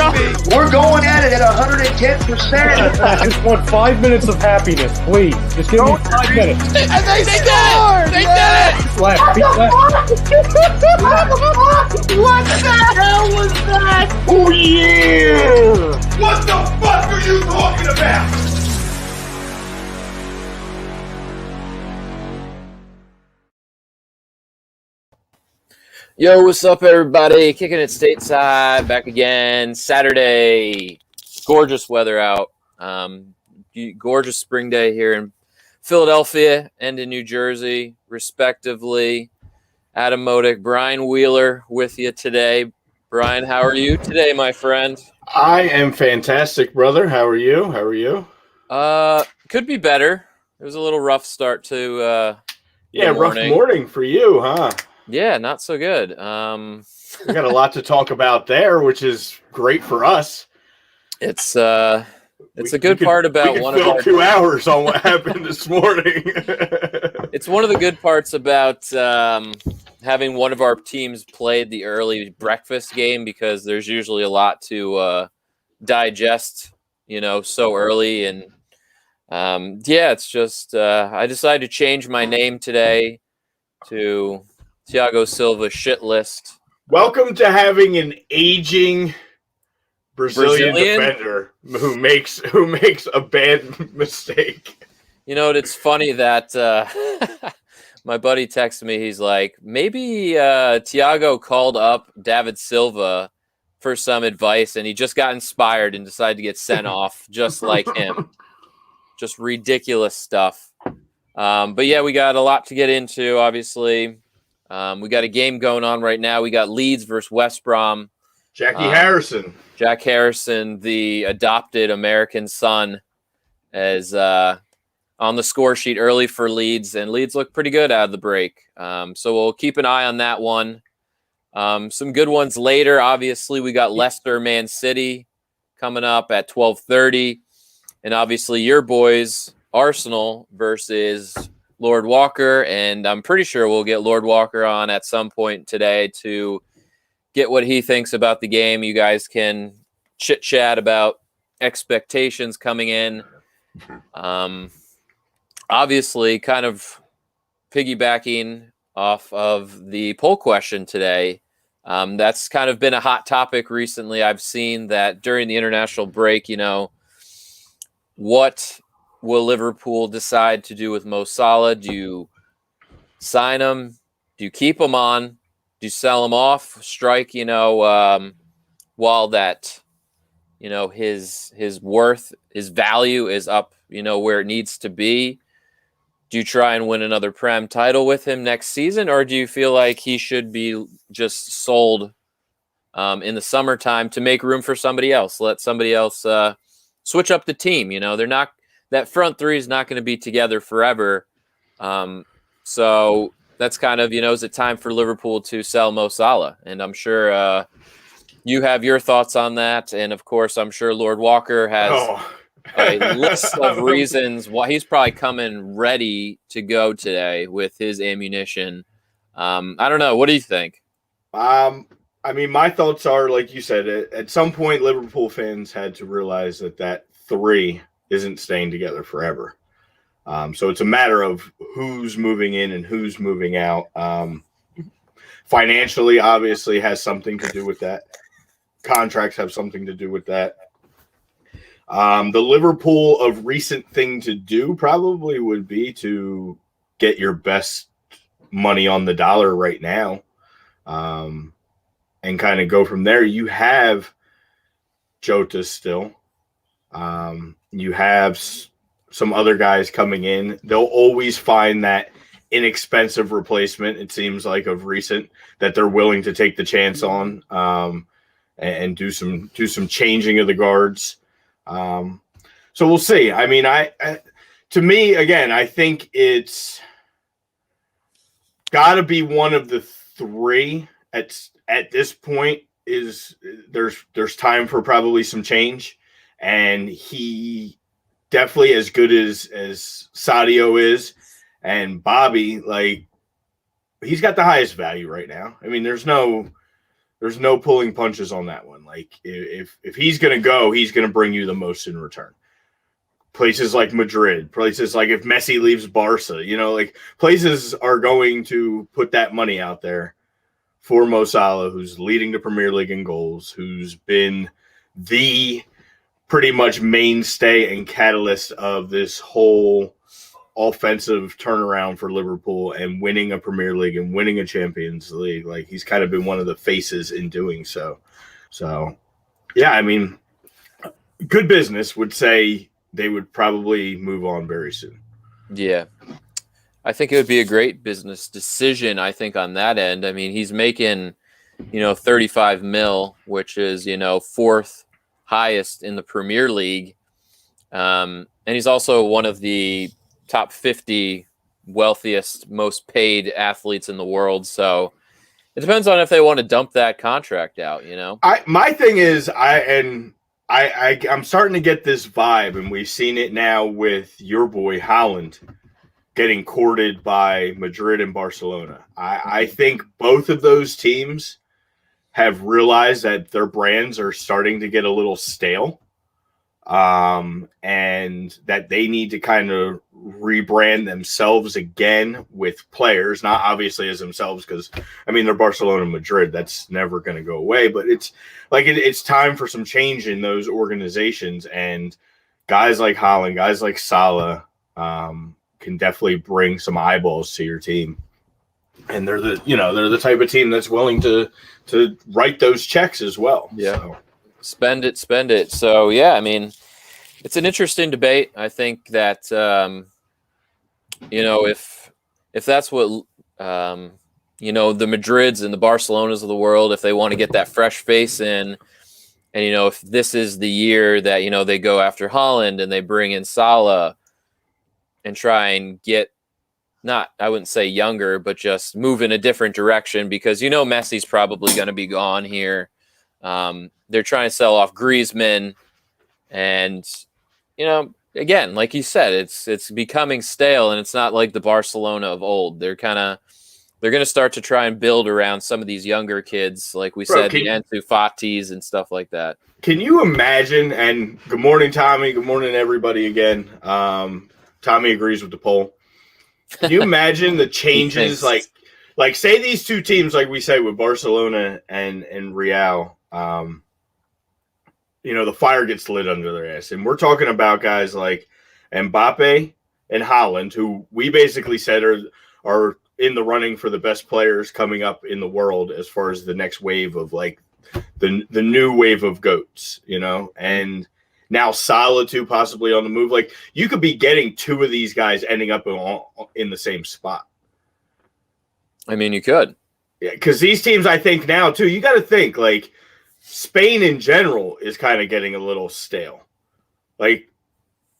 We're going at it at 110%. I just want 5 minutes of happiness, please. Just give me 5 minutes. And they scored! They did it! Left, feet left. What the hell was that? Oh, yeah! What the fuck are you talking about? Yo, what's up, everybody? Kicking it stateside, back again. Saturday, gorgeous weather out. Gorgeous spring day here in Philadelphia and in New Jersey, respectively. Adam Modick, Brian Wheeler with you today. Brian, how are you today, my friend? I am fantastic, brother. How are you? Could be better. It was a little rough start to rough morning for you, huh? Yeah, not so good. We got a lot to talk about there, which is great for us. It's a good part about one of our 2 hours on what happened this morning. It's one of the good parts about having one of our teams played the early breakfast game, because there's usually a lot to digest, so early. And it's just I decided to change my name today to Thiago Silva shit list. Welcome to having an aging Brazilian defender who makes a bad mistake. It's funny that my buddy texted me. He's like, maybe Thiago called up David Silva for some advice, and he just got inspired and decided to get sent off just like him. Just ridiculous stuff. But yeah, we got a lot to get into, obviously. We got a game going on right now. We got Leeds versus West Brom. Jack Harrison, the adopted American son, is on the score sheet early for Leeds, and Leeds look pretty good out of the break. So we'll keep an eye on that one. Some good ones later. Obviously, we got Leicester Man City coming up at 12:30, and obviously your boys Arsenal versus Lord Walker, and I'm pretty sure we'll get Lord Walker on at some point today to get what he thinks about the game. You guys can chit-chat about expectations coming in. Obviously, kind of piggybacking off of the poll question today, that's kind of been a hot topic recently. I've seen that during the international break, what will Liverpool decide to do with Mo Salah? Do you sign him? Do you keep him on? Do you sell him off? Strike, while that, his worth, his value is up, where it needs to be? Do you try and win another Prem title with him next season? Or do you feel like he should be just sold in the summertime to make room for somebody else? Let somebody else switch up the team. They're not, that front three is not going to be together forever. So that's kind of, is it time for Liverpool to sell Mo Salah? And I'm sure you have your thoughts on that. And of course, I'm sure Lord Walker has a list of reasons why he's probably coming ready to go today with his ammunition. I don't know. What do you think? My thoughts are, like you said, at some point, Liverpool fans had to realize that three isn't staying together forever. So it's a matter of who's moving in and who's moving out. Financially, obviously, has something to do with that. Contracts have something to do with that. The Liverpool of recent thing to do probably would be to get your best money on the dollar right now, and kind of go from there. You have Jota still. You have some other guys coming in. They'll always find that inexpensive replacement, it seems like, of recent, that they're willing to take the chance on, and do some changing of the guards. So we'll see. To me, again, I think it's got to be one of the three at this point. There's time for probably some change. And he definitely, as good as Sadio is, and Bobby, like, he's got the highest value right now. There's no There's no pulling punches on that one. Like if he's going to go, he's going to bring you the most in return. Places like Madrid, places like if Messi leaves Barca, like places are going to put that money out there for Mo Salah, who's leading the Premier League in goals, who's been the pretty much mainstay and catalyst of this whole offensive turnaround for Liverpool and winning a Premier League and winning a Champions League. Like he's kind of been one of the faces in doing so. So, yeah, I mean, good business would say they would probably move on very soon. Yeah. I think it would be a great business decision, I think, on that end. I mean, he's making, 35 mil, which is, fourth highest in the Premier League. And he's also one of the top 50 wealthiest, most paid athletes in the world. So it depends on if they want to dump that contract out, My thing is, I'm starting to get this vibe, and we've seen it now with your boy Haaland getting courted by Madrid and Barcelona. I think both of those teams have realized that their brands are starting to get a little stale, and that they need to kind of rebrand themselves again with players, not obviously as themselves, because they're Barcelona and Madrid. That's never going to go away, but it's like it's time for some change in those organizations, and guys like Haaland, guys like Salah can definitely bring some eyeballs to your team, and they're the type of team that's willing to write those checks as well. Yeah. So. Spend it. So, yeah, it's an interesting debate. I think that, if that's what, the Madrids and the Barcelonas of the world, if they want to get that fresh face in, and, if this is the year that, they go after Haaland and they bring in Salah and try and get, I wouldn't say younger, but just move in a different direction, because, Messi's probably going to be gone here. They're trying to sell off Griezmann, and again, like you said, it's becoming stale, and it's not like the Barcelona of old. They're going to start to try and build around some of these younger kids, like we said, the Ansu Fatis and stuff like that. Can you imagine? And good morning, Tommy. Good morning, everybody. Again, Tommy agrees with the poll. Can you imagine the changes? like say these two teams, like we say with Barcelona and Real. The fire gets lit under their ass. And we're talking about guys like Mbappe and Haaland, who we basically said are in the running for the best players coming up in the world as far as the next wave of like the new wave of GOATs, and now Salah too, possibly on the move. Like you could be getting two of these guys ending up in the same spot. You could. Yeah, because these teams, I think now too, you got to think like Spain in general is kind of getting a little stale. Like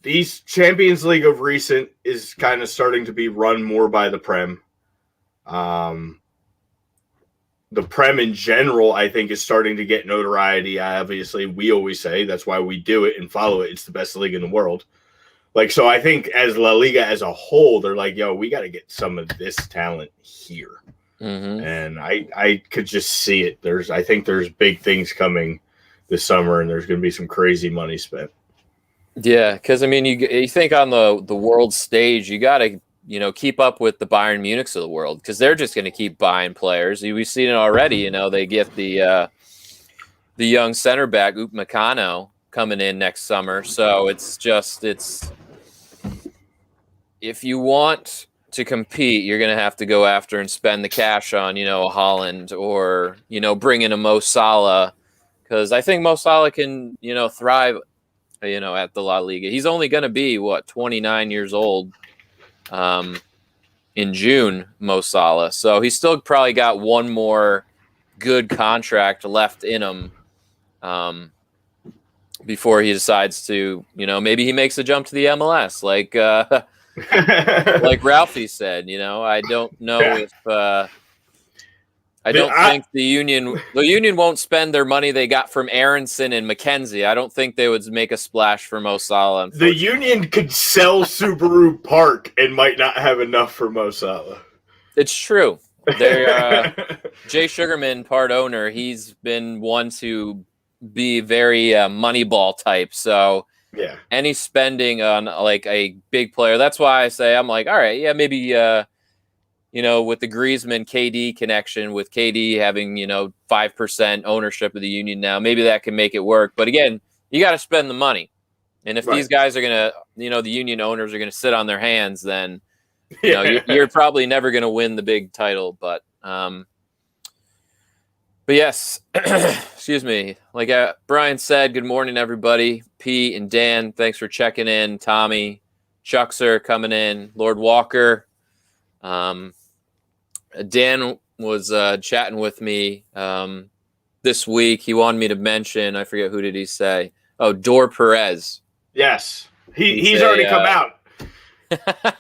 these Champions League of recent is kind of starting to be run more by the Prem. The Prem in general, I think, is starting to get notoriety. Obviously, we always say that's why we do it and follow it. It's the best league in the world. Like, so I think as La Liga as a whole, they're like, yo, we got to get some of this talent here. Mm-hmm. And I could just see it. I think there's big things coming this summer, and there's going to be some crazy money spent. Yeah, because you think on the world stage, you got to keep up with the Bayern Munichs of the world, because they're just going to keep buying players. We've seen it already. They get the young center back Upamecano coming in next summer. So it's if you want to compete, you're going to have to go after and spend the cash on, Haaland or, bring in a Mo Salah, because I think Mo Salah can, thrive, at the La Liga. He's only going to be 29 years old in June, Mo Salah. So he's still probably got one more good contract left in him before he decides to, maybe he makes a jump to the MLS, like like Ralphie said. I don't know if I don't think the Union won't spend their money they got from Aronson and McKenzie. I don't think they would make a splash for Mo Salah. The Union could sell Subaru Park and might not have enough for Mo Salah. It's true. They're Jay Sugarman, part owner. He's been one to be very Moneyball type. So Yeah. any spending on like a big player, that's why I say I'm like, all right, yeah, maybe with the Griezmann KD connection, with KD having 5% ownership of the Union now, maybe that can make it work. But again, you got to spend the money, and if these guys are gonna, the Union owners are gonna sit on their hands, then you're probably never gonna win the big title. But yes, excuse me. Like Brian said, good morning, everybody. Pete and Dan, thanks for checking in. Tommy, Chuckser coming in. Lord Walker. Dan was chatting with me this week. He wanted me to mention, I forget who did he say? Oh, Dor Perez. Yes. He's already come out.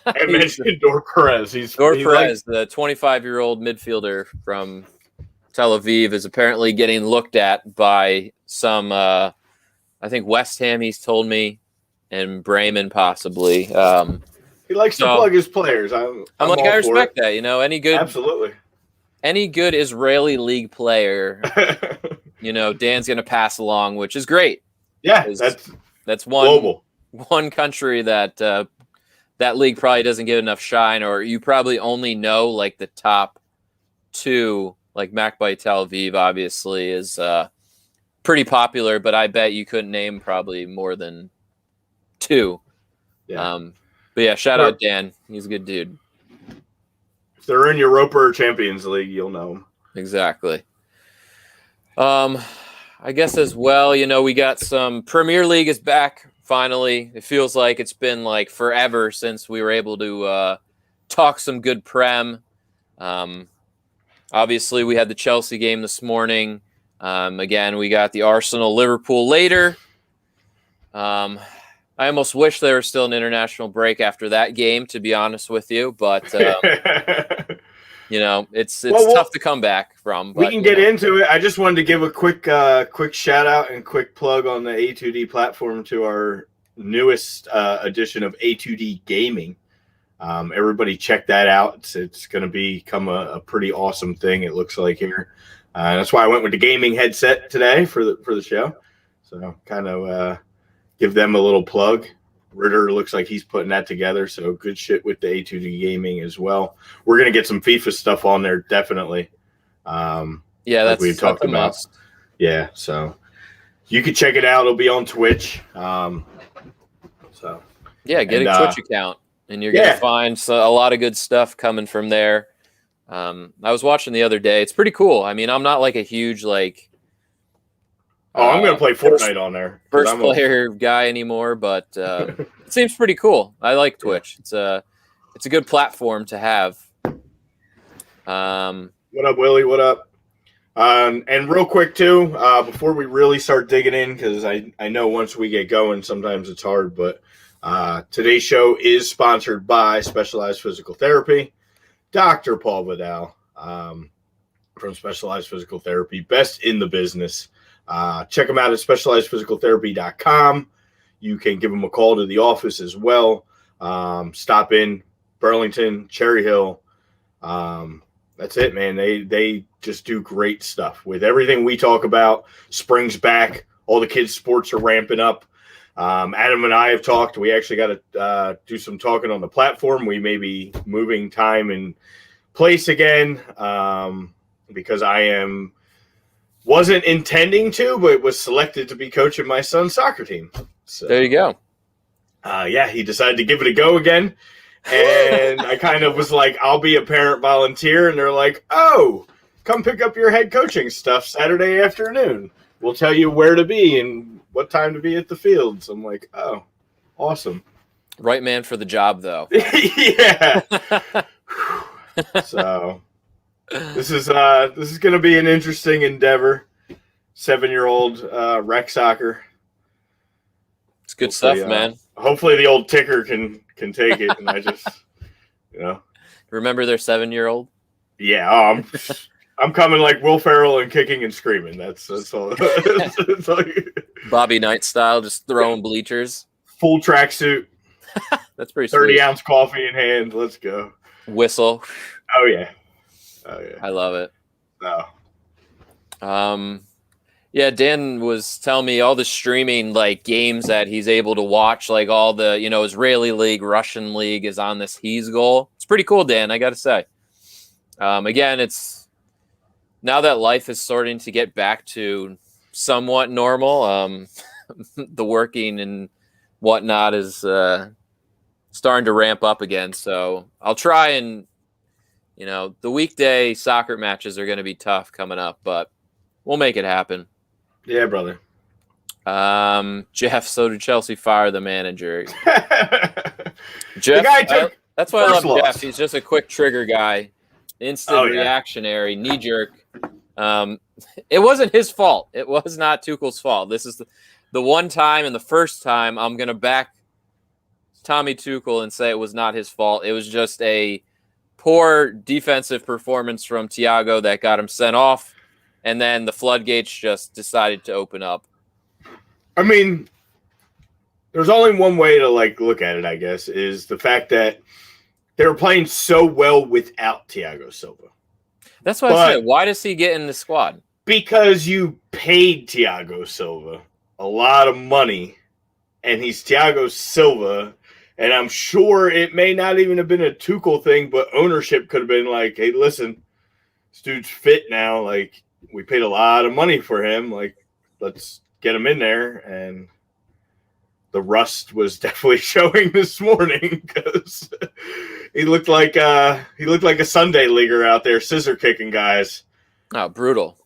I mentioned Dor Perez. Dor Perez, the 25-year-old midfielder from Tel Aviv, is apparently getting looked at by some, I think West Ham, he's told me, and Bremen possibly. He likes to plug his players. I'm like, I respect that. Absolutely. Any good Israeli league player, Dan's going to pass along, which is great. Yeah, that's one global. One country that that league probably doesn't get enough shine, or you probably only know like the top two. Like Maccabi Tel Aviv, obviously, is pretty popular, but I bet you couldn't name probably more than two. Yeah. But yeah, shout out Dan. He's a good dude. If they're in Europa or Champions League, you'll know them. Exactly. I guess as well, we got some Premier League is back finally. It feels like it's been like forever since we were able to talk some good Prem. Obviously, we had the Chelsea game this morning. Again, we got the Arsenal Liverpool later. I almost wish there was still an international break after that game, to be honest with you. But, it's tough to come back from. But, we can get into it. I just wanted to give a quick shout out and quick plug on the A2D platform to our newest edition of A2D Gaming. Everybody check that out. It's going to become a pretty awesome thing, it looks like here. That's why I went with the gaming headset today for the show. So kind of give them a little plug. Ritter looks like he's putting that together, so good shit with the A2D Gaming as well. We're going to get some FIFA stuff on there, definitely. That's we've talked about. Must. Yeah, so you can check it out. It'll be on Twitch. Get a Twitch account, and you're going to find a lot of good stuff coming from there. I was watching the other day. It's pretty cool. I mean, I'm not like a huge I'm going to play Fortnite on there. First player guy anymore, but it seems pretty cool. I like Twitch. It's a good platform to have. What up, Willie? What up? And real quick too, before we really start digging in, because I know once we get going, sometimes it's hard, but today's show is sponsored by Specialized Physical Therapy. Dr. Paul Vidal from Specialized Physical Therapy, best in the business. Check them out at specializedphysicaltherapy.com. You can give them a call to the office as well. Stop in Burlington, Cherry Hill. That's it, man. They just do great stuff with everything we talk about. Spring's back. All the kids' sports are ramping up. Adam and I have talked. We actually got to do some talking on the platform. We may be moving time and place again because I wasn't intending to, but was selected to be coaching my son's soccer team. So, there you go. He decided to give it a go again. And I kind of was like, I'll be a parent volunteer. And they're like, oh, come pick up your head coaching stuff Saturday afternoon. We'll tell you where to be and what time to be at the fields. I'm like, oh, awesome. Right man for the job, though. Yeah. So this is going to be an interesting endeavor. 7-year-old rec soccer. It's good stuff, man. Hopefully the old ticker can take it, and I just, Remember their 7-year-old? Yeah, I'm coming like Will Ferrell and kicking and screaming. That's all. That's all Bobby Knight style, just throwing bleachers. Full tracksuit. That's pretty 30 sweet. 30-ounce coffee in hand. Let's go. Whistle. Oh yeah. Oh yeah, I love it. No. Yeah, Dan was telling me all the streaming like games that he's able to watch, like all the Israeli league, Russian league is on this He's goal. It's pretty cool, Dan. I got to say. Again, it's now that life is starting to get back to somewhat normal. The working and whatnot is starting to ramp up again. So I'll try and the weekday soccer matches are going to be tough coming up, but we'll make it happen. Yeah, brother. Jeff, so did Chelsea fire the manager? The Jeff, guy took that's why I love loss. Jeff. He's just a quick trigger guy, instant reactionary, knee jerk. It wasn't his fault. It was not Tuchel's fault. This is the one time and the first time I'm going to back Tommy Tuchel and say it was not his fault. It was just a poor defensive performance from Thiago that got him sent off. And then the floodgates just decided to open up. I mean, there's only one way to look at it, I guess, is the fact that they were playing so well without Thiago Silva. That's what I said. Why does he get in the squad? Because you paid Thiago Silva a lot of money, and he's Thiago Silva, and I'm sure it may not even have been a Tuchel thing, but ownership could have been like, hey, listen, this dude's fit now, we paid a lot of money for him. Let's get him in there. And the rust was definitely showing this morning because he looked like a Sunday leaguer out there, scissor kicking guys. Oh, brutal.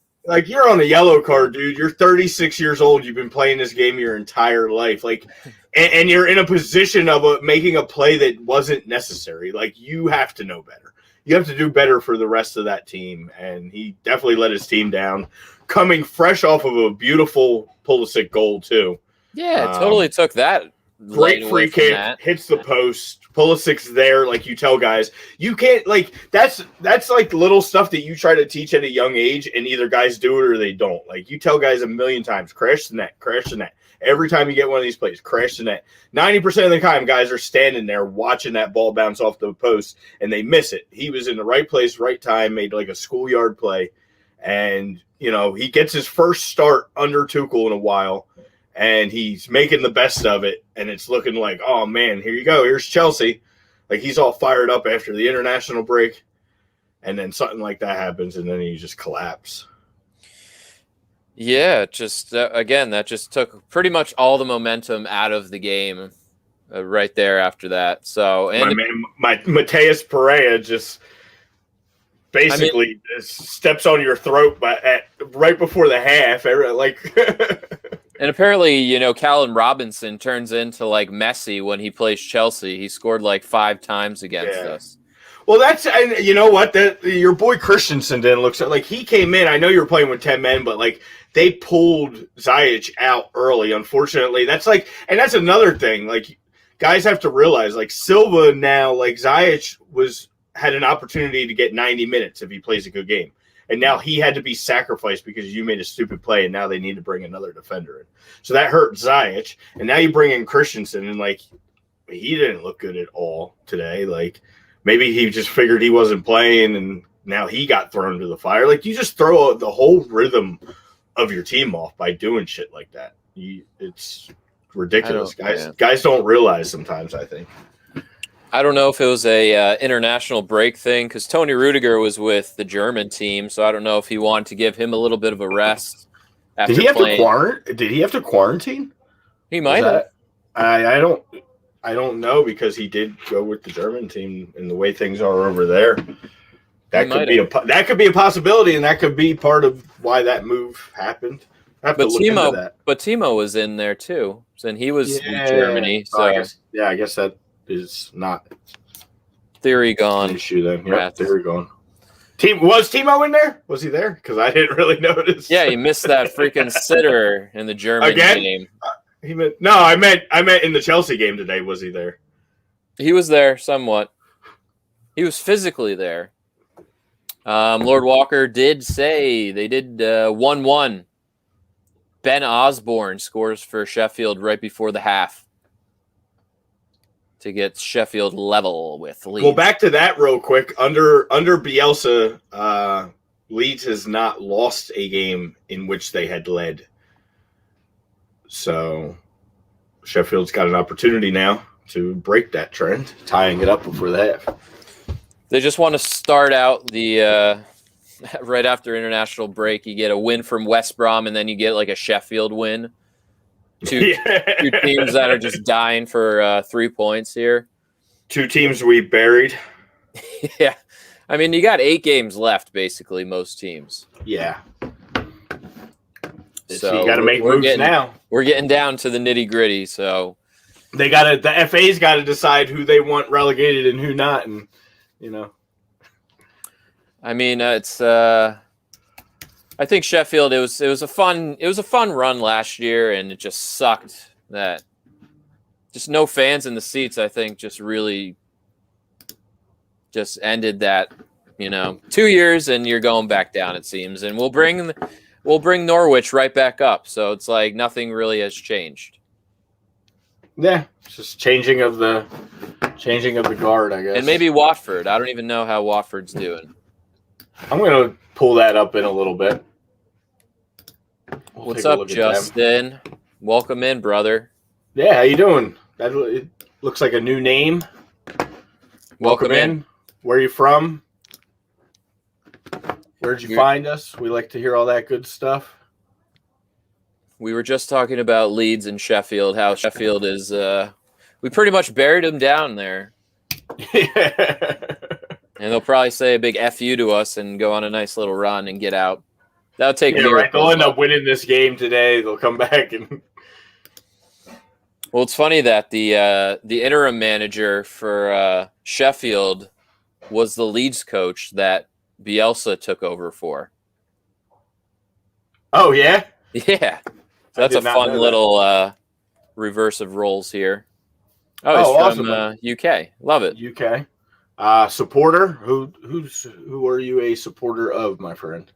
You're on a yellow card, dude. You're 36 years old. You've been playing this game your entire life. And you're in a position of making a play that wasn't necessary. You have to know better. You have to do better for the rest of that team, and he definitely let his team down, coming fresh off of a beautiful Pulisic goal too. Yeah, it totally took that. Great free kick, hits the post. Pulisic's there, you tell guys. You can't, that's little stuff that you try to teach at a young age, and either guys do it or they don't. You tell guys a million times, crash the net, crash the net. Every time you get one of these plays, crash the net. 90% of the time, guys are standing there watching that ball bounce off the post, and they miss it. He was in the right place, right time, made a schoolyard play. And, he gets his first start under Tuchel in a while, and he's making the best of it. And it's looking like, oh, man, here you go. Here's Chelsea. He's all fired up after the international break. And then something like that happens, and then you just collapse. Yeah, just again, that just took pretty much all the momentum out of the game right there after that. So, and my Mateus Pereira just basically just steps on your throat right before the half. And apparently, Callum Robinson turns into Messi when he plays Chelsea. He scored 5 times against us. Well, and you know what? Your boy Christensen didn't look so he came in. I know you were playing with 10 men, but they pulled Ziyech out early. Unfortunately, that's and that's another thing. Guys have to realize Silva now, Ziyech had an opportunity to get 90 minutes if he plays a good game. And now he had to be sacrificed because you made a stupid play, and now they need to bring another defender in. So that hurt Ziyech. And now you bring in Christensen, and he didn't look good at all today. Maybe he just figured he wasn't playing, and now he got thrown to the fire. You just throw the whole rhythm of your team off by doing shit like that. It's ridiculous. Guys don't realize sometimes, I think. I don't know if it was a international break thing because Tony Rudiger was with the German team, so I don't know if he wanted to give him a little bit of a rest. After Did he have to quarantine? He might have. I don't know because he did go with the German team and the way things are over there. That could be a possibility, and that could be part of why that move happened. But Timo was in there too, and he was in Germany. So I guess that is not theory gone. An issue then. Yeah, theory gone. Was Timo in there? Was he there? Because I didn't really notice. Yeah, he missed that freaking sitter in the German game. I meant in the Chelsea game today. Was he there? He was there somewhat. He was physically there. Lord Walker did say they did 1-1. Ben Osborne scores for Sheffield right before the half. to get Sheffield level with Leeds. Well, back to that real quick. Under Bielsa, Leeds has not lost a game in which they had led. So Sheffield's got an opportunity now to break that trend, tying it up before the half. They just want to start out the right after international break. You get a win from West Brom, and then you get like a Sheffield win. Two teams that are just dying for 3 points here. 2 teams we buried. Yeah. I mean, you got 8 games left, basically, most teams. Yeah. So you got to make moves now. We're getting down to the nitty-gritty, so the FA's got to decide who they want relegated and who not, and I mean, it's I think Sheffield. It was a fun run last year, and it just sucked that just no fans in the seats. I think just really just ended that. 2 years, and you're going back down. It seems, and we'll bring Norwich right back up. So it's like nothing really has changed. Yeah, it's just changing of the guard, I guess. And maybe Watford. I don't even know how Watford's doing. I'm going to pull that up in a little bit. What's up, Justin? Welcome in, brother. Yeah, how you doing? It looks like a new name. Welcome in. Where are you from? Where'd you find us? We like to hear all that good stuff. We were just talking about Leeds and Sheffield, how Sheffield is we pretty much buried them down there. Yeah. And they'll probably say a big F you to us and go on a nice little run and get out. That'll take right. They'll end up winning this game today. They'll come back and Well, it's funny that the interim manager for Sheffield was the Leeds coach that Bielsa took over for. Oh, yeah? Yeah. So that's a fun little reverse of roles here. Oh, he's from awesome. UK. Love it. UK. Supporter? Who are you a supporter of, my friend?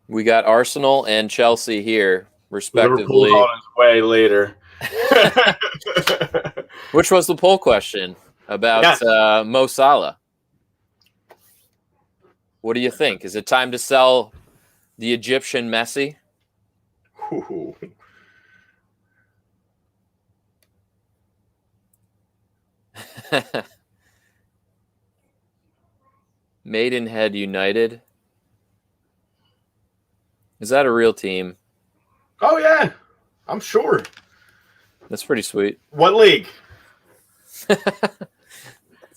We got Arsenal and Chelsea here, respectively. Liverpool's on his way later. Which was the poll question about Mo Salah? What do you think? Is it time to sell the Egyptian Messi? Ooh. Maidenhead United. Is that a real team? Oh, yeah. I'm sure. That's pretty sweet. What league?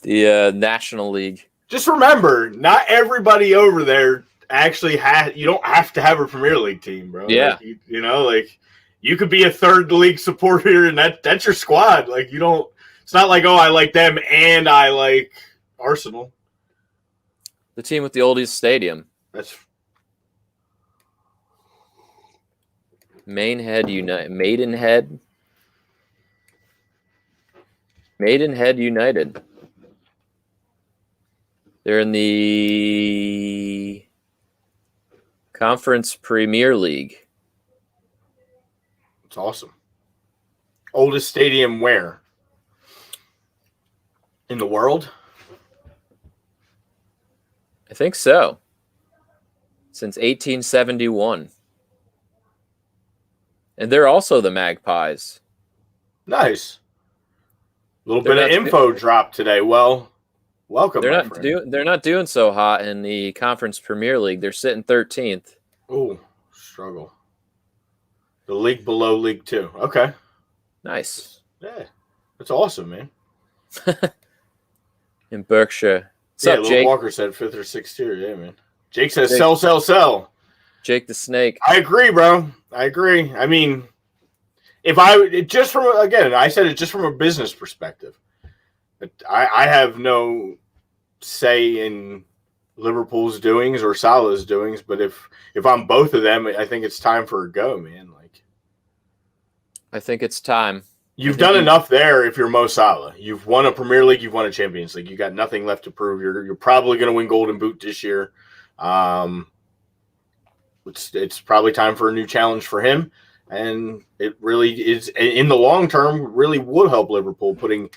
The National League. Just remember, not everybody over there actually you don't have to have a Premier League team, bro. Yeah. Like, you could be a third league supporter and that's your squad. Like, it's not like, I like them and I like Arsenal. The team with the oldest stadium. That's Maidenhead United. They're in the Conference Premier League. It's awesome. Oldest stadium where? In the world? I think so. Since 1871. And they're also the Magpies. Nice. A little bit of info dropped today. Well, welcome. They're not doing so hot in the Conference Premier League. They're sitting 13th. Oh, struggle. The league below League 2. Okay. Nice. Yeah. That's awesome, man. In Berkshire. What's up, Jake? Jake? Walker said 5th or 6th tier. Yeah, man. Jake says sell. Jake the Snake. I agree, bro. I agree. I mean, I said it just from a business perspective. I have no say in Liverpool's doings or Salah's doings, but if I'm both of them, I think it's time for a go, man. Like, I think it's time. You've done enough there if you're Mo Salah. You've won a Premier League, you've won a Champions League. You got nothing left to prove. You're probably going to win Golden Boot this year. It's probably time for a new challenge for him. And it really is, in the long term, really would help Liverpool, putting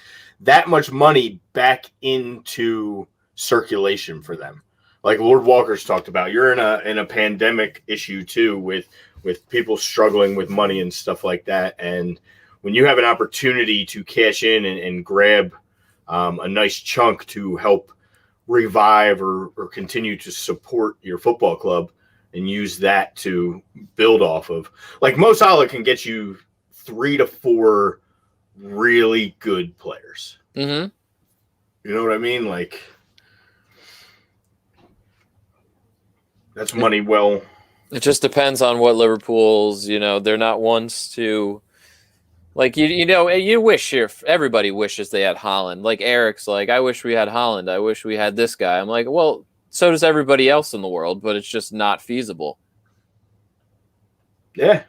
that much money back into circulation for them. Like Lord Walker's talked about, you're in a pandemic issue too, with people struggling with money and stuff like that. And when you have an opportunity to cash in and grab a nice chunk to help revive or continue to support your football club, and use that to build off of. Like Mo Salah can get you 3 to 4 really good players. Mm-hmm. You know what I mean? Like that's money well. It just depends on what Liverpool's, they're not ones to like, you wish everybody wishes they had Haaland. Like Eric's like, I wish we had Haaland. I wish we had this guy. I'm like, well, so does everybody else in the world, but it's just not feasible. Yeah.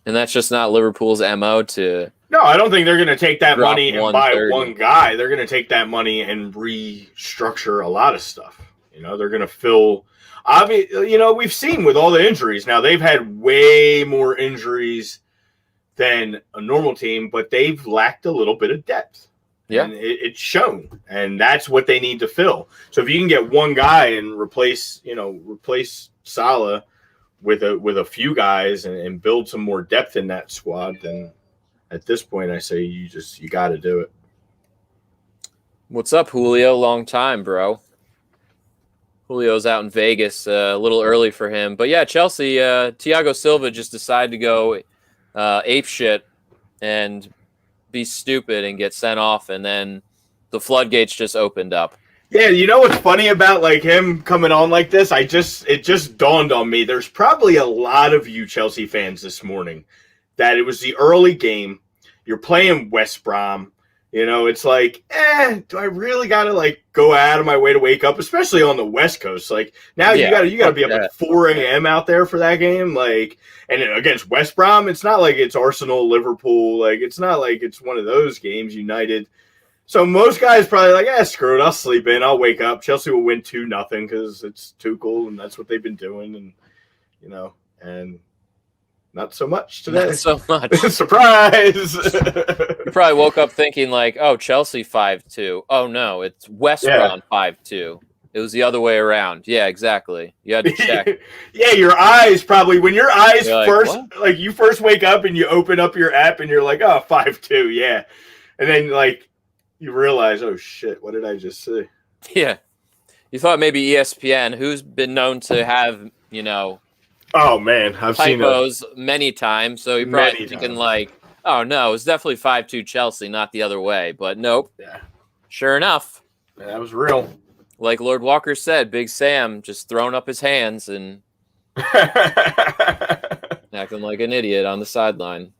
And that's just not Liverpool's MO to. No, I don't think they're going to take that drop money and buy one guy. They're going to take that money and restructure a lot of stuff. They're going to fill. We've seen with all the injuries. Now, they've had way more injuries than a normal team, but they've lacked a little bit of depth. Yeah, and it's shown, and that's what they need to fill. So if you can get one guy and replace Salah with a few guys and build some more depth in that squad, then at this point I say you got to do it. What's up, Julio? Long time, bro. Julio's out in Vegas, a little early for him, but yeah, Chelsea. Thiago Silva just decided to go ape shit and be stupid and get sent off, and then the floodgates just opened up. Yeah, you know what's funny about like him coming on like this? It just dawned on me. There's probably a lot of you Chelsea fans this morning that it was the early game. You're playing West Brom. It's like, do I really gotta like go out of my way to wake up, especially on the West Coast? Like now you gotta be up at 4 a.m. out there for that game. Like, and against West Brom, it's not like it's Arsenal, Liverpool. Like it's not like it's one of those games, United. So most guys probably like, screw it, I'll sleep in, I'll wake up. Chelsea will win 2-0 because it's Tuchel and that's what they've been doing, and and not so much today. Not so much. Surprise! You probably woke up thinking like, oh, Chelsea 5-2. Oh no, it's West Brom 5-2. It was the other way around. Yeah, exactly. You had to check. Yeah, your eyes probably, when your eyes like, you first wake up and you open up your app and you're like, oh, 5-2, yeah. And then like you realize, oh shit, what did I just say? Yeah. You thought maybe ESPN, who's been known to have, oh man, I've seen those many times. So you're probably thinking like, oh no, it's definitely 5-2 Chelsea, not the other way. But nope. Yeah. Sure enough. Yeah, that was real. Like Lord Walker said, Big Sam just throwing up his hands and acting like an idiot on the sideline.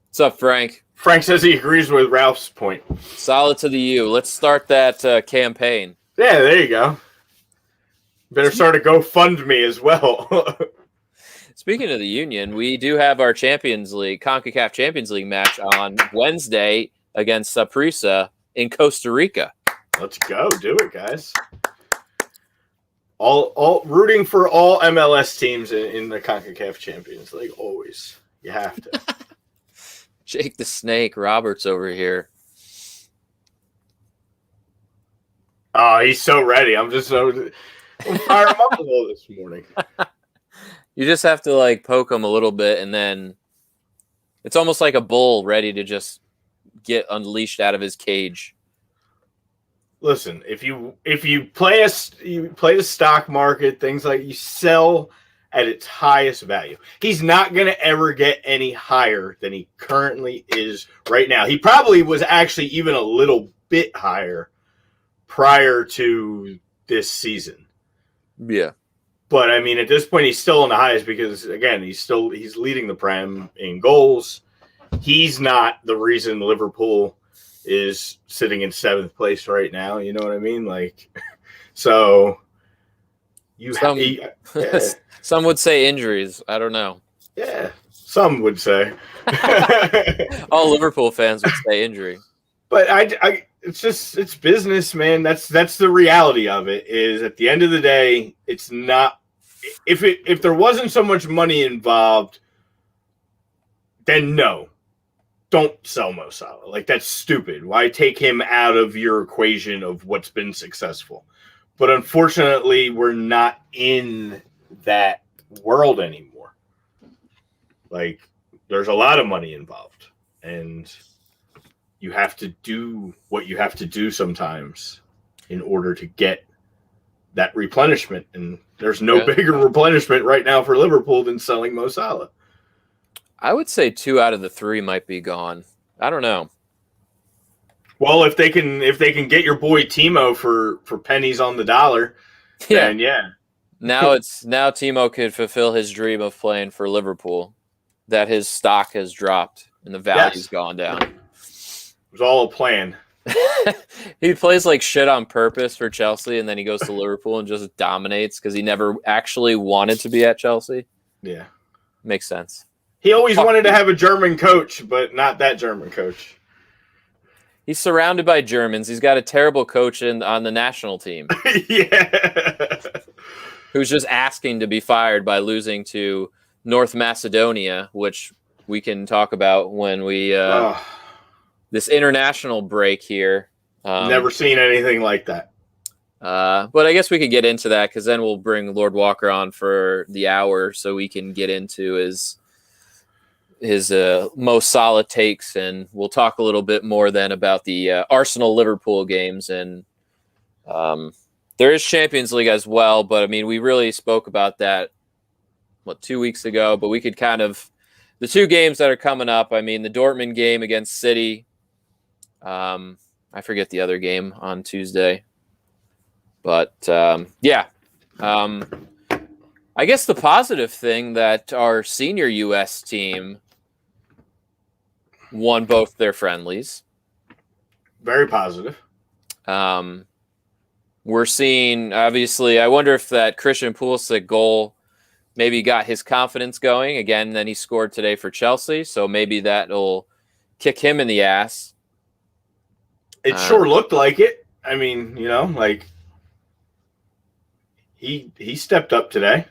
What's up, Frank? Frank says he agrees with Ralph's point. Solid to the U. Let's start that campaign. Yeah, there you go. Better start a GoFundMe as well. Speaking of the Union, we do have our Champions League, CONCACAF Champions League match on Wednesday against Saprissa in Costa Rica. Let's go. Do it, guys. All rooting for all MLS teams in the CONCACAF Champions League, always. You have to. Jake the Snake Roberts over here. Oh, he's so ready. I'm fire him up a little this morning. You just have to like poke him a little bit, and then it's almost like a bull ready to just get unleashed out of his cage. Listen, if you play the stock market, things like you sell at its highest value. He's not going to ever get any higher than he currently is right now. He probably was actually even a little bit higher prior to this season. Yeah. But I mean, at this point, he's still in the highest because again, he's leading the Prem in goals. He's not the reason Liverpool is sitting in 7th place right now. You know what I mean? Like, so some would say injuries. I don't know. Yeah, some would say. All Liverpool fans would say injury. But it's business, man. That's the reality of it. Is at the end of the day, it's not. If there wasn't so much money involved, then no. Don't sell Mo Salah. Like, that's stupid. Why take him out of your equation of what's been successful? But unfortunately, we're not in that world anymore. Like, there's a lot of money involved, and you have to do what you have to do sometimes in order to get that replenishment. And there's no bigger replenishment right now for Liverpool than selling Mo Salah. I would say 2 out of the 3 might be gone. I don't know. Well, if they can get your boy Timo for pennies on the dollar, then yeah. Now Timo could fulfill his dream of playing for Liverpool. That his stock has dropped and the value's gone down. It was all a plan. He plays like shit on purpose for Chelsea, and then he goes to Liverpool and just dominates because he never actually wanted to be at Chelsea. Yeah. Makes sense. He always wanted to have a German coach, but not that German coach. He's surrounded by Germans. He's got a terrible coach on the national team. Yeah. Who's just asking to be fired by losing to North Macedonia, which we can talk about when we this international break here. Never seen anything like that. But I guess we could get into that because then we'll bring Lord Walker on for the hour so we can get into his most solid takes, and we'll talk a little bit more then about the Arsenal-Liverpool games, and there is Champions League as well, but I mean, we really spoke about that 2 weeks ago, but we could kind of the 2 games that are coming up. I mean, the Dortmund game against City, I forget the other game on Tuesday, but I guess the positive thing that our senior U.S. team won both their friendlies. Very positive. We're seeing, obviously, I wonder if that Christian Pulisic goal maybe got his confidence going again. Then he scored today for Chelsea, so maybe that'll kick him in the ass. It sure looked like it. I mean, like he stepped up today.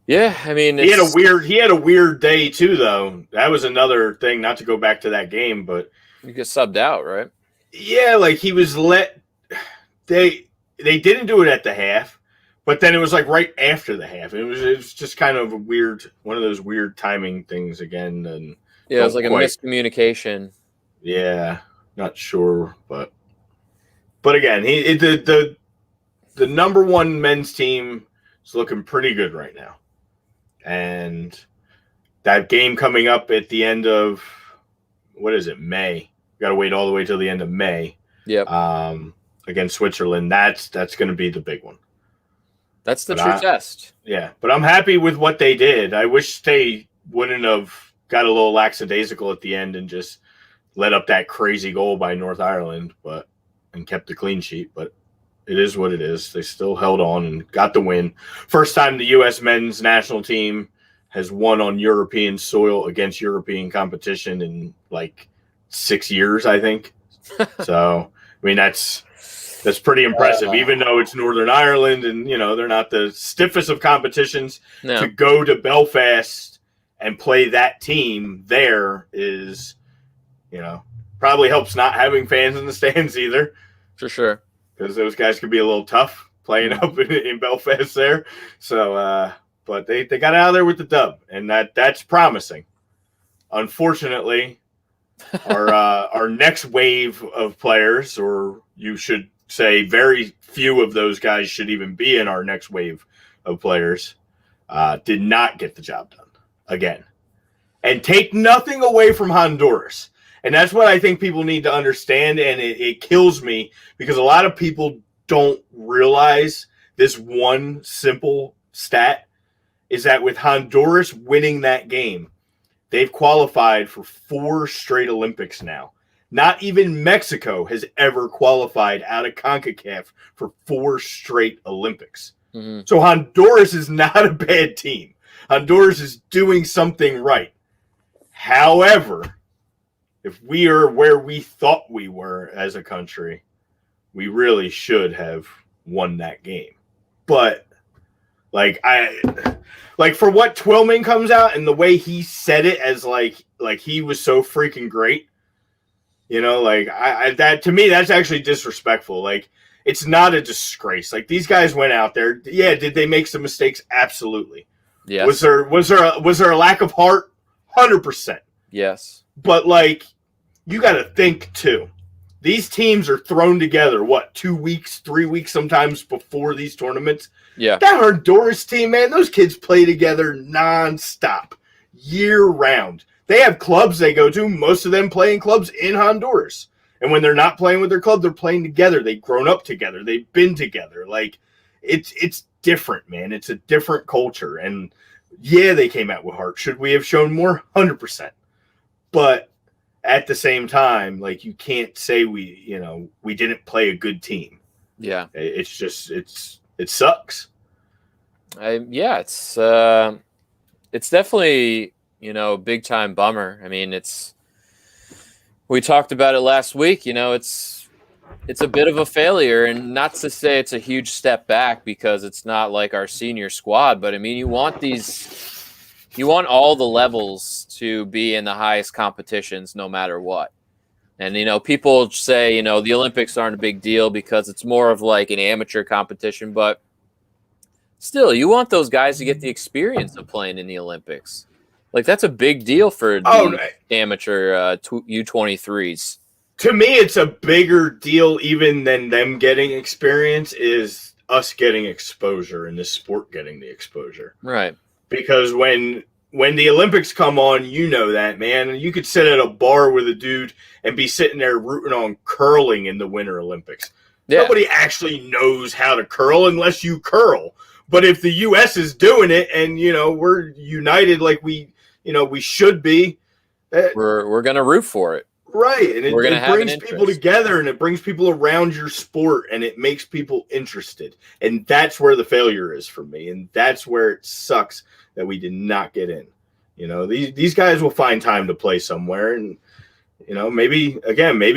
Yeah, I mean, he had a weird day too, though. That was another thing. Not to go back to that game, but you get subbed out, right? Yeah, like he was let. They didn't do it at the half, but then it was like right after the half. It was just kind of one of those weird timing things again. And yeah, it was like a miscommunication. Yeah, not sure, but again, the number 1 men's team is looking pretty good right now. And that game coming up at the end of, May. Got to wait all the way till the end of May. Yep. Against Switzerland. That's going to be the big one. That's the true test. Yeah, but I'm happy with what they did. I wish they wouldn't have got a little lackadaisical at the end and just let up that crazy goal by North Ireland, and kept the clean sheet. But it is what it is. They still held on and got the win. First time the U.S. men's national team has won on European soil against European competition in like 6 years, I think. So, I mean, that's pretty impressive, even though it's Northern Ireland and, they're not the stiffest of competitions. No. To go to Belfast and play that team there is, probably helps not having fans in the stands either. For sure. Because those guys could be a little tough playing up in Belfast there. So, but they got out of there with the dub, and that's promising. Unfortunately, our next wave of players, or you should say very few of those guys should even be in our next wave of players, did not get the job done again. And take nothing away from Honduras. And that's what I think people need to understand, and it kills me because a lot of people don't realize this one simple stat is that with Honduras winning that game, they've qualified for 4 straight Olympics now. Not even Mexico has ever qualified out of CONCACAF for 4 straight Olympics. Mm-hmm. So Honduras is not a bad team. Honduras is doing something right. However, if we are where we thought we were as a country, we really should have won that game. But Like for what Twillman comes out and the way he said it as like he was so freaking great, you know, like that to me, that's actually disrespectful. Like it's not a disgrace. Like these guys went out there. Yeah. Did they make some mistakes? Absolutely. Yeah. Was there a lack of heart? 100%. Yes. But like, you got to think too. These teams are thrown together, 2 weeks, 3 weeks, sometimes before these tournaments. Yeah. That Honduras team, man, those kids play together nonstop, year round. They have clubs they go to. Most of them play in clubs in Honduras. And when they're not playing with their club, they're playing together. They've grown up together. They've been together. Like, it's different, man. It's a different culture. And, yeah, they came out with heart. Should we have shown more? 100%. But at the same time, like, you can't say we didn't play a good team. Yeah. It's just it sucks. It's definitely, a big time bummer. I mean, we talked about it last week, it's a bit of a failure, and not to say it's a huge step back because it's not like our senior squad, but I mean, you want all the levels to be in the highest competitions no matter what. And, people say, the Olympics aren't a big deal because it's more of like an amateur competition, but still, you want those guys to get the experience of playing in the Olympics. Like, that's a big deal for the amateur U23s. To me, it's a bigger deal even than them getting experience is us getting exposure and this sport getting the exposure. Right. Because when the Olympics come on, that, man. You could sit at a bar with a dude and be sitting there rooting on curling in the Winter Olympics. Yeah. Nobody actually knows how to curl unless you curl. But if the U.S. is doing it and, we're united like we should be. We're going to root for it. Right. And it brings people together and it brings people around your sport and it makes people interested. And that's where the failure is for me. And that's where it sucks that we did not get in. These guys will find time to play somewhere. And, maybe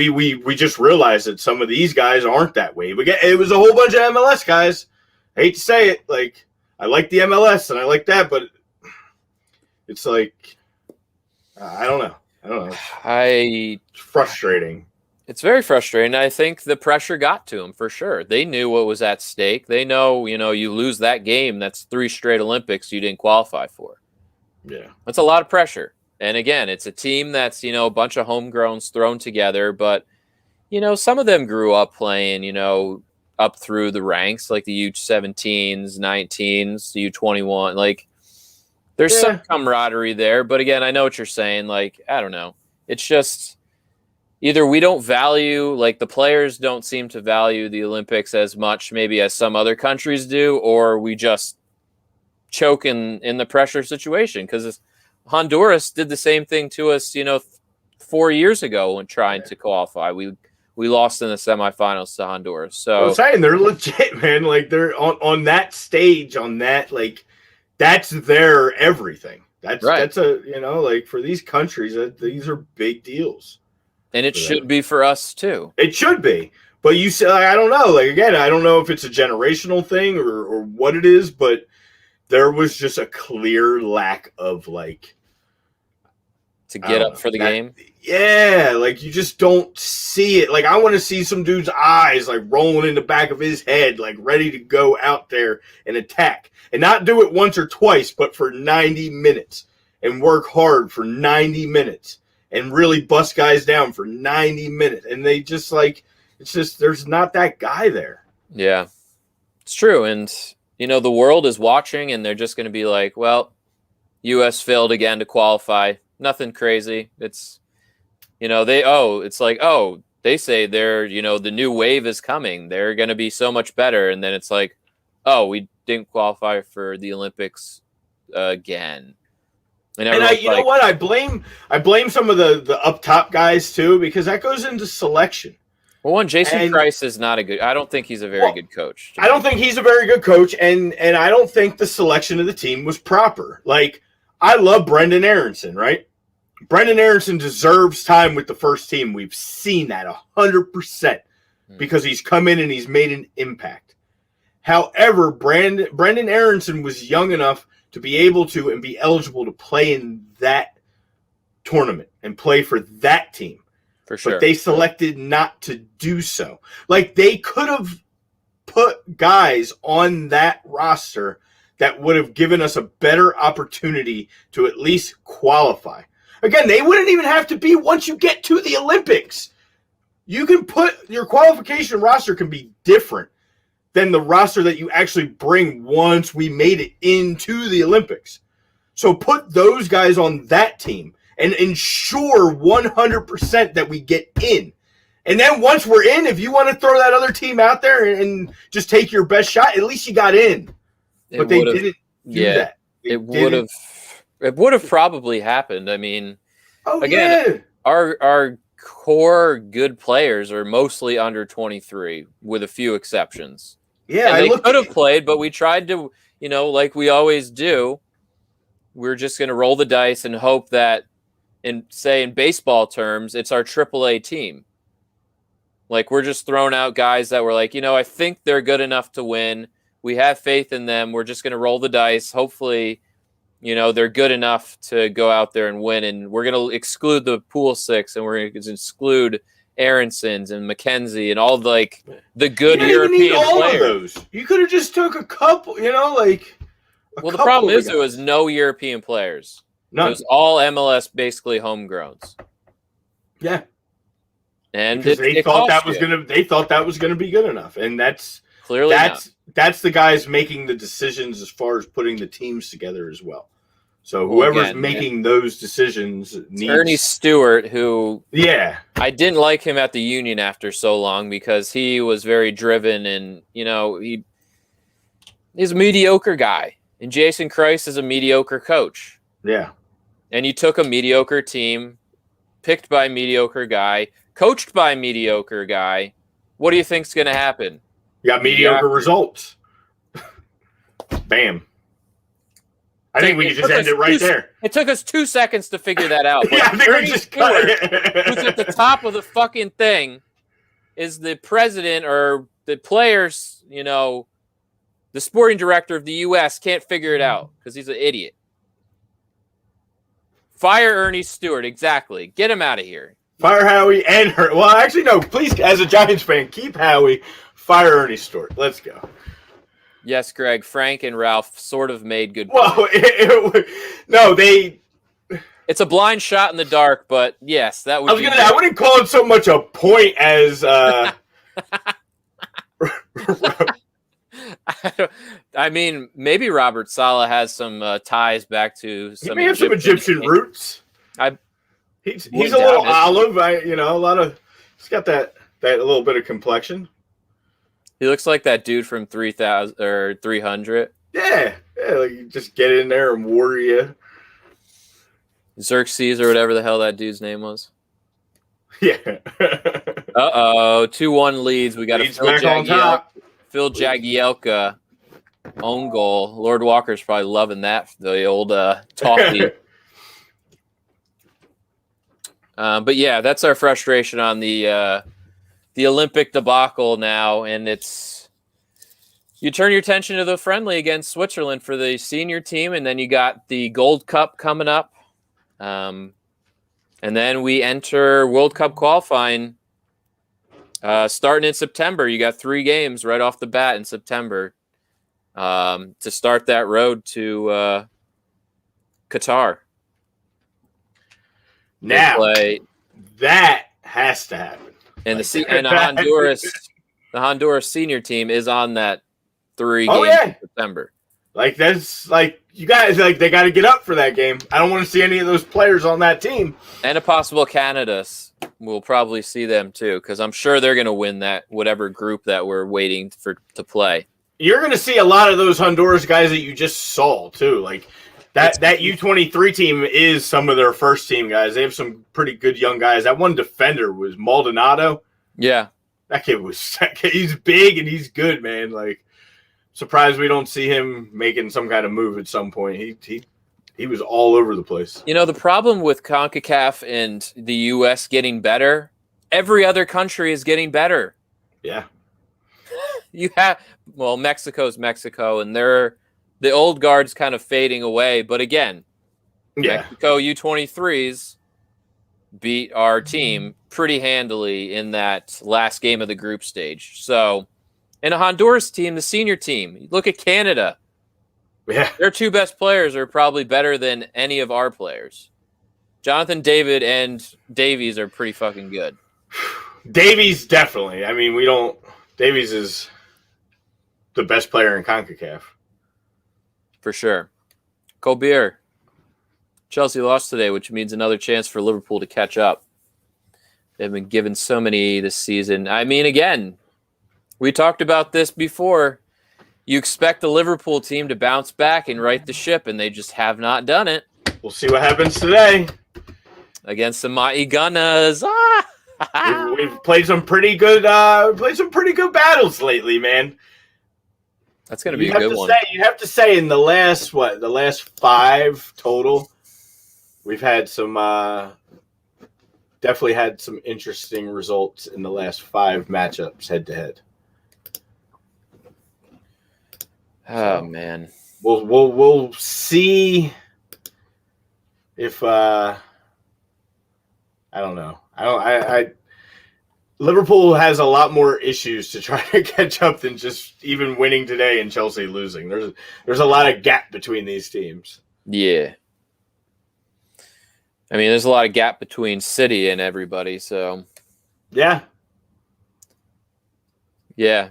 we just realized that some of these guys aren't that way. But it was a whole bunch of MLS guys. I hate to say it. Like, I like the MLS and I like that, but it's like, I don't know. It's frustrating. It's very frustrating. I think the pressure got to them for sure. They knew what was at stake. They know, you lose that game, that's 3 straight Olympics you didn't qualify for. Yeah. That's a lot of pressure. And again, it's a team that's, a bunch of homegrowns thrown together, but, some of them grew up playing, up through the ranks, like the U17s, 19s, the U21, like, there's some camaraderie there, but again, I know what you're saying. Like, I don't know. It's just either we don't value, like the players don't seem to value the Olympics as much maybe as some other countries do, or we just choke in the pressure situation. Because Honduras did the same thing to us, 4 years ago when trying to qualify. We lost in the semifinals to Honduras. So I'm saying they're legit, man. Like they're on that stage, on that, like, that's their everything. That's right. That's like for these countries, these are big deals. And it should be for us too. It should be. But you say, I don't know. Like, again, I don't know if it's a generational thing or what it is, but there was just a clear lack of like to get up for the game. Yeah, like you just don't see it. Like I want to see some dude's eyes like rolling in the back of his head, like ready to go out there and attack. And not do it once or twice, but for 90 minutes and work hard for 90 minutes and really bust guys down for 90 minutes. And they just like, it's just, there's not that guy there. Yeah, it's true. And, the world is watching and they're just going to be like, well, U.S. failed again to qualify. Nothing crazy. It's, they say they're, the new wave is coming. They're going to be so much better. And then it's like, oh, we didn't qualify for the Olympics again. And you know what? I blame some of the up top guys too, because that goes into selection. Well, Jason Price is not I don't think he's a very good coach. I don't think he's a very good coach, and I don't think the selection of the team was proper. Like, I love Brendan Aronson, right? Brendan Aronson deserves time with the first team. We've seen that 100% because he's come in and he's made an impact. However, Brendan Aronson was young enough to be able to and be eligible to play in that tournament and play for that team. For sure. But they selected not to do so. Like, they could have put guys on that roster that would have given us a better opportunity to at least qualify. Again, they wouldn't even have to be once you get to the Olympics. You can put your qualification roster can be different than the roster that you actually bring once we made it into the Olympics. So put those guys on that team and ensure 100% that we get in. And then once we're in, if you want to throw that other team out there and just take your best shot, at least you got in. But they didn't do that. It would have probably happened. I mean, our core good players are mostly under 23 with a few exceptions. Yeah, and they could have played, but we tried to, like we always do. We're just going to roll the dice and hope that, in baseball terms, it's our AAA team. Like, we're just throwing out guys that were like, I think they're good enough to win. We have faith in them. We're just going to roll the dice. Hopefully, they're good enough to go out there and win. And we're going to exclude the pool six, and we're going to exclude Aronsons and McKenzie and all the good European players. You could have just took a couple, the problem is there was no European players. None. It was all MLS, basically homegrowns. Yeah. And they thought that was gonna be good enough. And that's clearly that's the guys making the decisions as far as putting the teams together as well. So whoever's making those decisions needs Ernie Stewart, who I didn't like him at the Union after so long because he was very driven and he's a mediocre guy. And Jason Kreis is a mediocre coach. Yeah. And you took a mediocre team, picked by a mediocre guy, coached by a mediocre guy. What do you think's going to happen? You got mediocre results. Bam. I think we can just end it right there. It took us 2 seconds to figure that out. Yeah, I think we just cut it. Who's at the top of the fucking thing is the president or the players, the sporting director of the U.S. can't figure it out because he's an idiot. Fire Ernie Stewart, exactly. Get him out of here. Fire Howie and her. Well, actually, no. Please, as a Giants fan, keep Howie. Fire Ernie Stewart. Let's go. Yes, Greg. Frank and Ralph sort of made good points. Well, it's a blind shot in the dark, but yes, that would. I wouldn't call it so much a point as. I mean, maybe Robert Salah has some ties back to some. He may have some Egyptian roots. He's a little olive. He's got that little bit of complexion. He looks like that dude from 3000 or 300. Yeah, like you just get in there and warrior you. Xerxes or whatever the hell that dude's name was. Yeah. 2-1 leads. We got Phil Jagielka own goal. Lord Walker's probably loving that. The old talkie. But yeah, that's our frustration on the Olympic debacle now, and it's you turn your attention to the friendly against Switzerland for the senior team, and then you got the Gold Cup coming up, and then we enter World Cup qualifying starting in September. You got 3 games right off the bat in September to start that road to Qatar. Now that has to happen. And the Honduras senior team is on that 3 games in September. Like that's like you guys they got to get up for that game. I don't want to see any of those players on that team. And a possible Canada, we'll probably see them too because I'm sure they're going to win that whatever group that we're waiting to play. You're going to see a lot of those Honduras guys that you just saw too. Like that U23 team is some of their first team guys. They have some pretty good young guys. That one defender was Maldonado. Yeah. He's big and he's good, man. Like, surprised we don't see him making some kind of move at some point. He was all over the place. The problem with CONCACAF and the U.S. getting better, every other country is getting better. Yeah. Mexico's Mexico, and the old guard's kind of fading away. But again, Mexico U23s beat our team pretty handily in that last game of the group stage. So, and a Honduras team, the senior team, look at Canada. Yeah. Their two best players are probably better than any of our players. Jonathan David and Davies are pretty fucking good. Davies, definitely. I mean, Davies is the best player in CONCACAF. For sure. Colbert. Chelsea lost today, which means another chance for Liverpool to catch up. They've been given so many this season. I mean, again, we talked about this before. You expect the Liverpool team to bounce back and right the ship, and they just have not done it. We'll see what happens today against the Mighty Gunners. We've played some pretty good. Battles lately, man. That's going to be a good one. You have to say in the last 5 total, we've had some definitely had some interesting results in the last 5 matchups head to head. Oh man, we'll see if I don't know. Liverpool has a lot more issues to try to catch up than just even winning today and Chelsea losing. There's a lot of gap between these teams. Yeah. I mean, there's a lot of gap between City and everybody, so yeah. Yeah.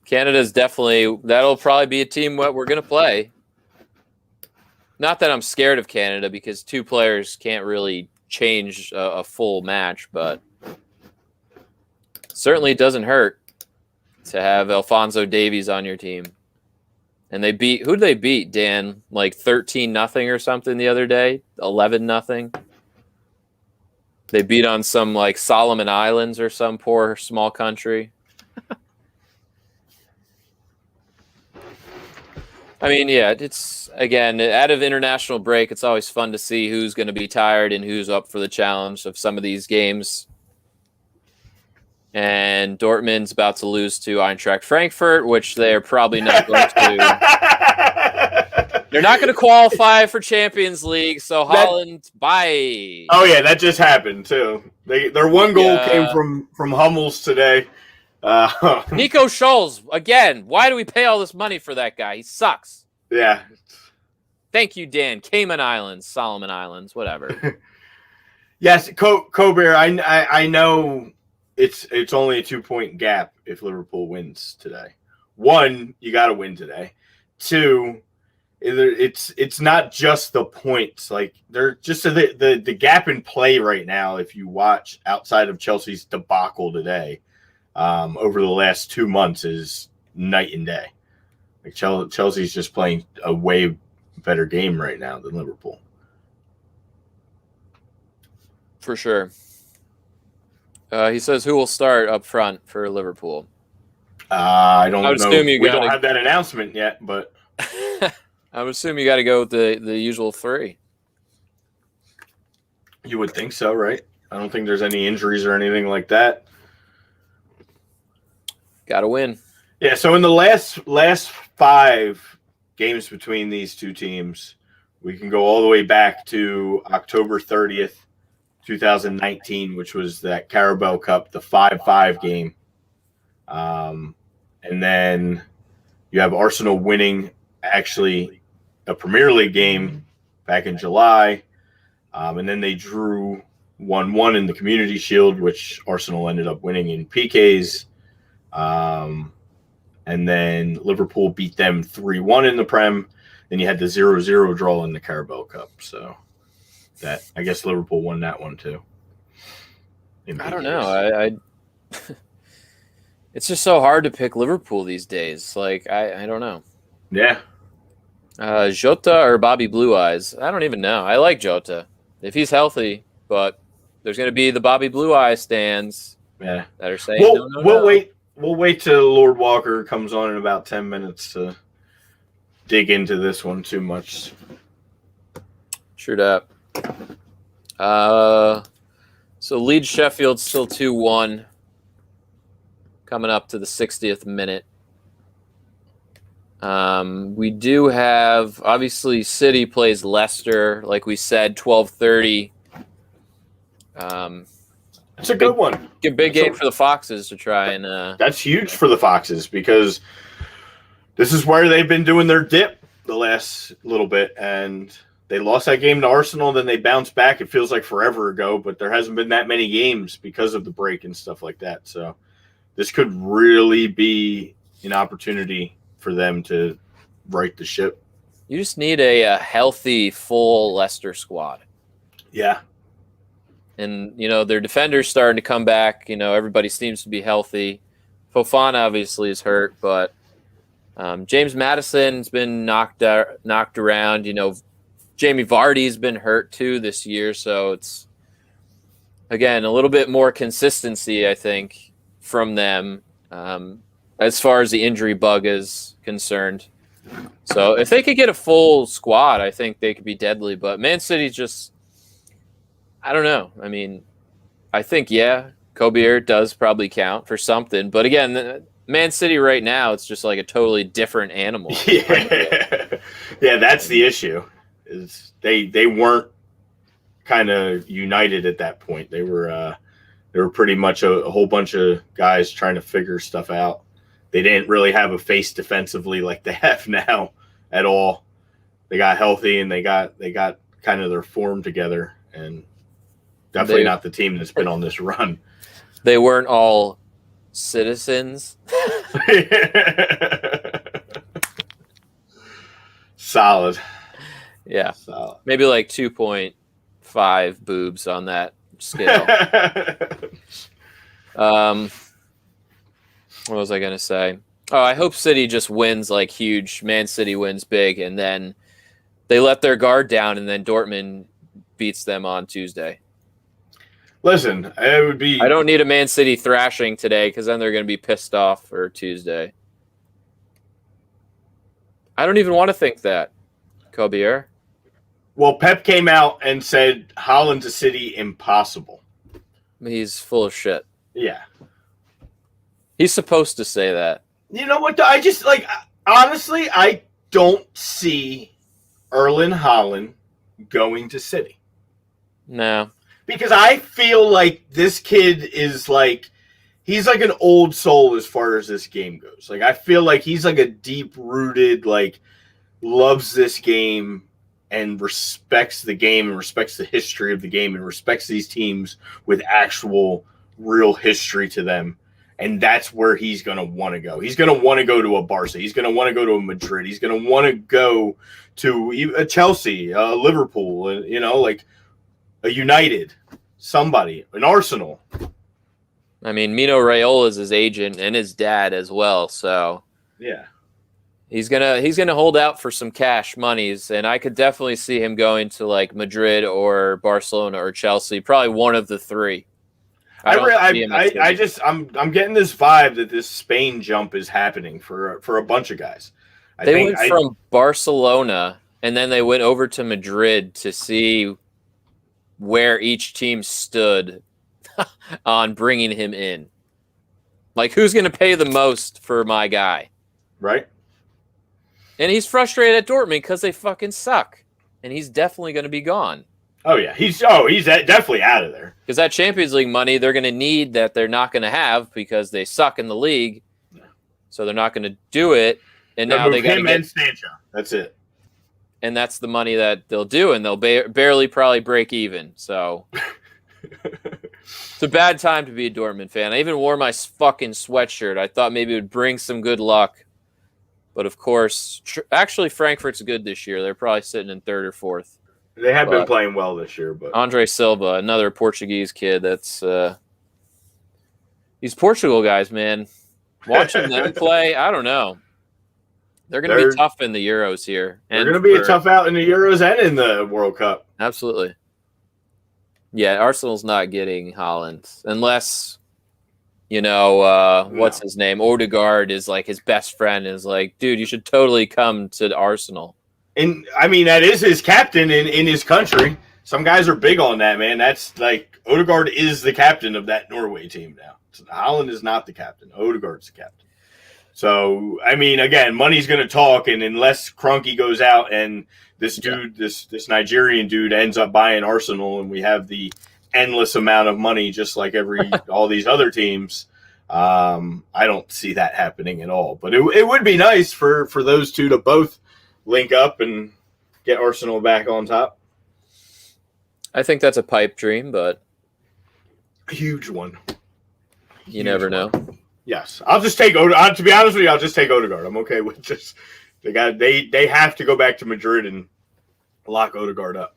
Canada's that'll probably be a team what we're going to play. Not that I'm scared of Canada because 2 players can't really change a full match, but certainly it doesn't hurt to have Alphonso Davies on your team. And who did they beat, Dan? Like 13-0 or something the other day? 11-0? They beat on some like Solomon Islands or some poor small country. I mean, yeah, it's, again, out of international break, it's always fun to see who's going to be tired and who's up for the challenge of some of these games. And Dortmund's about to lose to Eintracht Frankfurt, which they're probably not going to. They're not going to qualify for Champions League, so Holland, bye. Oh, yeah, that just happened, too. Their one goal came from Hummels today. Nico Scholes, again, why do we pay all this money for that guy? He sucks. Yeah. Thank you, Dan. Cayman Islands, Solomon Islands, whatever. Yes, Colbert, I know it's only a 2-point gap if Liverpool wins today. 1, you got to win today. 2, it's not just the points. Like, they're just the gap in play right now, if you watch outside of Chelsea's debacle today, over the last 2 months is night and day. Like Chelsea's just playing a way better game right now than Liverpool. For sure. He says, who will start up front for Liverpool? I don't know. We don't have that announcement yet, but I would assume you got to go with the usual 3. You would think so, right? I don't think there's any injuries or anything like that. Got to win. Yeah, so in the last 5 games between these 2 teams, we can go all the way back to October 30th, 2019, which was that Carabao Cup, the 5-5 game. And then you have Arsenal winning actually a Premier League game back in July. And then they drew 1-1 in the Community Shield, which Arsenal ended up winning in PKs. And then Liverpool beat them 3-1 in the Prem. Then you had the 0-0 draw in the Carabao Cup. So that, I guess Liverpool won that one too. I don't know. I it's just so hard to pick Liverpool these days. Like, I don't know. Yeah. Jota or Bobby Blue Eyes? I don't even know. I like Jota if he's healthy, but there's going to be the Bobby Blue Eyes stands that are saying we'll wait. We'll wait till Lord Walker comes on in about 10 minutes to dig into this one too much. True that. So Leeds Sheffield still 2-1. Coming up to the 60th minute. We do have, obviously, City plays Leicester, like we said, 12:30. It's a good one. A big game for the Foxes to try and. That's huge for the Foxes because this is where they've been doing their dip the last little bit, and they lost that game to Arsenal. Then they bounced back. It feels like forever ago, but there hasn't been that many games because of the break and stuff like that. So this could really be an opportunity for them to right the ship. You just need a healthy, full Leicester squad. Yeah. And, their defender's starting to come back. Everybody seems to be healthy. Fofana obviously is hurt, but James Maddison's been knocked around. Jamie Vardy's been hurt too this year. So it's, again, a little bit more consistency, I think, from them as far as the injury bug is concerned. So if they could get a full squad, I think they could be deadly. But Man City's just... I don't know. I mean, I think, Kobier does probably count for something. But again, Man City right now, it's just like a totally different animal. Yeah, that's the issue. Is they weren't kind of united at that point. They were pretty much a whole bunch of guys trying to figure stuff out. They didn't really have a face defensively like they have now at all. They got healthy and they got kind of their form together, and definitely not the team that's been on this run. They weren't all citizens. Solid. Yeah. Solid. Maybe like 2.5 boobs on that scale. What was I going to say? Oh, I hope City just wins like huge. Man City wins big, and then they let their guard down, and then Dortmund beats them on Tuesday. Listen, it would be... I don't need a Man City thrashing today because then they're going to be pissed off for Tuesday. I don't even want to think that, Kobier. Well, Pep came out and said Holland to City impossible. He's full of shit. Yeah. He's supposed to say that. You know what? I just, honestly, I don't see Erling Haaland going to City. No. Because I feel like this kid is he's like an old soul as far as this game goes. I feel like he's like a deep-rooted, loves this game and respects the game and respects the history of the game and respects these teams with actual real history to them. And that's where he's going to want to go. He's going to want to go to a Barca. He's going to want to go to a Madrid. He's going to want to go to a Chelsea, a Liverpool, a United, somebody, an Arsenal. I mean, Mino Raiola is his agent and his dad as well. So yeah, he's gonna hold out for some cash monies, and I could definitely see him going to Madrid or Barcelona or Chelsea, probably one of the three. I'm getting this vibe that this Spain jump is happening for a bunch of guys. They went from Barcelona and then they went over to Madrid to see where each team stood on bringing him in. Who's going to pay the most for my guy? Right. And he's frustrated at Dortmund because they fucking suck. And he's definitely going to be gone. Oh, yeah. He's definitely out of there. Because that Champions League money they're going to need that they're not going to have because they suck in the league. So they're not going to do it. And now they got to get Sancho. That's it. And that's the money that they'll do, and they'll barely probably break even. So it's a bad time to be a Dortmund fan. I even wore my fucking sweatshirt. I thought maybe it would bring some good luck. But, of course, actually Frankfurt's good this year. They're probably sitting in third or fourth. They have been playing well this year. But Andre Silva, another Portuguese kid that's these Portugal guys, man. Watching them play, I don't know. They're going to be tough in the Euros here. They're going to be a tough out in the Euros and in the World Cup. Absolutely. Yeah, Arsenal's not getting Haaland unless, what's his name? Odegaard is his best friend and is dude, you should totally come to Arsenal. And, I mean, that is his captain in his country. Some guys are big on that, man. That's Odegaard is the captain of that Norway team now. So Haaland is not the captain. Odegaard's the captain. So, I mean, again, money's going to talk, and unless Kroenke goes out and this dude, this Nigerian dude ends up buying Arsenal, and we have the endless amount of money just like all these other teams, I don't see that happening at all. But it would be nice for those two to both link up and get Arsenal back on top. I think that's a pipe dream, but a huge one. You never know. Yes, I'll just take Odegaard. To be honest with you, I'll just take Odegaard. I'm okay with just they have to go back to Madrid and lock Odegaard up.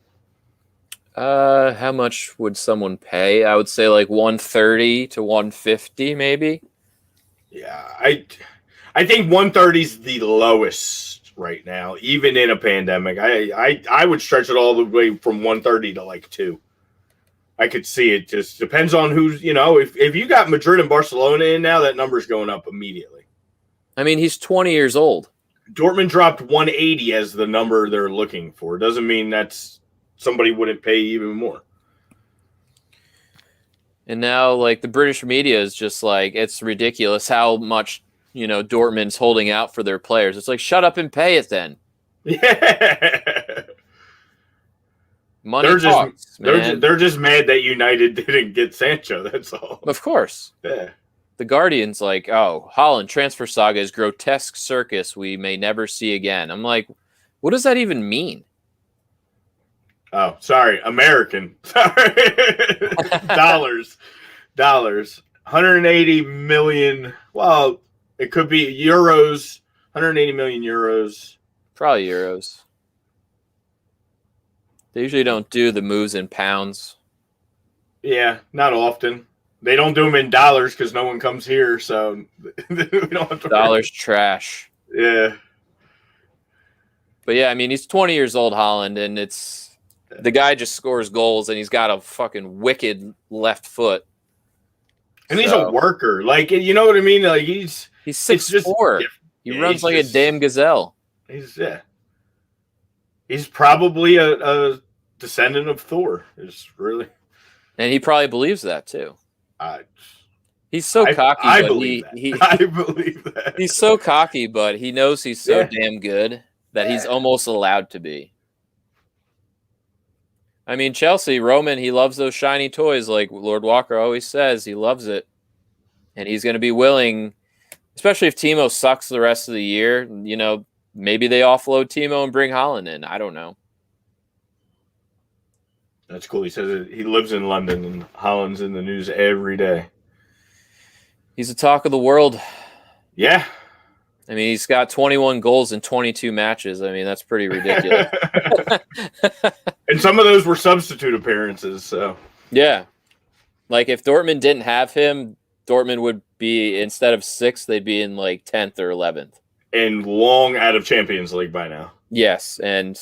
How much would someone pay? I would say like 130 to 150, maybe. Yeah, I think 130 is the lowest right now, even in a pandemic. I would stretch it all the way from 130 to like 2. I could see it. Just depends on who's, if you got Madrid and Barcelona in now, that number's going up immediately. I mean, he's 20 years old. Dortmund dropped 180 as the number they're looking for. Doesn't mean that's somebody wouldn't pay even more. And now, like, the British media is just like, it's ridiculous how much, Dortmund's holding out for their players. It's like, shut up and pay it then. Yeah. Money talks, man. They're just mad that United didn't get Sancho. That's all. Of course. Yeah. The Guardian's like, oh, Haaland transfer saga is grotesque circus we may never see again. I'm like, what does that even mean? Oh, sorry, American. Sorry, dollars. 180 million. Well, it could be euros. 180 million euros. Probably euros. They usually don't do the moves in pounds. Yeah, not often. They don't do them in dollars because no one comes here, so we don't have to. Dollars trash. Yeah. But yeah, I mean, he's 20 years old, Haaland, and the guy just scores goals, and he's got a fucking wicked left foot. And he's a worker. Like, you know what I mean? Like, he's 6'4". He runs like a damn gazelle. He's probably a descendant of Thor. Is really, and he probably believes that too. He's so cocky. I believe that. I believe that. He's so cocky, but he knows he's so damn good that he's almost allowed to be. I mean, Chelsea, Roman, he loves those shiny toys, like Lord Walker always says. He loves it, and he's going to be willing, especially if Timo sucks the rest of the year. Maybe they offload Timo and bring Haaland in. I don't know. That's cool. He says he lives in London, and Haaland's in the news every day. He's the talk of the world. Yeah. I mean, he's got 21 goals in 22 matches. I mean, that's pretty ridiculous. And some of those were substitute appearances. So yeah. Like, if Dortmund didn't have him, Dortmund would be, instead of 6th, they'd be in like 10th or 11th. And long out of Champions League by now. Yes, and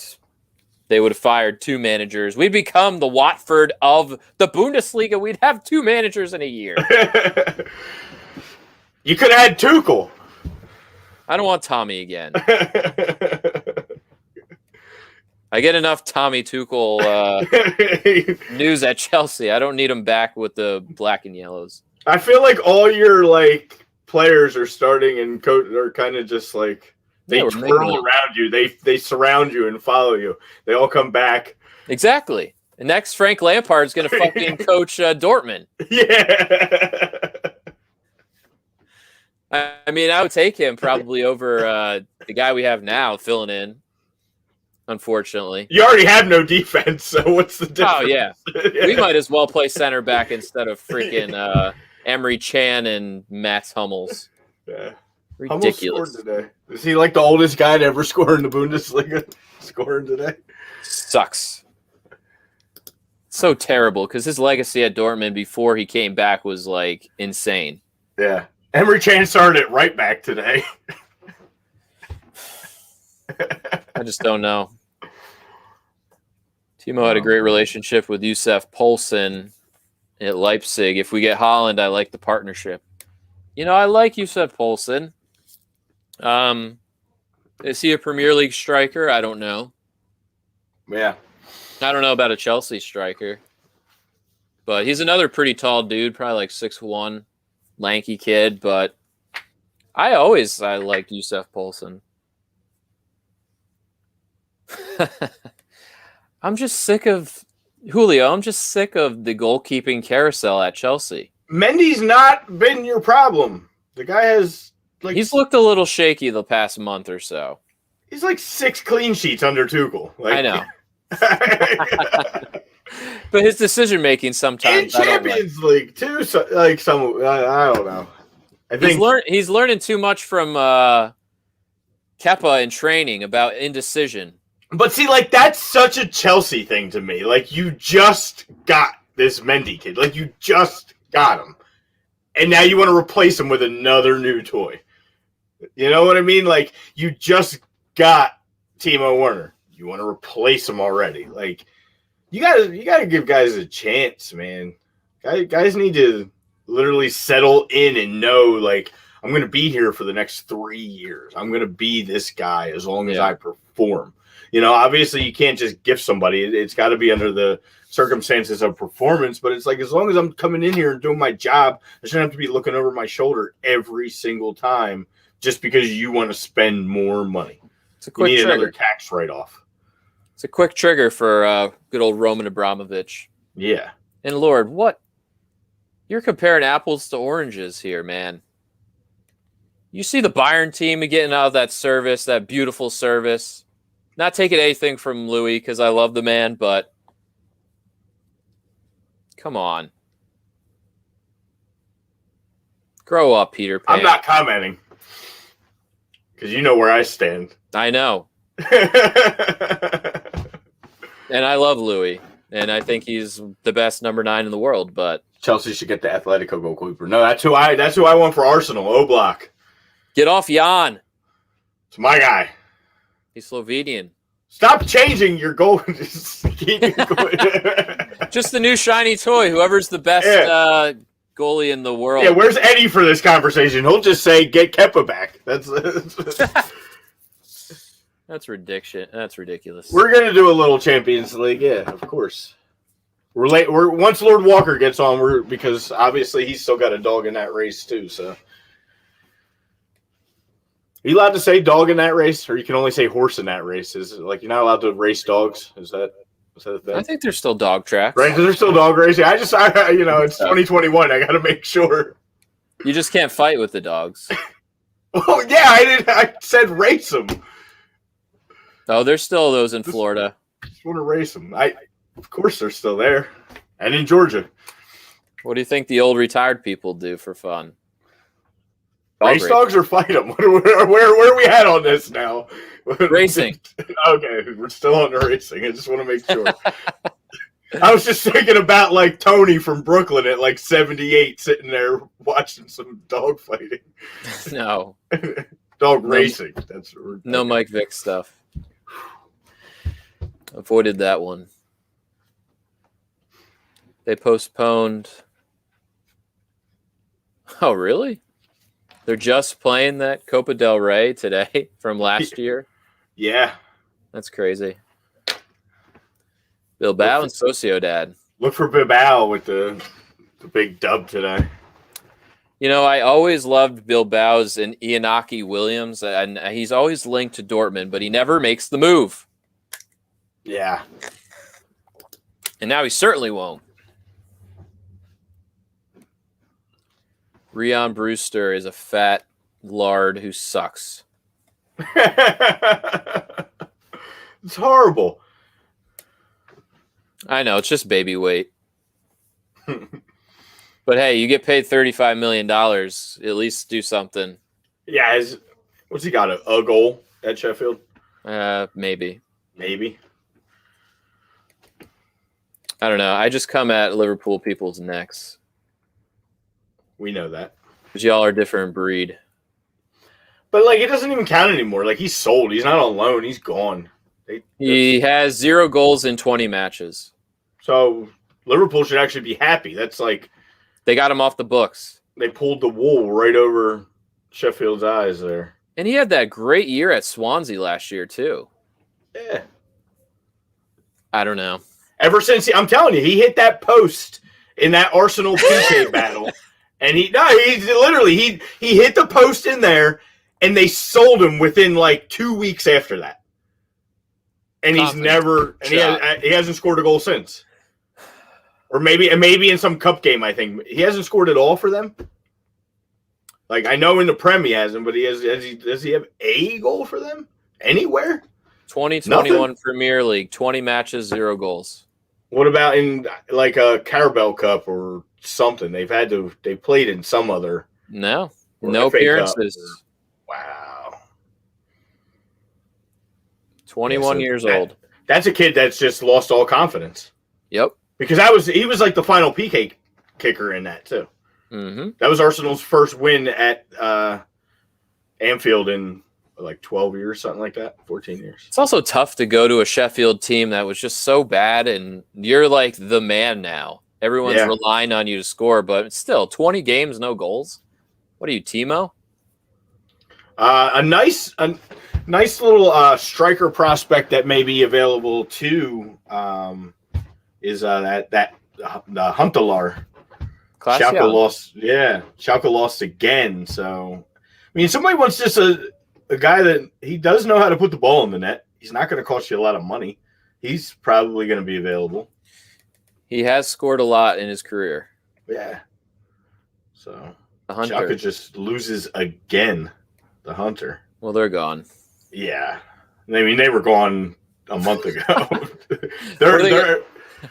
they would have fired 2 managers. We'd become the Watford of the Bundesliga. We'd have 2 managers in a year. You could have had Tuchel. I don't want Tommy again. I get enough Tommy Tuchel news at Chelsea. I don't need him back with the black and yellows. I feel like all your players are starting and are kind of just like they twirl around you. They surround you and follow you. They all come back. Exactly. And next, Frank Lampard's going to fucking coach Dortmund. Yeah. I mean, I would take him probably over the guy we have now filling in. Unfortunately, you already have no defense, so what's the difference? Oh yeah, we might as well play center back instead of freaking Emery Chan and Mats Hummels. Yeah, ridiculous. Hummels scored today. Is he like the oldest guy to ever score in the Bundesliga? Scoring today sucks. So terrible because his legacy at Dortmund before he came back was like insane. Yeah, Emery Chan started it right back today. I just don't know. Timo had a great relationship with Youssef Poulsen at Leipzig. If we get Haaland, I like the partnership. I like Youssef Poulsen. Is he a Premier League striker? I don't know. Yeah. I don't know about a Chelsea striker. But he's another pretty tall dude, probably like 6'1", lanky kid, but I liked Yusuf Poulsen. I'm just sick of Julio. I'm just sick of the goalkeeping carousel at Chelsea. Mendy's not been your problem. The guy has he's looked a little shaky the past month or so. He's like 6 clean sheets under Tuchel. I know. But his decision making sometimes in Champions League too. So, I don't know. I think he's learning too much from Kepa in training about indecision. But see, that's such a Chelsea thing to me. You just got this Mendy kid. You just got him. And now you want to replace him with another new toy. You know what I mean? You just got Timo Werner. You want to replace him already. You gotta give guys a chance, man. Guys need to literally settle in and know, I'm going to be here for the next 3 years. I'm going to be this guy as long as I perform. Obviously you can't just gift somebody. It's got to be under the circumstances of performance, but it's as long as I'm coming in here and doing my job, I shouldn't have to be looking over my shoulder every single time just because you want to spend more money. It's a quick trigger. Another tax write-off. It's a quick trigger for good old Roman Abramovich. Yeah. And Lord, what? You're comparing apples to oranges here, man. You see the Bayern team getting out of that service, that beautiful service. Not taking anything from Louis because I love the man, but come on. Grow up, Peter Pan. I'm not commenting because you know where I stand. I know. And I love Louis, and I think he's the best number 9 in the world, but Chelsea should get the Atletico goalkeeper. No, that's who I want for Arsenal. Oblak. Get off Jan. It's my guy. He's Slovenian. Stop changing your goal. Just the new shiny toy. Whoever's the best goalie in the world. Yeah, where's Eddie for this conversation? He'll just say, get Kepa back. That's ridiculous. We're going to do a little Champions League. Yeah, of course. We're late. Once Lord Walker gets on, because obviously he's still got a dog in that race too, so. Are you allowed to say dog in that race, or you can only say horse in that race? Is it you're not allowed to race dogs? Is that a thing? I think there's still dog tracks. Right? There's still dog racing. It's 2021. I got to make sure. You just can't fight with the dogs. Oh yeah, I said race them. Oh, there's still those in Florida. Just want to race them. Of course, they're still there, and in Georgia. What do you think the old retired people do for fun? Race dogs or fight them? Where are we at on this now? Racing. Okay, we're still on the racing. I just want to make sure. I was just thinking about Tony from Brooklyn at 78 sitting there watching some dog fighting. No. Dog racing. That's no Mike Vick stuff. Avoided that one. They postponed. Oh, really? They're just playing that Copa del Rey today from last year? Yeah. That's crazy. Bilbao and Sociedad. Look for Bilbao with the big dub today. I always loved Bilbao's and Iñaki Williams, and he's always linked to Dortmund, but he never makes the move. Yeah. And now he certainly won't. Rian Brewster is a fat lard who sucks. It's horrible. I know, it's just baby weight. But hey, you get paid $35 million. At least do something. Yeah, what's he got? A goal at Sheffield? Maybe. Maybe. I don't know. I just come at Liverpool people's necks. We know that. Because y'all are a different breed. But, it doesn't even count anymore. He's sold. He's not on loan. He's gone. He has 0 goals in 20 matches. So, Liverpool should actually be happy. That's They got him off the books. They pulled the wool right over Sheffield's eyes there. And he had that great year at Swansea last year, too. Yeah. I don't know. Ever since, I'm telling you, he hit that post in that Arsenal PK battle. And he literally he hit the post in there, and they sold him within like 2 weeks after that. And he hasn't scored a goal since. Or maybe in some cup game, I think. He hasn't scored at all for them. Like, I know in the Prem he hasn't, but does he have a goal for them anywhere? 2021 Premier League, 20 matches, 0 goals. What about in like a Carabao Cup or something? They played in some other. No FA appearances. Wow. 21 years old. That's a kid that's just lost all confidence. Yep. Because he was like the final PK kicker in that too. Mm-hmm. That was Arsenal's first win at Anfield in like 12 years, something like that, 14 years. It's also tough to go to a Sheffield team that was just so bad, and you're like the man now. Everyone's relying on you to score, but still, 20 games, no goals. What are you, Timo? A nice little striker prospect that may be available too is the Huntelaar. Schalke lost. Yeah, Schalke lost again. So, I mean, somebody wants just a guy that he does know how to put the ball in the net. He's not going to cost you a lot of money. He's probably going to be available. He has scored a lot in his career. Yeah. So the Hunter Schalke just loses again. The Hunter. Well, they're gone. Yeah. I mean, they were gone a month ago.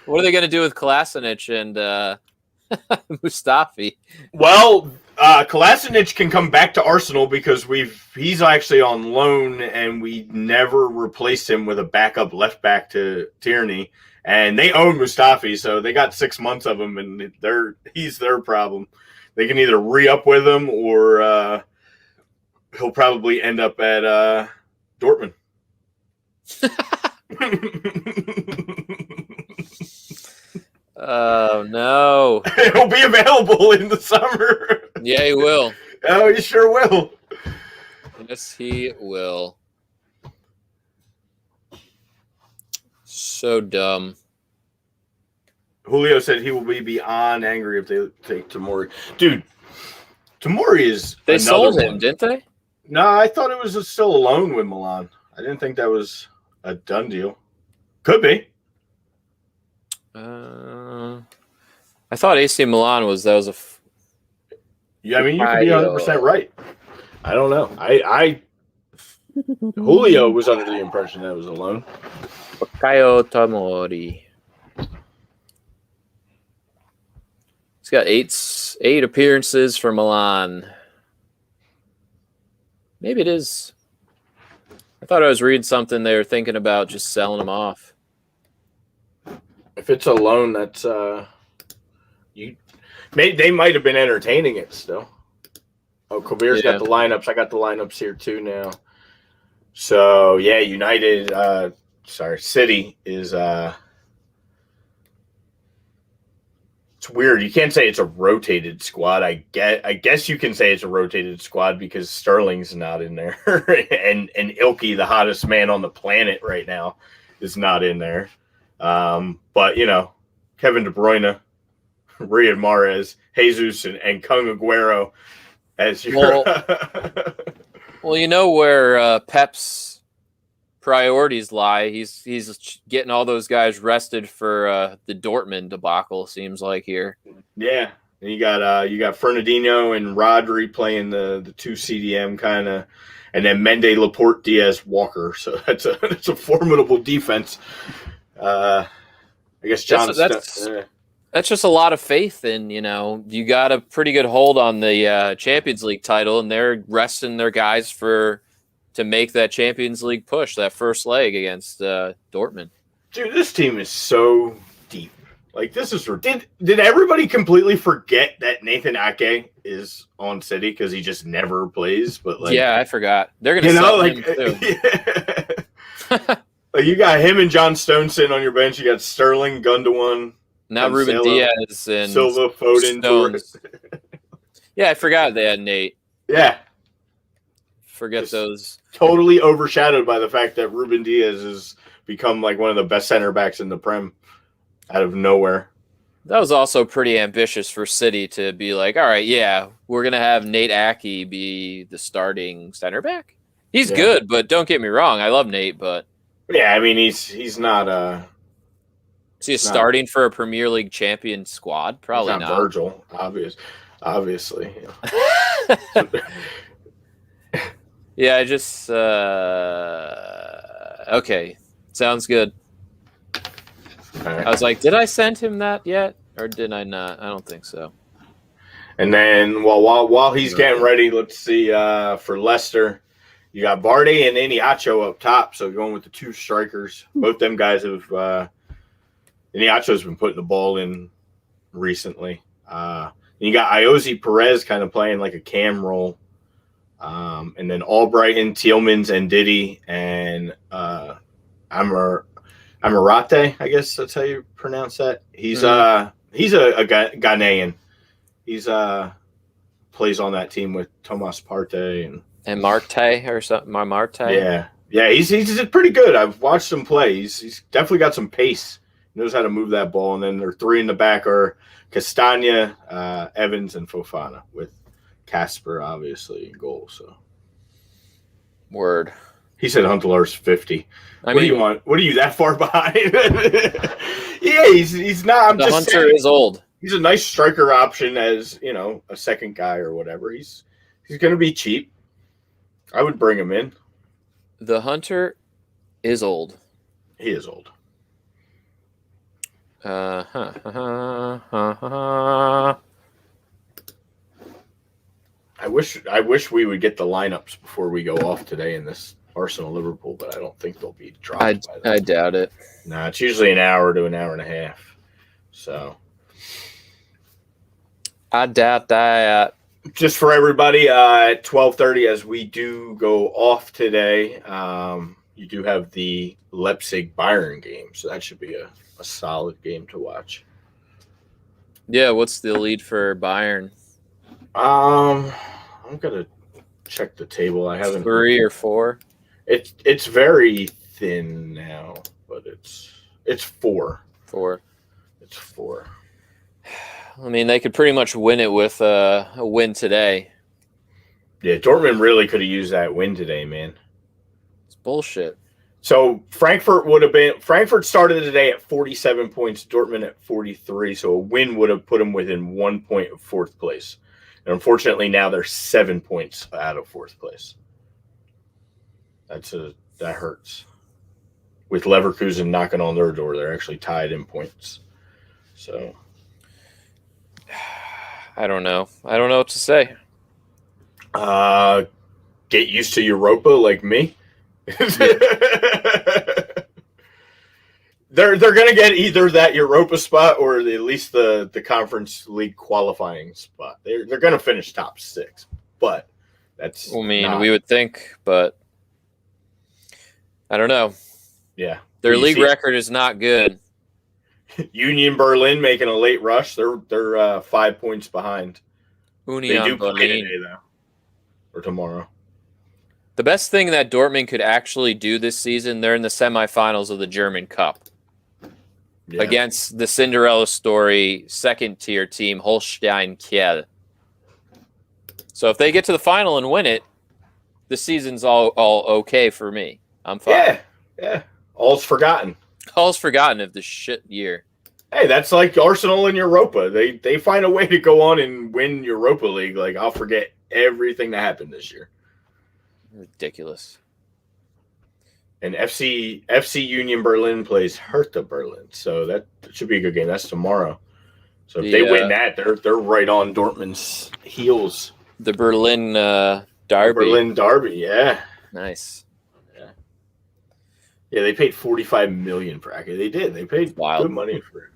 What are they going to do with Kolasinac and Mustafi? Well, Kolasinac can come back to Arsenal because he's actually on loan, and we never replaced him with a backup left back to Tierney, and they own Mustafi, so they got 6 months of him, and he's their problem. They can either re-up with him or he'll probably end up at Dortmund. Oh, no. He'll be available in the summer. Yeah, he will. Oh, he sure will. Yes, he will. So dumb. Julio said he will be beyond angry if they take Tomori. Dude, Tomori is. They sold him, one. Didn't they? No, I thought it was still a loan with Milan. I didn't think that was a done deal. Could be. I thought AC Milan was a. Yeah, I mean, you could be 100% right. I don't know. I Julio was under the impression that it was a loan. Fikayo Tomori. He's got eight appearances for Milan. Maybe it is. I thought I was reading something they were thinking about just selling him off. If it's a loan, that's they might have been entertaining it still. Oh, Kabir's got the lineups. I got the lineups here too now. So yeah, City is it's weird. You can't say it's a rotated squad. I guess you can say it's a rotated squad because Sterling's not in there, and Ilkay, the hottest man on the planet right now, is not in there. But Kevin De Bruyne, Riyad Mahrez, Jesus, and Kung Aguero as your. Well, you know where Pep's priorities lie. He's getting all those guys rested for the Dortmund debacle. Seems like here. Yeah, and you got Fernandinho and Rodri playing the two CDM kind of, and then Mendy, Laporte, Diaz, Walker. So that's a formidable defense. I guess that's just a lot of faith in, you got a pretty good hold on the Champions League title, and they're resting their guys to make that Champions League push, that first leg against Dortmund. Dude, this team is so deep. Like, this is did everybody completely forget that Nathan Ake is on City because he just never plays? But yeah, I forgot. They're gonna sell him too. Yeah. Like, you got him and John Stone sitting on your bench. You got Sterling, Gundogan. Now Ruben Diaz and Silva, Foden, Torres. Yeah, I forgot they had Nate. Yeah. Forget just those. Totally overshadowed by the fact that Ruben Diaz has become like one of the best center backs in the Prem out of nowhere. That was also pretty ambitious for City to be like, all right, yeah, we're going to have Nate Aki be the starting center back. He's good, but don't get me wrong. I love Nate, but. Yeah, I mean, he's not Is he starting for a Premier League champion squad? Probably not. Virgil, obviously. Yeah, yeah, I just okay. Sounds good. Right. I was like, did I send him that yet, or did I not? I don't think so. And then while he's getting ready, let's see for Leicester, you got Vardy and Iniacho up top. So going with the two strikers, both them guys have Iniacho's been putting the ball in recently. And you got Iosi Perez kind of playing like a cam role, and then Albrighton, Tielemans, and Diddy, and Amarate, I guess that's how you pronounce that. He's a Ghanaian. He's plays on that team with Thomas Partey and Marte or something. Marte. Yeah. He's pretty good. I've watched him play. He's definitely got some pace. He knows how to move that ball. And then their three in the back are Castagna, Evans, and Fofana, with Casper obviously in goal. So word. He said Huntelaar's 50. I What mean, do you want? What are you that far behind? Yeah, he's not. I'm the just Hunter saying, is old. he's a nice striker option as, a second guy or whatever. He's going to be cheap. I would bring him in. The Hunter is old. He is old. I wish we would get the lineups before we go off today in this Arsenal Liverpool, but I don't think they'll be dropped. by then. I doubt it. No, it's usually an hour to an hour and a half. So I doubt that. just for everybody, at 12:30, as we do go off today, you do have the Leipzig Bayern game, so that should be a solid game to watch. Yeah, what's the lead for Bayern? I'm gonna check the table. I haven't 3 or 4. It's very thin now, but it's 4. 4. It's 4. I mean, they could pretty much win it with a win today. Yeah, Dortmund really could have used that win today, man. It's bullshit. So Frankfurt started today at 47 points, Dortmund at 43. So a win would have put them within 1 point of fourth place. And unfortunately, now they're 7 points out of fourth place. That hurts. With Leverkusen knocking on their door, they're actually tied in points. So I don't know. I don't know what to say. get used to Europa like me. They're gonna get either that Europa spot or at least the Conference League qualifying spot. They're gonna finish top 6, but that's. I mean, we would think, but I don't know. Yeah, Their league record is not good. Union Berlin making a late rush. They're 5 points behind. Union They do play Berlin. today though, or tomorrow. The best thing that Dortmund could actually do this season, they're in the semifinals of the German Cup against the Cinderella story second-tier team Holstein Kiel. So if they get to the final and win it, the season's all okay for me. I'm fine. Yeah. All's forgotten. All's forgotten of this shit year. Hey, that's like Arsenal in Europa. They find a way to go on and win Europa League. Like, I'll forget everything that happened this year. Ridiculous. And FC Union Berlin plays Hertha Berlin, so that should be a good game. That's tomorrow. So if they win that, they're right on Dortmund's heels. The Berlin derby. The Berlin derby, yeah. Nice. Yeah, they paid $45 million for Ake. They did. They paid good money for it.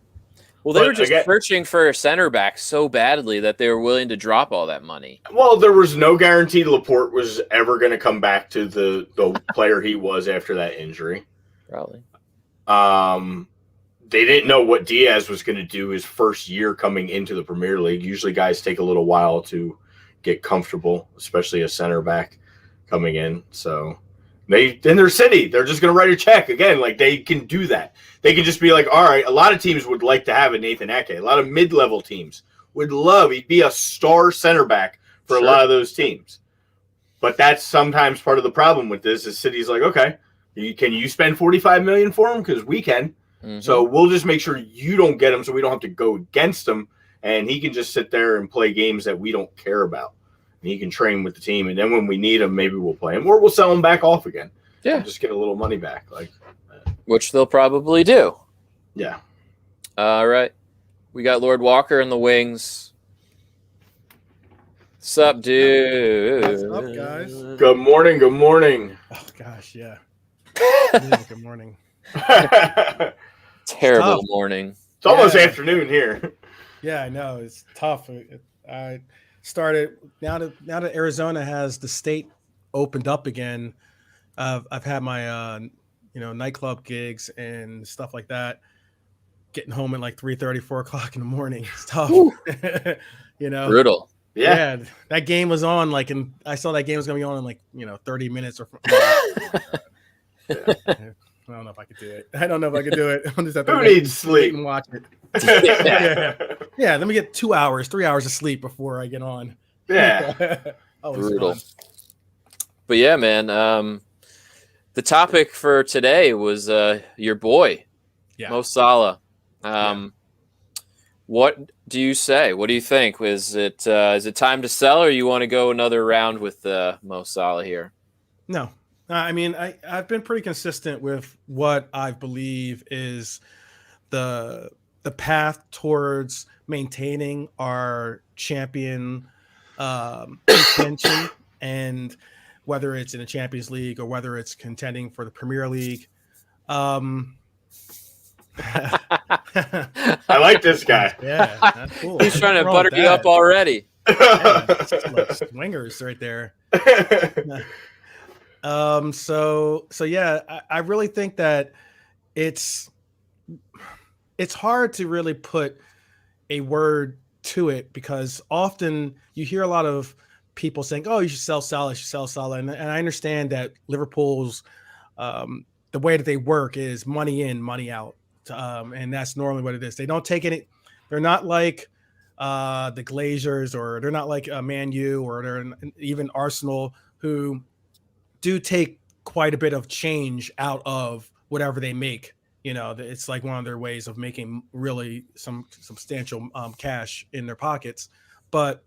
Well, they were just searching for a center back so badly that they were willing to drop all that money. Well, there was no guarantee Laporte was ever going to come back to the player he was after that injury. Probably. They didn't know what Diaz was going to do his first year coming into the Premier League. Usually guys take a little while to get comfortable, especially a center back coming in. So In their city, they're just going to write a check again. Like, they can do that. They can just be like, all right, a lot of teams would like to have a Nathan Ake. A lot of mid-level teams would love, he'd be a star center back for a lot of those teams. But that's sometimes part of the problem with this is cities like, okay, can you spend $45 million for him? Because we can. Mm-hmm. So we'll just make sure you don't get him so we don't have to go against him. And he can just sit there and play games that we don't care about. And he can train with the team. And then when we need him, maybe we'll play him. Or we'll sell him back off again. Yeah. And just get a little money back. Which they'll probably do. Yeah. All right. We got Lord Walker in the wings. Sup, dude? What's up, guys? Good morning. Good morning. Oh, gosh, yeah. Good morning. Terrible morning. It's almost afternoon here. Yeah, I know. It's tough. I started now that Arizona has the state opened up again. I've had my nightclub gigs and stuff like that. Getting home at like 3:30, 4 o'clock in the morning. It's tough. Brutal. Yeah, that game was on I saw that game was gonna be on in 30 minutes or. I don't know if I could do it. I'm just have to Who needs sleep and watch it. Yeah. Let me get 2 hours, 3 hours of sleep before I get on. Yeah. Brutal. Fun. But yeah, man. The topic for today was your boy, Mo Salah. What do you say? What do you think? Is it time to sell, or you want to go another round with Mo Salah here? No. I mean, I've been pretty consistent with what I believe is the path towards maintaining our champion contention, and whether it's in the Champions League or whether it's contending for the Premier League. I like this guy. Yeah, that's cool. He's trying to butter you up already. Yeah, like swingers right there. So yeah, I really think that it's hard to really put a word to it, because often you hear a lot of people saying, "Oh, you should sell Salah," and I understand that Liverpool's the way that they work is money in, money out, and that's normally what it is. They don't take any. They're not like the Glazers, or they're not like Man U, or they're even Arsenal, who do take quite a bit of change out of whatever they make. It's like one of their ways of making really some substantial cash in their pockets. But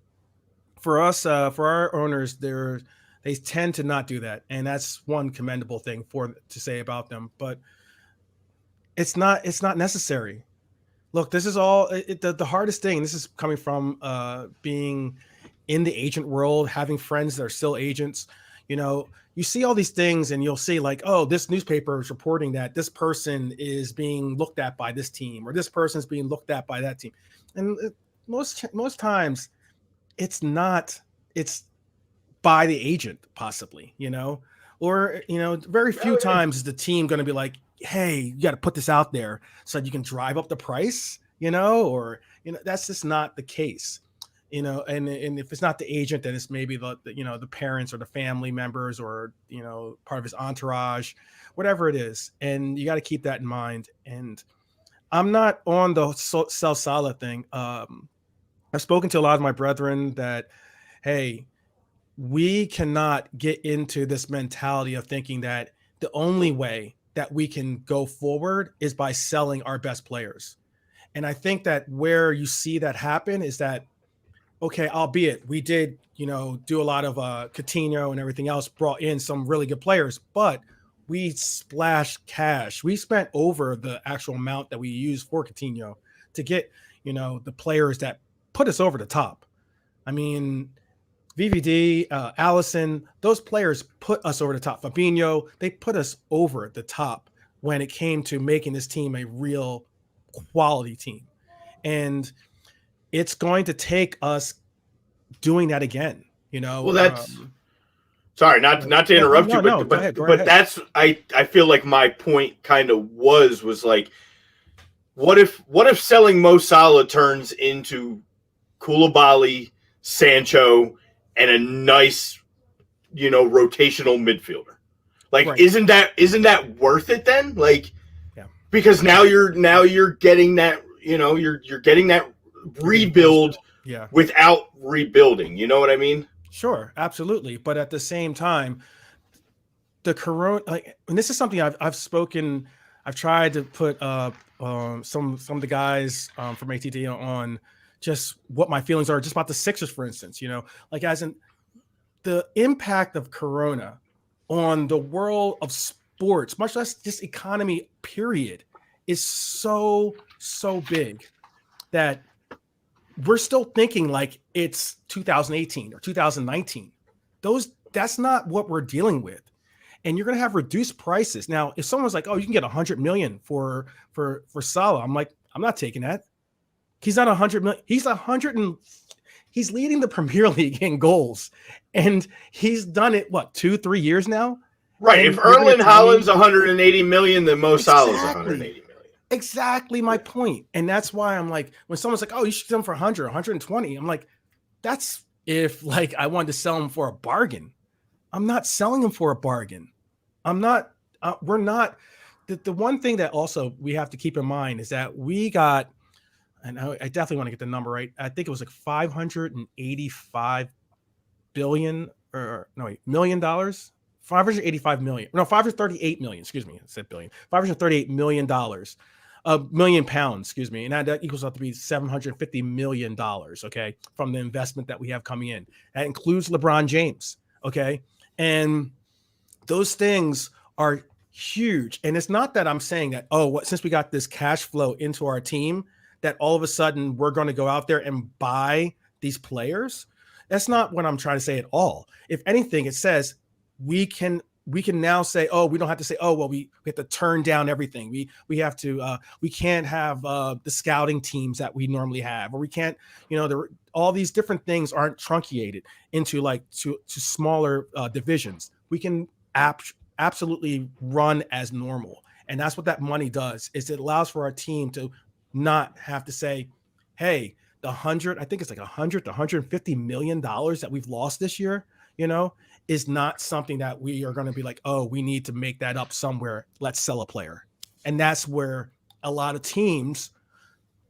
for us, for our owners, they tend to not do that, and that's one commendable thing to say about them. But it's not necessary. Look, this is all the hardest thing. This is coming from being in the agent world, having friends that are still agents. You see all these things and you'll see like, oh, this newspaper is reporting that this person is being looked at by this team, or this person is being looked at by that team. And most times it's not, it's by the agent possibly, or, very few times is the team going to be like, hey, you got to put this out there so that you can drive up the price, or, that's just not the case. And if it's not the agent, then it's maybe the parents or the family members, or, part of his entourage, whatever it is. And you got to keep that in mind. And I'm not on the sell Salah thing. I've spoken to a lot of my brethren that, hey, we cannot get into this mentality of thinking that the only way that we can go forward is by selling our best players. And I think that where you see that happen is that, okay, albeit we did, do a lot of Coutinho and everything else, brought in some really good players, but we splashed cash. We spent over the actual amount that we used for Coutinho to get, the players that put us over the top. I mean, VVD, Allison, those players put us over the top. Fabinho, they put us over the top when it came to making this team a real quality team. And it's going to take us doing that again, Well, that's sorry, not to interrupt you, but go ahead. That's I feel like my point kind of was like, what if selling Mo Salah turns into Koulibaly, Sancho, and a nice, rotational midfielder? Like, Right. isn't that worth it then? Like, Yeah. because now you're getting that, you're getting that rebuild Yeah. without rebuilding. You know what I mean? Sure, absolutely. But at the same time, the corona, and this is something I've tried to put some of the guys from ATD on just what my feelings are just about the Sixers, for instance, like as in the impact of corona on the world of sports, much less just economy, period, is so big that we're still thinking like it's 2018 or 2019. That's not what we're dealing with. And you're going to have reduced prices. Now, if someone's like, oh, you can get 100 million for Salah, I'm like, I'm not taking that. He's not 100 million. He's leading the Premier League in goals. And he's done it, 2-3 years now? Right. And if Erling Haaland's 180 million, then Mo Salah's 180 million. Exactly my point. And that's why I'm like, when someone's like, oh, you should sell him for 100, 120. I'm like, that's if like I wanted to sell him for a bargain. I'm not selling him for a bargain. We're not. The one thing that also we have to keep in mind is that we got, and I definitely want to get the number right. I think it was like $585 billion million dollars. 585 million. No, 538 million. Excuse me. I said billion. $538 million. Million pounds, excuse me. And that equals out to be $750 million. Okay. From the investment that we have coming in. That includes LeBron James. Okay. And those things are huge. And it's not that I'm saying that, since we got this cash flow into our team, that all of a sudden we're going to go out there and buy these players. That's not what I'm trying to say at all. If anything, it says we can now say, we don't have to say, we have to turn down everything. We have to, we can't have the scouting teams that we normally have, or we can't, all these different things aren't truncated into to smaller divisions. We can absolutely run as normal. And that's what that money does, is it allows for our team to not have to say, hey, I think it's like $100 to $150 million that we've lost this year, is not something that we are going to be like, we need to make that up somewhere. Let's sell a player. And that's where a lot of teams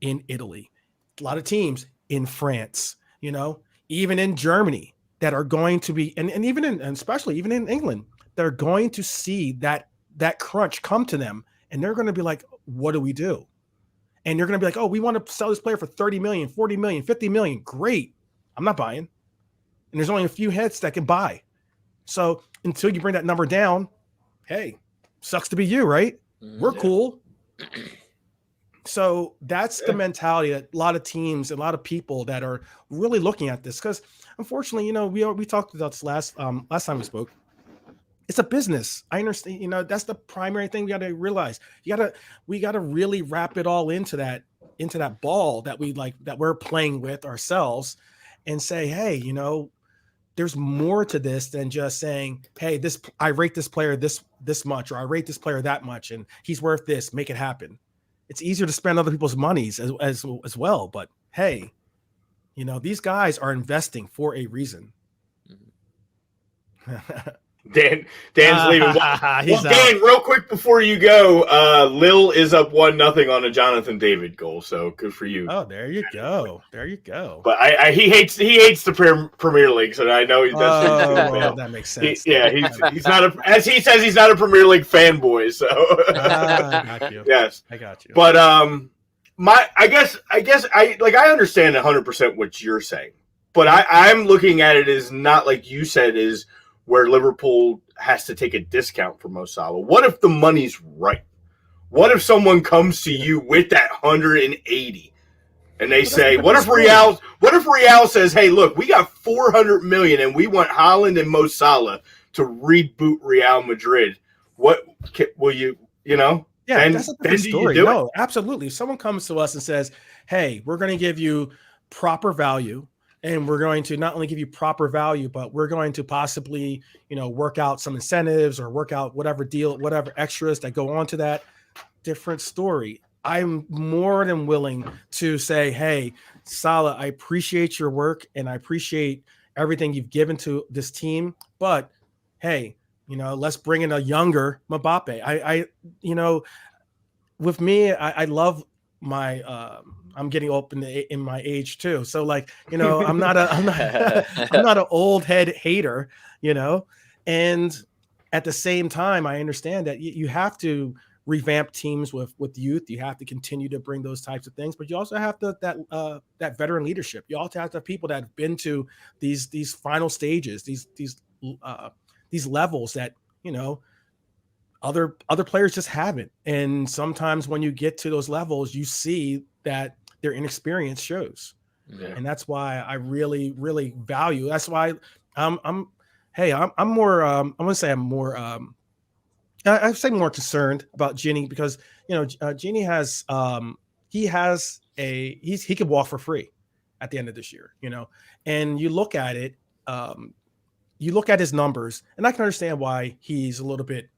in Italy, a lot of teams in France, even in Germany that are going to be, and even especially even in England, they're going to see that crunch come to them. And they're going to be like, what do we do? And you're going to be like, we want to sell this player for 30 million, 40 million, 50 million. Great. I'm not buying. And there's only a few heads that can buy. So until you bring that number down, hey, sucks to be you, right? We're cool. So that's the mentality that a lot of teams, a lot of people that are really looking at this, because unfortunately, we talked about this last time we spoke. It's a business. I understand. That's the primary thing we got to realize. We got to really wrap it all into that ball that we're playing with ourselves, and say, hey, there's more to this than just saying, hey, I rate this player this much, or I rate this player that much, and he's worth this. Make it happen. It's easier to spend other people's monies as well. But hey, these guys are investing for a reason. Dan's leaving. He's Dan, real quick before you go, Lil is up 1-0 on a Jonathan David goal, so good for you. Oh, there you go. But he hates the Premier League, so I know he does. Well, that makes sense. He's not as he says, he's not a Premier League fanboy. So I got you. Yes, I got you. But I guess I understand 100% what you're saying, but I'm looking at it as not like you said is where Liverpool has to take a discount for Mo Salah. What if the money's right? What if someone comes to you with that 180 and they say, what if Real says, hey, look, we got 400 million and we want Haaland and Mo Salah to reboot Real Madrid. What will you? Yeah, that's a different story. No, absolutely. If someone comes to us and says, hey, we're going to give you proper value, and we're going to not only give you proper value, but we're going to possibly, work out some incentives or work out whatever extras that go on to that, different story. I'm more than willing to say, hey, Salah, I appreciate your work and I appreciate everything you've given to this team. But hey, let's bring in a younger Mbappe. With me, I love my I'm getting up in my age too. So like, I'm not I'm not an old head hater, and at the same time, I understand that you have to revamp teams with youth. You have to continue to bring those types of things, but you also have that veteran leadership. You also have to have people that have been to these final stages, these levels that, other players just haven't. And sometimes when you get to those levels, you see that their inexperience shows. Yeah. And that's why I really, really value. That's why I'm more I'd say more concerned about Ginny, because Ginny has he could walk for free at the end of this year, and you look at it, you look at his numbers, and I can understand why he's a little bit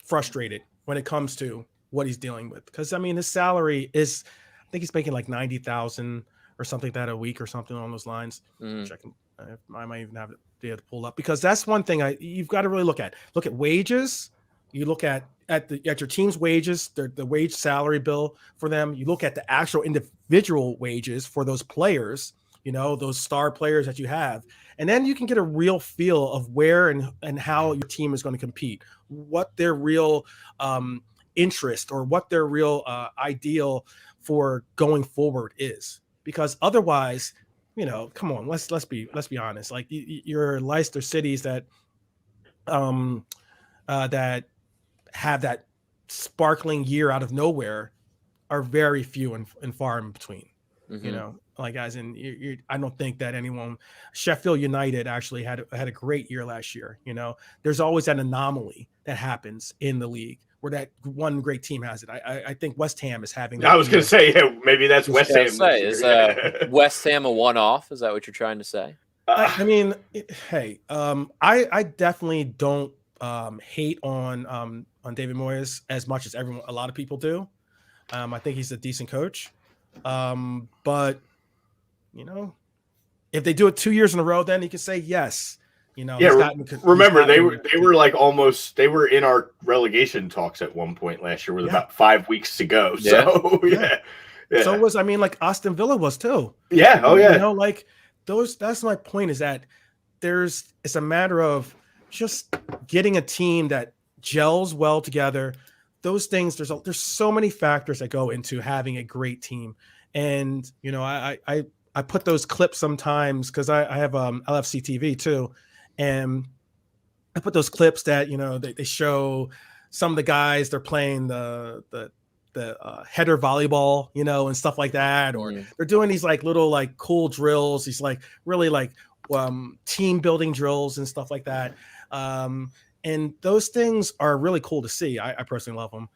frustrated when it comes to what he's dealing with, because his salary is, I think he's making like 90,000 or something like that a week or something along those lines. I might even have it to pull up, because that's one thing you've got to really look at wages. You look at your team's wages, the wage salary bill for them. You look at the actual individual wages for those players, those star players that you have, and then you can get a real feel of where and how your team is going to compete, what their real interest or what their real ideal for going forward is. Because otherwise, come on, let's be honest. Like your Leicester Cities that that have that sparkling year out of nowhere are very few and far in between. Like guys, and I don't think that anyone. Sheffield United actually had a great year last year. There's always that anomaly that happens in the league where that one great team has it. I think West Ham is having. I was going to say, maybe that's West Ham. Is West Ham a one-off? Is that what you're trying to say? I definitely don't hate on David Moyes as much as a lot of people do. I think he's a decent coach, but if they do it 2 years in a row, then he can say yes. Remember they were like almost, they were in our relegation talks at one point last year with about 5 weeks to go. So yeah. So was like Aston Villa was too. Yeah. Oh yeah. Like those. That's my point. Is that it's a matter of just getting a team that gels well together. Those things. There's so many factors that go into having a great team, and I put those clips sometimes because I have LFC TV too. And I put those clips that, they show some of the guys, they're playing the header volleyball, and stuff like that. Or they're doing these like little like cool drills, these like really like team building drills and stuff like that. And those things are really cool to see. I personally love them.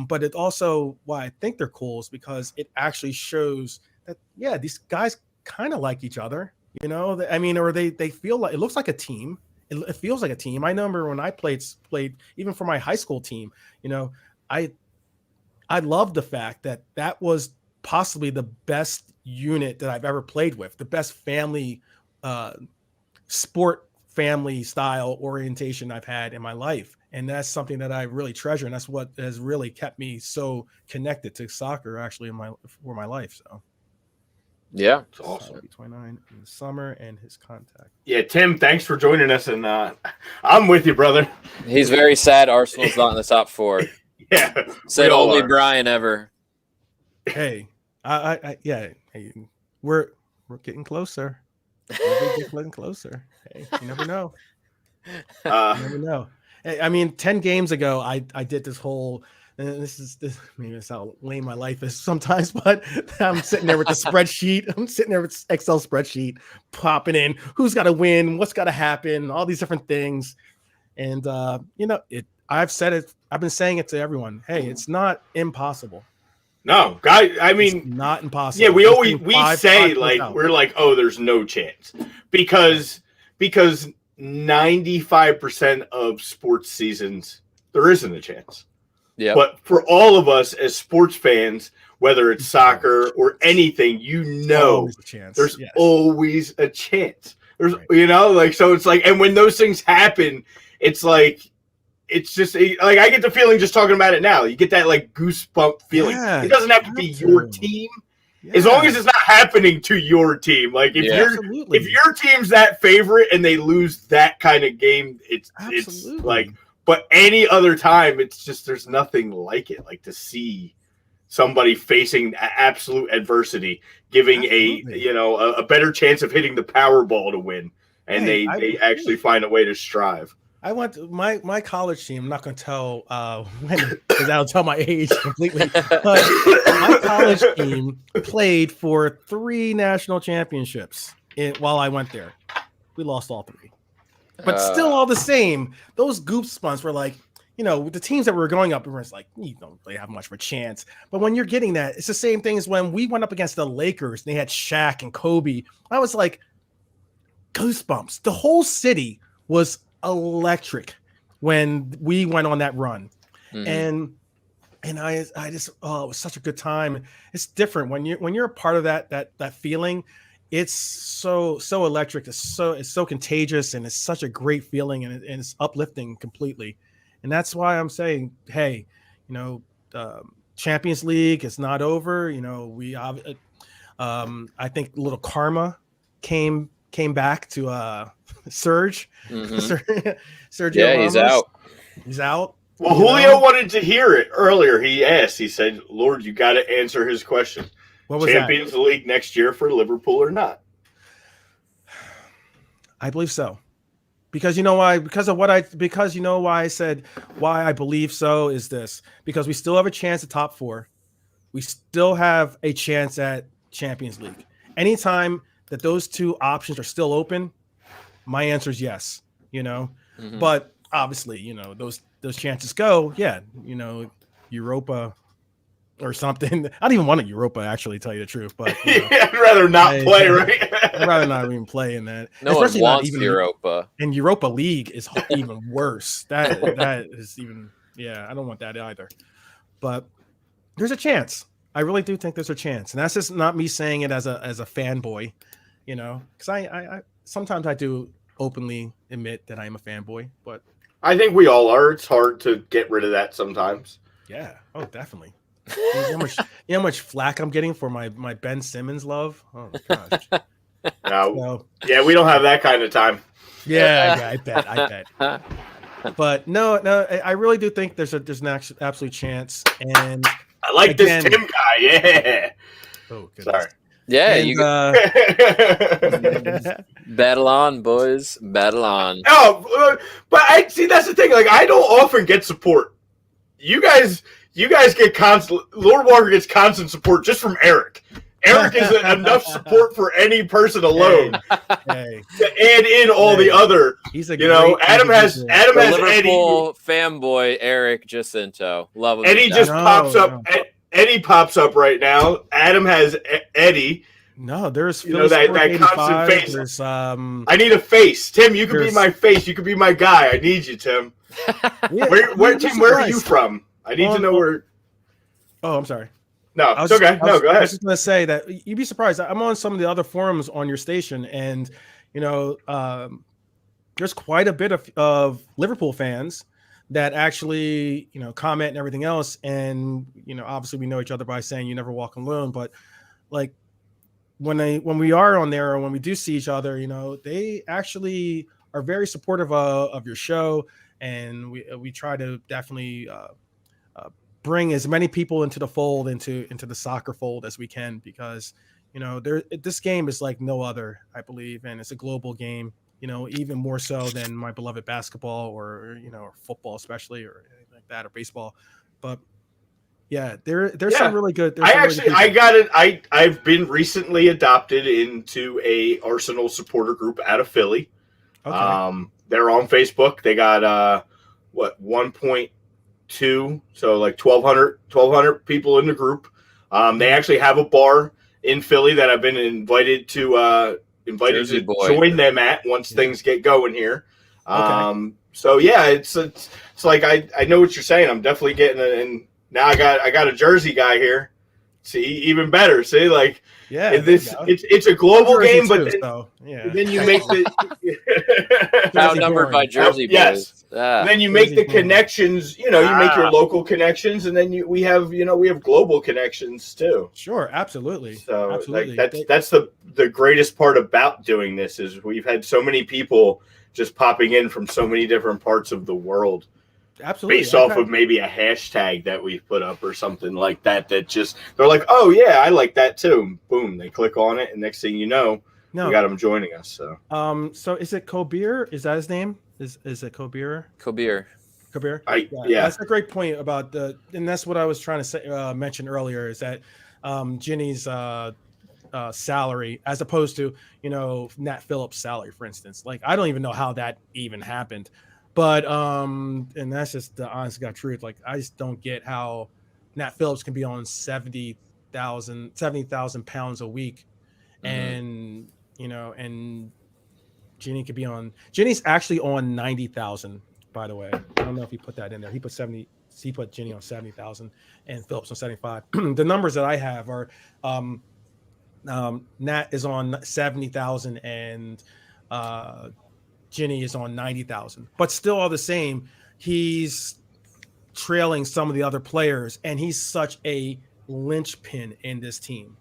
But it also, why I think they're cool is because it actually shows that, these guys kind of like each other. Or they feel like it looks like a team. It feels like a team. I remember when I played even for my high school team. I love the fact that was possibly the best unit that I've ever played with, the best family sport family style orientation I've had in my life, and that's something that I really treasure, and that's what has really kept me so connected to soccer actually for my life. So. Yeah, it's awesome. 29 in the summer and his contact. Yeah, Tim, thanks for joining us, and I'm with you, brother. He's very sad Arsenal's not in the top four. Yeah, said only Brian ever. Hey, hey, we're getting closer. We're getting closer. Hey, you never know. You never know. Hey, 10 games ago, I did this whole. And this maybe it's how lame my life is sometimes, but I'm sitting there with the spreadsheet. I'm sitting there with Excel spreadsheet, popping in who's got to win, what's got to happen, all these different things. And I've said it. I've been saying it to everyone. Hey, it's not impossible. No, guy. It's not impossible. Yeah, we say we're like, oh, there's no chance because 95% of sports seasons there isn't a chance. Yeah. But for all of us as sports fans, whether it's soccer or anything, there's always a chance. There's, you know, like, so it's like, and when those things happen, it's like, it's just like, I get the feeling just talking about it now. You get that like goosebump feeling. Yeah, it doesn't have to be your team. Yeah. As long as it's not happening to your team. Like if if your team's that favorite and they lose that kind of game, it's like, but any other time, it's just, there's nothing like it. Like to see somebody facing absolute adversity, giving a better chance of hitting the Powerball to win. And they actually find a way to strive. I went to my college team. I'm not going to tell when, because that'll tell my age completely. But my college team played for 3 national championships while I went there. We lost all 3, but still all the same. Those goosebumps were like, you know, with the teams that were going up, it's like, you don't really have much of a chance. But when you're getting that, it's the same thing as when we went up against the Lakers. And they had Shaq and Kobe. I was like, goosebumps. The whole city was electric when we went on that run. And I just, it was such a good time. It's different when you're a part of that feeling. It's so electric. It's so contagious, and it's such a great feeling, and it's uplifting completely. And that's why I'm saying, hey, you know, Champions League is not over. You know, I think a little karma came back to Serge. Sergio Ramos. He's out. Well, Julio wanted to hear it earlier. He asked. He said, "Lord, you got to answer his question. What was Champions League next year for Liverpool or not?" I believe so. Because you know why? Because you know why I said why I believe so is this. Because we still have a chance at top 4. We still have a chance at Champions League. Anytime that those 2 options are still open, my answer is yes, you know. But obviously, you know, those chances go, you know, Europa or something. I don't even want a Europa, actually, tell you the truth. But you know, I'd rather not play, right? I'd rather not even play in that. No one wants Europa. And Europa League is even worse. That is even, I don't want that either. But there's a chance. I really do think there's a chance. And that's just not me saying it as a fanboy, you know, because I sometimes I do openly admit that I am a fanboy, but I think we all are. It's hard to get rid of that sometimes. Yeah. Oh, definitely. You know how much flack I'm getting for my Ben Simmons love? Oh my gosh. No. Yeah, we don't have that kind of time. Yeah, I bet. But no, I really do think there's an absolute chance. And I like this Tim guy. Yeah. Oh, goodness. Sorry. Yeah, and, you battle on, boys. Battle on. No, but I see that's the thing. Like, I don't often get support. You guys get constant. Lord Walker gets constant support just from Eric. Eric is enough support for any person alone hey. to add in all the other. He's a Adam has Liverpool Eddie fanboy Eric Jacinto. Love him. Eddie just pops up. Eddie pops up right now. Adam has Eddie. No, there's that constant face. There's, I need a face. Tim, you could be my face. You could be my guy. I need you, Tim. Where are you from? I need to know where. Oh, I'm sorry. No, it's okay. No, go ahead. I was just going to say that you'd be surprised. I'm on some of the other forums on your station, and you know, there's quite a bit of Liverpool fans that actually, you know, comment and everything else. And you know, obviously, we know each other by saying you never walk alone. But like when we are on there, or when we do see each other, you know, they actually are very supportive of your show, and we try to definitely bring as many people into the fold, into the soccer fold as we can, because you know this game is like no other, I believe, and it's a global game. You know, even more so than my beloved basketball or you know, or football, especially, or anything like that, or baseball. But yeah, there's some really good. I got it. I've been recently adopted into a Arsenal supporter group out of Philly. Okay. They're on Facebook. They got 1.2, so like 1,200 people in the group. They actually have a bar in Philly that I've been invited to join them at once things get going here. Okay. So yeah, it's like I know what you're saying. I'm definitely getting it, and now I got a Jersey guy here. See, even better. See, like Yeah, it's a global game, but then you make the outnumbered by Jersey boys. Yes. Then you make the Jersey connections. You know, you make your local connections, and then we have global connections too. Sure, absolutely. So absolutely. That's the greatest part about doing this is we've had so many people just popping in from so many different parts of the world. Absolutely. Based off of maybe a hashtag that we've put up or something like that. That just they're like, oh yeah, I like that too. Boom, they click on it, and next thing you know, we got them joining us. So is it Kobir? Is that his name? Is it Kobir? Kabir. Yeah, that's a great point about and that's what I was trying to say. Mention earlier is that Ginny's salary, as opposed to Nat Phillips' salary, for instance. Like I don't even know how that even happened. But and that's just the honest to God truth. Like I just don't get how Nat Phillips can be on 70,000 pounds a week, and and Ginny's actually on 90,000. By the way, I don't know if he put that in there. He put Ginny on 70,000 and Phillips on 75. The numbers that I have are Nat is on 70,000 and Ginny is on 90,000, but still all the same, he's trailing some of the other players, and he's such a linchpin in this team.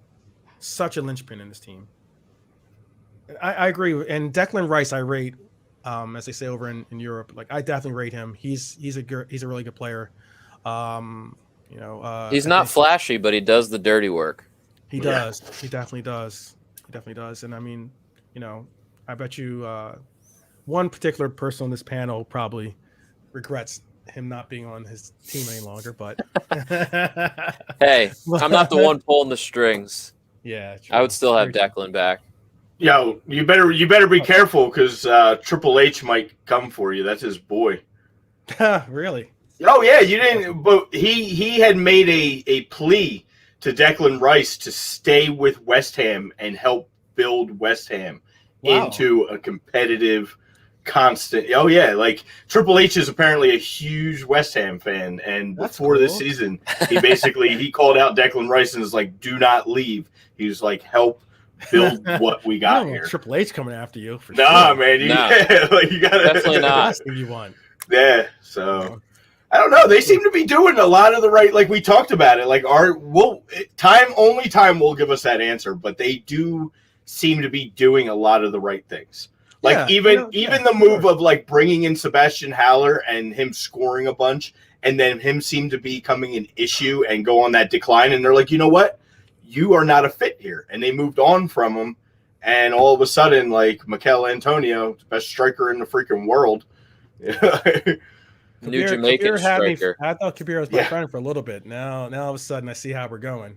I agree. And Declan Rice, I rate, as they say over in Europe, like I definitely rate him. He's a really good player. He's not flashy, but he does the dirty work. He does. He definitely does. And I mean, I bet you, one particular person on this panel probably regrets him not being on his team any longer, but hey, I'm not the one pulling the strings. Yeah, true. I would still have Declan back. Yo, you better be careful because Triple H might come for you. That's his boy. Really? Oh yeah, you didn't. But he had made a plea to Declan Rice to stay with West Ham and help build West Ham into a competitive. Constant. Oh yeah, like Triple H is apparently a huge West Ham fan, and before this season, he called out Declan Rice and was like, "Do not leave." He was like, "Help build what we got here." Triple H coming after you for sure. Man, you gotta definitely not. You want? Yeah. So I don't know. They seem to be doing a lot of the right. Like we talked about it. Like time will give us that answer, but they do seem to be doing a lot of the right things. Like even the move of like bringing in Sebastian Haller and him scoring a bunch, and then him seem to be becoming an issue and go on that decline. And they're like, you know what? You are not a fit here. And they moved on from him. And all of a sudden, like Mikel Antonio, the best striker in the freaking world. New Jamaican striker. I thought Kabir was my friend for a little bit. Now all of a sudden I see how we're going.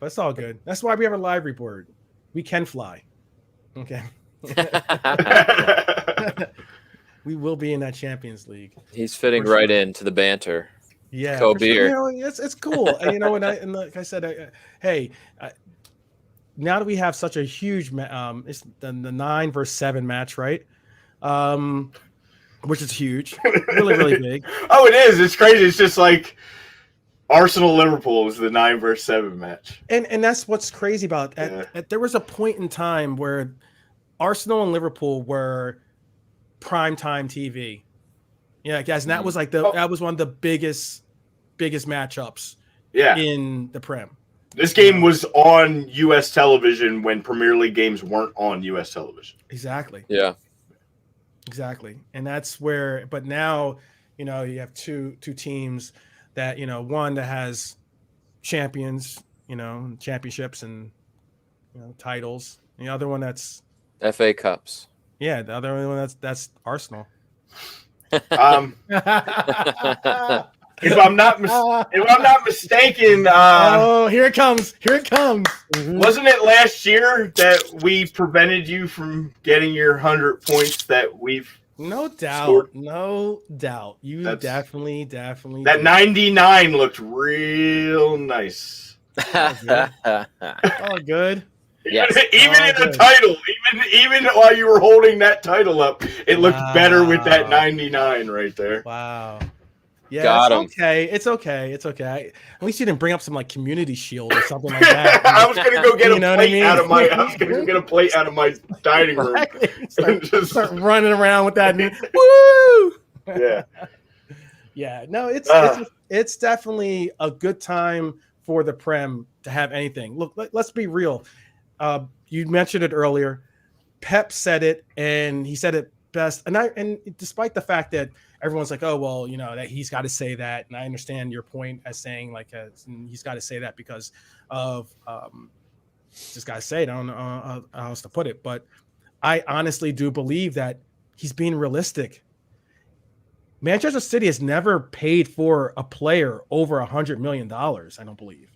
But it's all good. That's why we have a live report. We can fly. Okay. We will be in that Champions League. He's fitting right into the banter. Yeah, Kobir. Sure. It's cool. And like I said, now that we have such a huge, it's the 9 versus 7 match, right? Which is huge, really, really big. Oh, it is. It's crazy. It's just like Arsenal Liverpool was the 9 versus 7 match, and that's what's crazy about it. There was a point in time where Arsenal and Liverpool were primetime TV. Yeah, guys, and that was like that was one of the biggest matchups in the Prem. This game was on US television when Premier League games weren't on US television. Exactly. Yeah. Exactly. And that's where, but now, you have two teams that, one that has championships and, titles. And the other one that's FA Cups. Yeah. The other one that's Arsenal. If I'm not mistaken, here it comes. Wasn't it last year that we prevented you from getting your 100 points that we've No doubt. scored? No doubt. Definitely. That 99 looked real nice. Oh, good. Yes. Even in the title, even while you were holding that title up, it looked better with that 99 right there. Wow. Yeah, Got it's him. okay. It's okay. It's okay. At least you didn't bring up some like community shield or something like that. I was gonna go get You a know what I plate mean? out of my. I was gonna go get a plate out of my dining room. Start, Just- start running around with that. Woo! Yeah. Yeah. No, it's Ah. it's definitely a good time for the Prem to have anything. Look, let's be real. You mentioned it earlier. Pep said it, and he said it best. And despite the fact that everyone's like, oh well, you know that he's got to say that, and I understand your point as saying like he's got to say that because of just got to say it. I don't know how else to put it, but I honestly do believe that he's being realistic. Manchester City has never paid for a player over $100 million. I don't believe.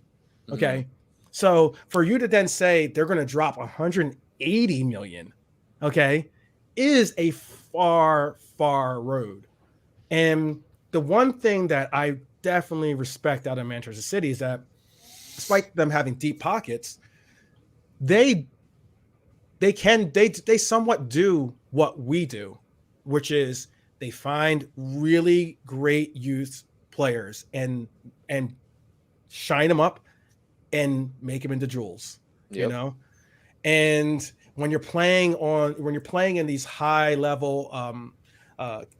Okay. So for you to then say they're going to drop 180 million, okay, is a far road. And the one thing that I definitely respect out of Manchester City is that despite them having deep pockets, they somewhat do what we do, which is they find really great youth players and shine them up and make them into jewels, you know? And when you're playing in these high level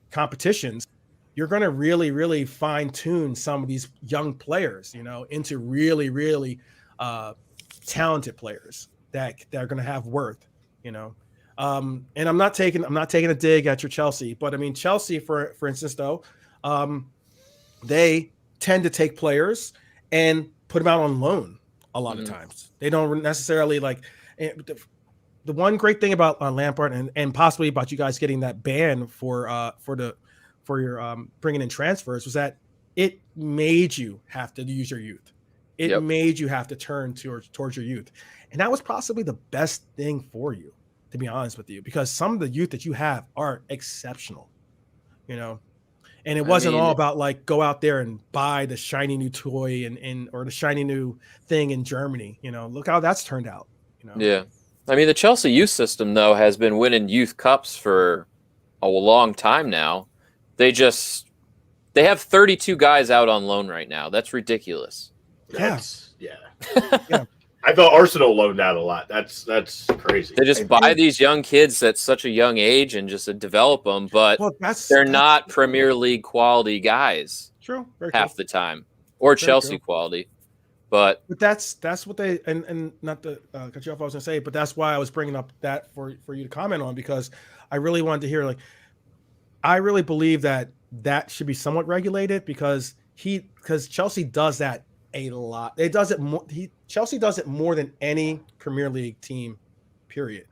competitions, you're going to really fine tune some of these young players, you know, into really talented players that are going to have worth, you know. And I'm not taking a dig at your Chelsea, but I mean Chelsea, for instance, though, they tend to take players and put them out on loan a lot of times. They don't necessarily like. The one great thing about Lampard and possibly about you guys getting that ban for your bringing in transfers was that it made you have to use your youth. It made you have to turn towards your youth, and that was possibly the best thing for you, to be honest with you, because some of the youth that you have are exceptional, you know. And it wasn't all about like go out there and buy the shiny new toy or the shiny new thing in Germany. You know, look how that's turned out. You know? Yeah. I mean, the Chelsea youth system, though, has been winning youth cups for a long time now. They have 32 guys out on loan right now. That's ridiculous. Yeah. I thought Arsenal loaned out a lot. That's crazy. They just buy these young kids at such a young age and just develop them, but they're not Premier League quality guys. True. Half the time, or Chelsea quality. But that's what they and not to cut you off. I was gonna say, but that's why I was bringing up that for you to comment on, because I really wanted to hear, like, I really believe that should be somewhat regulated because Chelsea does that a lot. It does it more. Chelsea does it more than any Premier League team, period.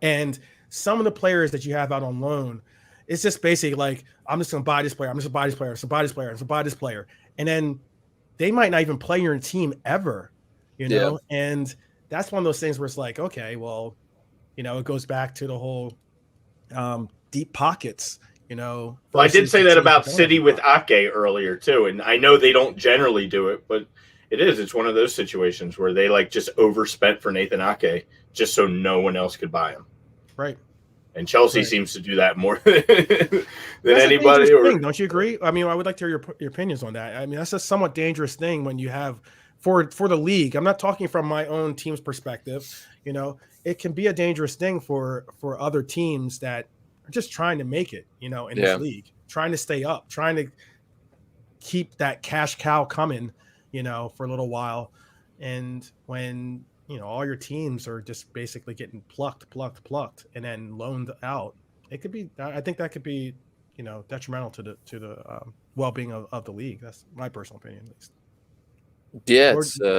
And some of the players that you have out on loan, it's just basically like, I'm just gonna buy this player. I'm just gonna buy this player. I'm just gonna buy this player. I'm just gonna buy this player, and then they might not even play your team ever, you know? Yeah. And that's one of those things where it's like, okay, well, you know, it goes back to the whole deep pockets, you know. Well, I did say that about City with Ake earlier too. And I know they don't generally do it, but it's one of those situations where they like just overspent for Nathan Ake just so no one else could buy him. Right. And Chelsea seems to do that more than anybody. Don't you agree? I mean, I would like to hear your opinions on that. I mean, that's a somewhat dangerous thing when you have for the league. I'm not talking from my own team's perspective. You know, it can be a dangerous thing for other teams that are just trying to make it, you know, in this league, trying to stay up, trying to keep that cash cow coming, you know, for a little while. And when, you know, all your teams are just basically getting plucked, and then loaned out, it could be. I think that could be, you know, detrimental to the well-being of the league. That's my personal opinion, at least. Yeah,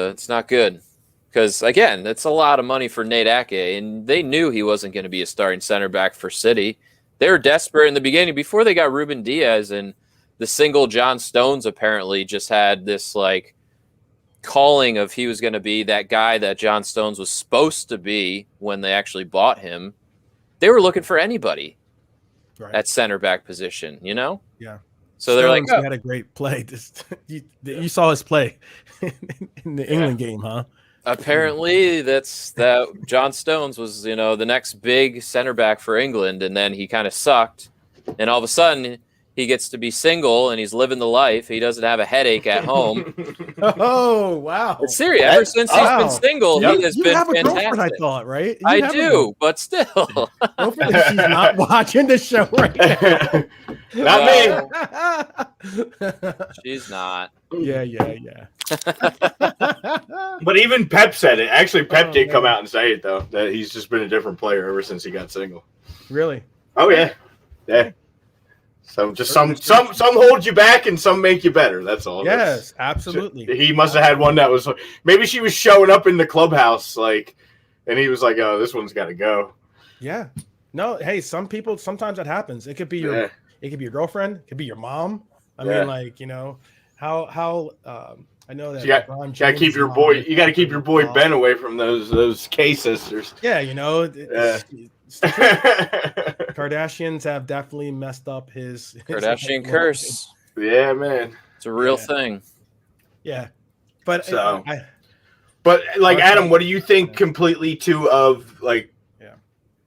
it's not good because again, it's a lot of money for Nate Ake, and they knew he wasn't going to be a starting center back for City. They were desperate in the beginning before they got Ruben Diaz, and the single John Stones apparently just had this like calling of he was going to be that guy that John Stones was supposed to be when they actually bought him. They were looking for anybody at center back position, you know? Yeah. So they're like, he had a great play. You saw his play in the England game, huh? Apparently that John Stones was, you know, the next big center back for England, and then he kind of sucked. And all of a sudden he gets to be single and he's living the life. He doesn't have a headache at home. Oh, wow. It's serious. Ever since he's Wow. been single, You- he has you been have a fantastic. girlfriend, I thought, right? You I have a do, but still. Hopefully she's not watching the show right now. Not me. She's not. Yeah. But even Pep said it. Actually, Pep did come man. out and say it though, that he's just been a different player ever since he got single. Really? Oh yeah, yeah. So just some hold you back and some make you better. That's all. Yes, absolutely. He must have had one that was maybe she was showing up in the clubhouse like, and he was like, "Oh, this one's got to go." Yeah. No, hey, some people sometimes that happens. It could be your girlfriend, it could be your mom. I mean, like, you know, how I know that you gotta keep your boy. You got to keep your boy Ben away from those K sisters. Yeah, you know, Kardashians have definitely messed up his Kardashian curse. Yeah, man. It's a real thing. Yeah, but So, but like Adam, what do you think completely too of like,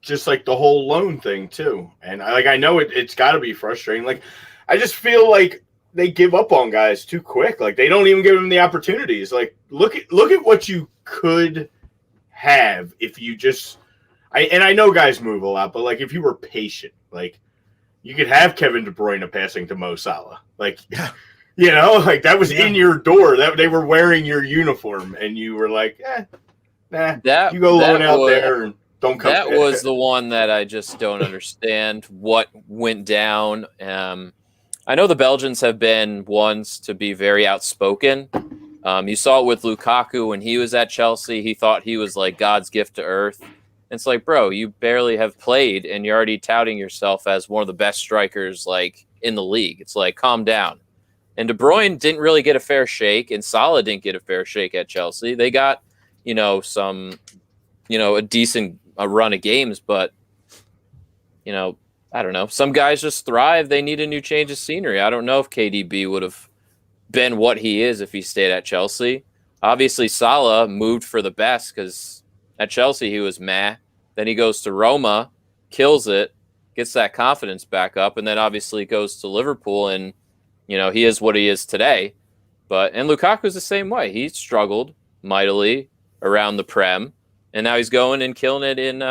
just like the whole loan thing too? And I know it's got to be frustrating. Like, I just feel like they give up on guys too quick. Like they don't even give them the opportunities. Like look at what you could have if you just. I know guys move a lot, but like if you were patient, like you could have Kevin De Bruyne passing to Mo Salah, like you know, like that was in your door. That they were wearing your uniform, and you were like, nah, you go loan out there and don't come. That was the one that I just don't understand what went down. I know the Belgians have been ones to be very outspoken. You saw it with Lukaku when he was at Chelsea. He thought he was like God's gift to earth. It's like, bro, you barely have played and you're already touting yourself as one of the best strikers like in the league. It's like, calm down. And De Bruyne didn't really get a fair shake, and Salah didn't get a fair shake at Chelsea. They got, a decent run of games, but, I don't know. Some guys just thrive. They need a new change of scenery. I don't know if KDB would have been what he is if he stayed at Chelsea. Obviously, Salah moved for the best because at Chelsea, he was meh. Then he goes to Roma, kills it, gets that confidence back up, and then obviously goes to Liverpool, and he is what he is today. And Lukaku's the same way. He struggled mightily around the Prem, and now he's going and killing it in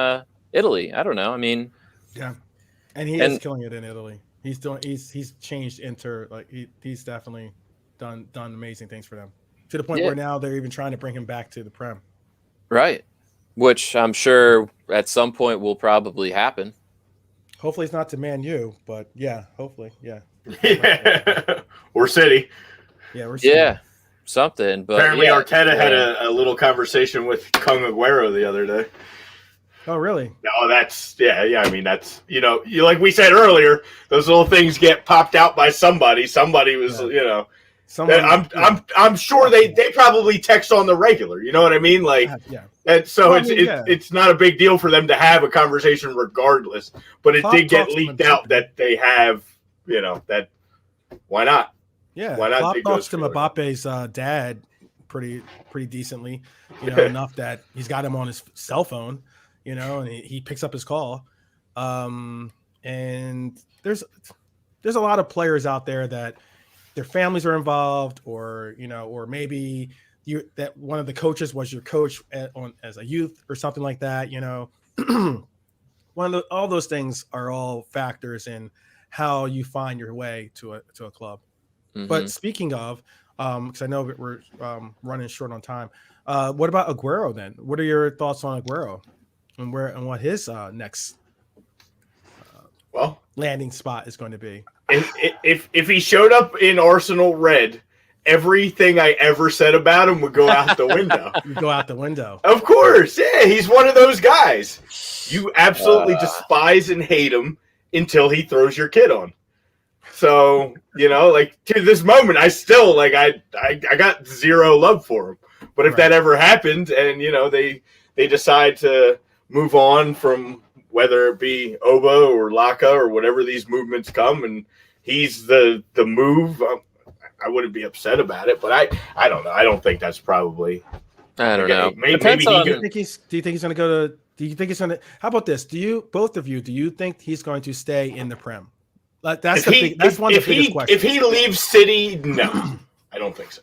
Italy. I don't know. I mean, yeah, and he is killing it in Italy. He's changed Inter. Like he's definitely done amazing things for them to the point where now they're even trying to bring him back to the Prem. Right. Which I'm sure at some point will probably happen. Hopefully it's not to Man U, but yeah, hopefully, yeah. Or City. Yeah, we're City. Yeah, something. But apparently Arteta had a little conversation with Kung Aguero the other day. Oh, really? No, that's I mean, that's like we said earlier, those little things get popped out by somebody. Somebody was I'm sure they probably text on the regular. You know what I mean? Like, and so it's not a big deal for them to have a conversation regardless. But it did get leaked out that they have, that why not? Yeah, why not? Klopp talks to Mbappe's dad pretty decently, enough that he's got him on his cell phone, and he picks up his call. And there's a lot of players out there that their families are involved, or maybe that one of the coaches was your coach as a youth or something like that. All those things are all factors in how you find your way to a club. Mm-hmm. But speaking of, because I know we're running short on time, what about Aguero then? What are your thoughts on Aguero and what his next landing spot is going to be? If he showed up in Arsenal red, everything I ever said about him would go out the window. Go out the window. Of course, yeah. He's one of those guys. You absolutely despise and hate him until he throws your kid on. So, like to this moment, I still I got zero love for him. But if that ever happened and, they decide to move on from whether it be Oba or Laka or whatever these movements come, and he's the move, I wouldn't be upset about it. But I don't know. I don't think that's probably. I don't know. Maybe do you think he's going to go to? Do you think he's going to? How about this? Do you think he's going to stay in the Prem? That's one of the biggest questions. If he leaves City, no, I don't think so.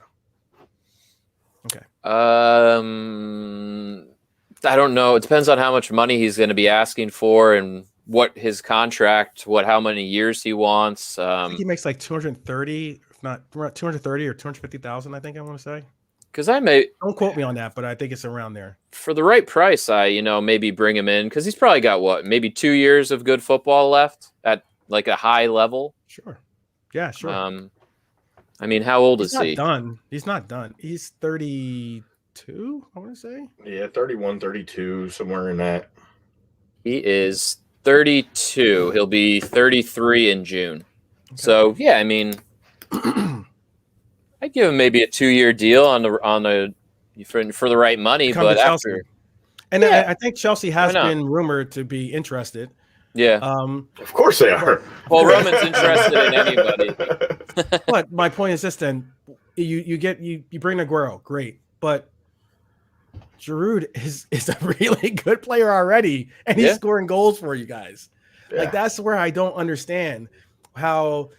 Okay. I don't know. It depends on how much money he's going to be asking for and what his contract, how many years he wants. I think he makes like 230, if not 230 or 250,000. I think I want to say. Because don't quote me on that, but I think it's around there. For the right price, maybe bring him in because he's probably got maybe 2 years of good football left at like a high level. Sure. Yeah, sure. How old is he? He's not done. He's 32, I want to say. Yeah, 31, 32, somewhere in that. He is 32. He'll be 33 in June. Okay. So, yeah, I'd give him maybe a 2-year deal for the right money, but after. And I think Chelsea has been rumored to be interested. Yeah. Of course they are. Paul Roman's interested in anybody. But my point is this: then you bring Aguero, great, but Giroud is a really good player already, and he's scoring goals for you guys. Yeah. Like that's where I don't understand how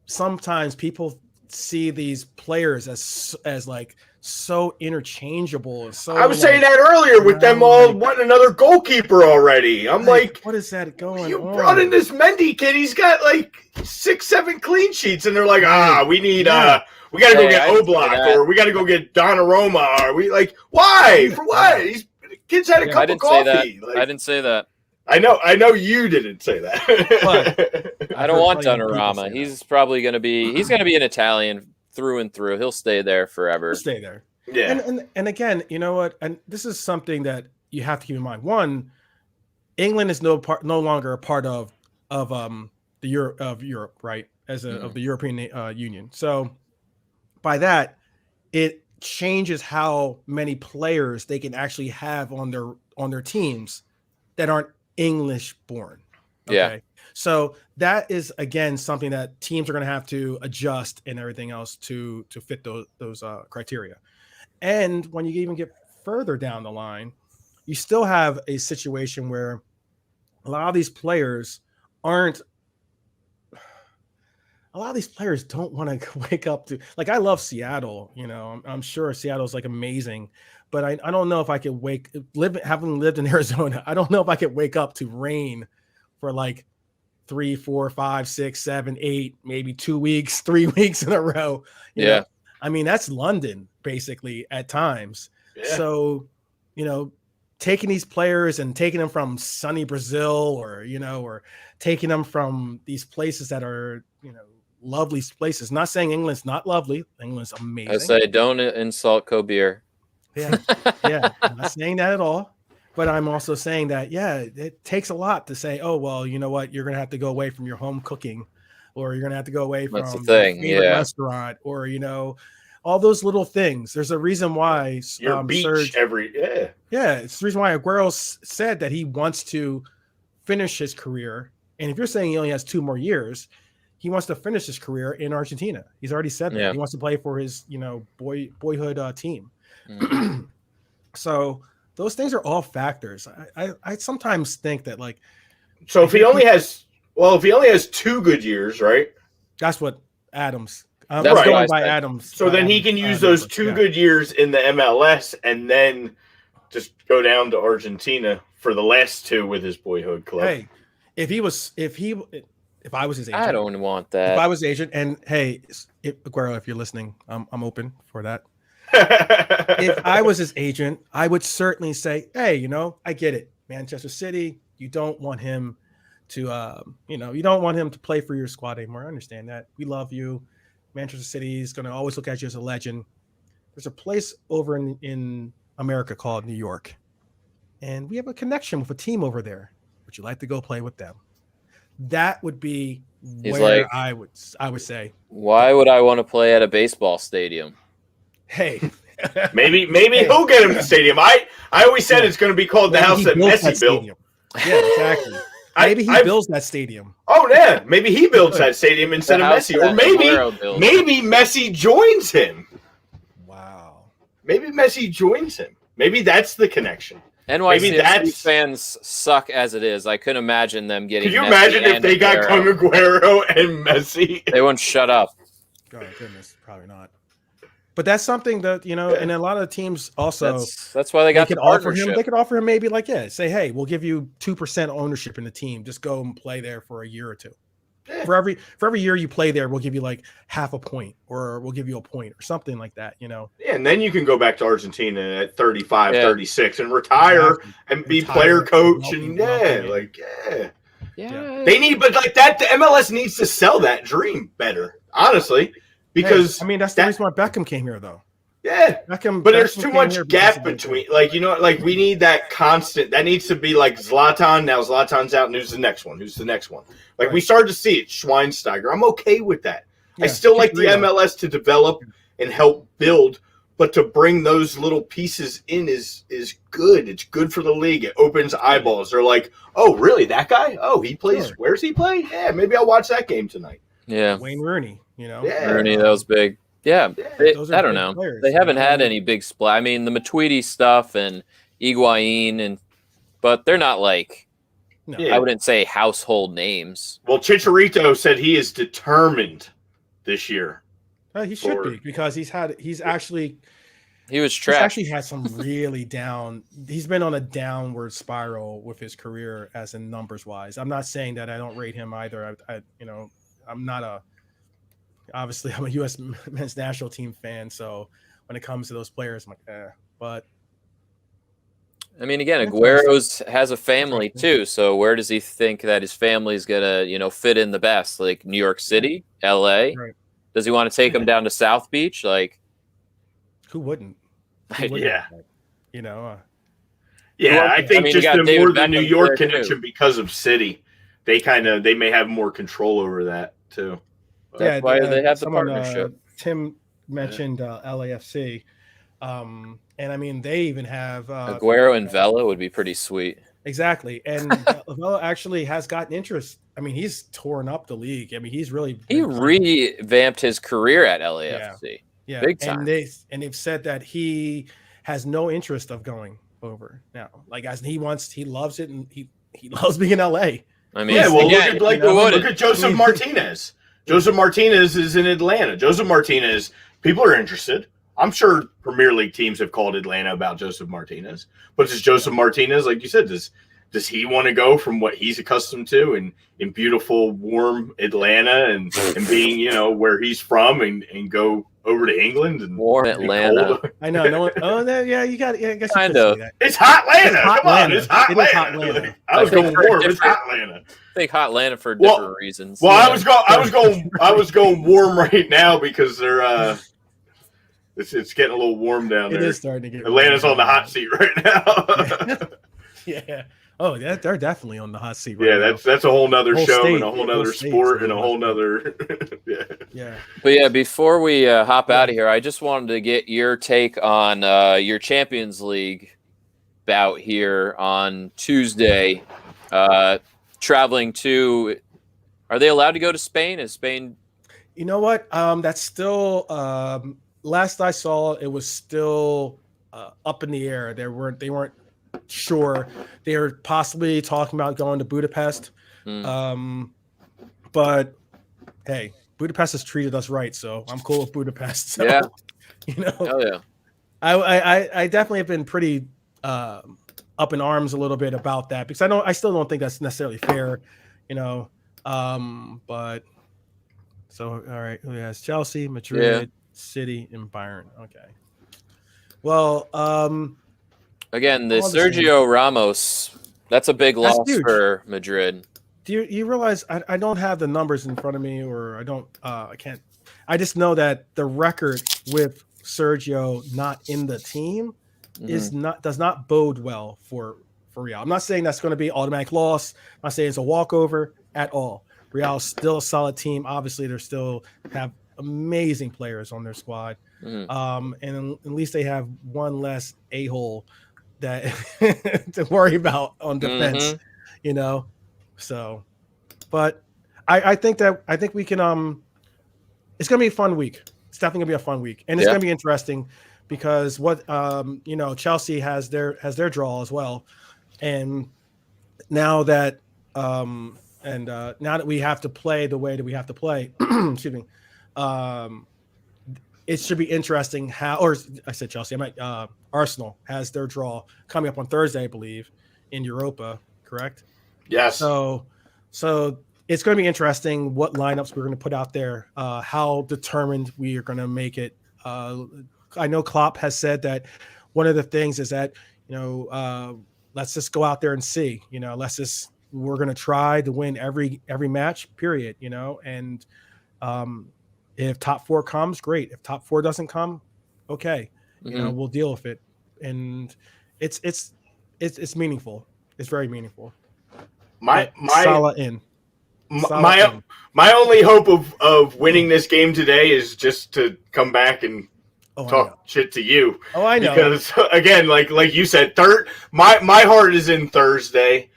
sometimes people see these players as like so interchangeable and so. I was saying that earlier with them all wanting another goalkeeper already. I'm like, what is that going on? You brought in this Mendy kid. He's got like 6-7 clean sheets, and they're like, we need we got to go get Oblak, or we got to go get Donnarumma, or we like why for what? These kids had a cup of coffee. I didn't say that. I know you didn't say that. But I don't want Donnarumma. He's probably going to be an Italian through and through. He'll stay there forever. He'll stay there. Yeah. And again, you know what? And this is something that you have to keep in mind. One, England is no longer a part of Europe, right? Of the European Union. So by that, it changes how many players they can actually have on their teams that aren't English born. Okay? Yeah. So that is again something that teams are going to have to adjust and everything else to fit those criteria. And when you even get further down the line, you still have a situation where a lot of these players don't want to wake up to, like, I love Seattle, I'm sure Seattle's like amazing, but I don't know if I could having lived in Arizona, I don't know if I could wake up to rain for like 3, 4, 5, 6, 7, 8, maybe 2 weeks, 3 weeks in a row. You know? That's London basically at times. Yeah. So, taking these players and taking them from sunny Brazil or taking them from these places that are, lovely places. Not saying England's not lovely. England's amazing. I say don't insult Kobir. Yeah. I'm not saying that at all. But I'm also saying that, it takes a lot to say, oh, well, you know what? You're going to have to go away from your home cooking, or you're going to have to go away from your favorite restaurant, or, all those little things. There's a reason why your beach Serge, it's the reason why Aguero said that he wants to finish his career. And if you're saying he only has 2 more years, he wants to finish his career in Argentina. He's already said that. He wants to play for his, boyhood team. Mm-hmm. So those things are all factors. I sometimes think that, like, so if he only has 2 good years, right? That's what Adams. That's going by Adams. So then he can use those 2 good years in the MLS and then just go down to Argentina for the last 2 with his boyhood club. Hey, if I was his agent, I don't want that. If I was agent, and hey, Aguero, if you're listening, I'm open for that. If I was his agent, I would certainly say, hey, I get it. Manchester City, you don't want him to, you don't want him to play for your squad anymore. I understand that. We love you. Manchester City is going to always look at you as a legend. There's a place over in America called New York, and we have a connection with a team over there. Would you like to go play with them? That would be where I would say. Why would I want to play at a baseball stadium? Hey, maybe he'll get him the stadium. I always said it's going to be called the house that Messi built. Yeah, exactly. Maybe he builds that stadium. Oh yeah, maybe he builds that stadium instead of Messi, or maybe Messi joins him. Wow. Maybe Messi joins him. Maybe that's the connection. NYCFC fans suck as it is. I couldn't imagine them getting. Could you Messi imagine if and they got Kun Aguero and Messi? They wouldn't shut up. Oh goodness, probably not. But that's something that and a lot of teams also. That's why they got the partnership. They could offer him maybe say, hey, we'll give you 2% ownership in the team. Just go and play there for a year or two. Yeah. For every year you play there, we'll give you like half a point, or we'll give you a point, or something like that. Yeah, and then you can go back to Argentina at 35, 36, and retire and be player coach, and they need, but like that, the MLS needs to sell that dream better, honestly. Because that's the reason why Beckham came here, though. Yeah, but there's too much gap between. We need that constant. That needs to be like Zlatan. Now Zlatan's out, and who's the next one? We started to see it. Schweinsteiger. I'm okay with that. Yeah, I still like the MLS to develop and help build, but to bring those little pieces in is good. It's good for the league. It opens eyeballs. They're like, oh, really? That guy? Oh, he plays. Sure. Where's he play? Yeah, maybe I'll watch that game tonight. Yeah, Wayne Rooney. Rooney, that was big. Yeah, I don't know. Players, they haven't had any big splash. I mean, the Matuidi stuff and Higuain, but they're not like. No. I wouldn't say household names. Well, Chicharito said he is determined this year. He should be, because he was trapped. He's actually had some really down. He's been on a downward spiral with his career, as in numbers wise. I'm not saying that I don't rate him either. I'm not obviously I'm a U.S. men's national team fan, so when it comes to those players, I'm like, but I mean, again, Aguero has a family too, so where does he think that his family's gonna, fit in the best? Like New York City, L.A. Right. Does he want to take him down to South Beach? Like, who wouldn't? Yeah. Yeah, I think just more than New York connection because of City. They may have more control over that too. That's why they have the partnership. Tim mentioned LAFC, and I mean they even have Aguero and Vela would be pretty sweet. Exactly, and Vela actually has gotten interest. I mean, he's torn up the league. I mean, he revamped his career at LAFC. Yeah, big time. And they've said that he has no interest of going over now. Like, as he loves it, and he loves being in LA. I mean, look at Joseph Martinez. Joseph Martinez is in Atlanta. Joseph Martinez, people are interested. I'm sure Premier League teams have called Atlanta about Joseph Martinez. But does Joseph Martinez, like you said, does he want to go from what he's accustomed to in beautiful, warm Atlanta and being, where he's from and go over to England and warm Atlanta? I know. No one, you got. Yeah, I guess kind of. It's hot Atlanta. Come on, it's hot Atlanta. I was going warm. It's hot Atlanta. I think hot Atlanta for different reasons. Well, I was going warm right now because they're it's getting a little warm down there. It is starting to get. Atlanta's on the hot seat right now. Yeah. Oh, yeah, they're definitely on the hot seat right now. That's a whole nother show and a whole nother sport and a whole nother Yeah. But before we hop out of here, I just wanted to get your take on your Champions League bout here on Tuesday. Traveling to, are they allowed to go to Spain? Is Spain? You know what? That's still last I saw, it was still up in the air. They weren't sure. They were possibly talking about going to Budapest. But hey, Budapest has treated us right, so I'm cool with Budapest. So, yeah. Hell yeah. I definitely have been pretty up in arms a little bit about that, because I still don't think that's necessarily fair, but so all right, who has Chelsea, Madrid, City, and Bayern? Okay. Well, again, the Sergio Ramos, that's a big loss for Madrid. Do you realize I don't have the numbers in front of me, or I can't. I just know that the record with Sergio not in the team does not bode well for Real. I'm not saying that's going to be automatic loss. I'm not saying it's a walkover at all. Real's still a solid team. Obviously, they still have amazing players on their squad, and at least they have one less a-hole that to worry about on defense. So, but I think we can. It's going to be a fun week. It's definitely going to be a fun week, and it's going to be interesting because what Chelsea has their draw as well, and now that we have to play the way that we have to play, excuse me, it should be interesting how, or I said Chelsea, Arsenal has their draw coming up on Thursday, I believe, in Europa, correct? Yes. So it's going to be interesting what lineups we're going to put out there, how determined we are going to make it. I know Klopp has said that one of the things is that, let's just go out there and see, we're going to try to win every match, period, and if top 4 comes, great. If top 4 doesn't come, okay, we'll deal with it. And it's meaningful. It's very meaningful. My Salah in. My only hope of winning this game today is just to come back and talk shit to you. Oh, I know. Because again, like you said, my heart is in Thursday.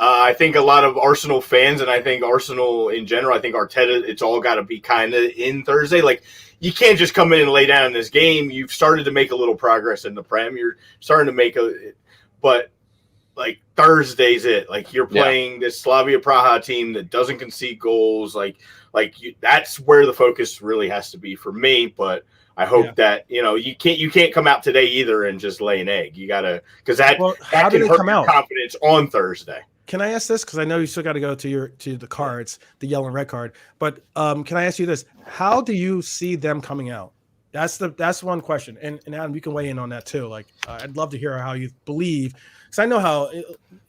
I think a lot of Arsenal fans, and I think Arsenal in general, I think Arteta, it's all got to be kind of in Thursday. Like, you can't just come in and lay down in this game. You've started to make a little progress in the Prem. You're starting to make but like Thursday's it. Like, you're playing this Slavia Praha team that doesn't concede goals. That's where the focus really has to be for me. But I hope that you can't come out today either and just lay an egg. You gotta, because that can hurt your confidence on Thursday. Can I ask this? Because I know you still got to go to the cards, the yellow and red card. But can I ask you this? How do you see them coming out? That's one question. And Adam, you can weigh in on that too. Like, I'd love to hear how you believe, because I know how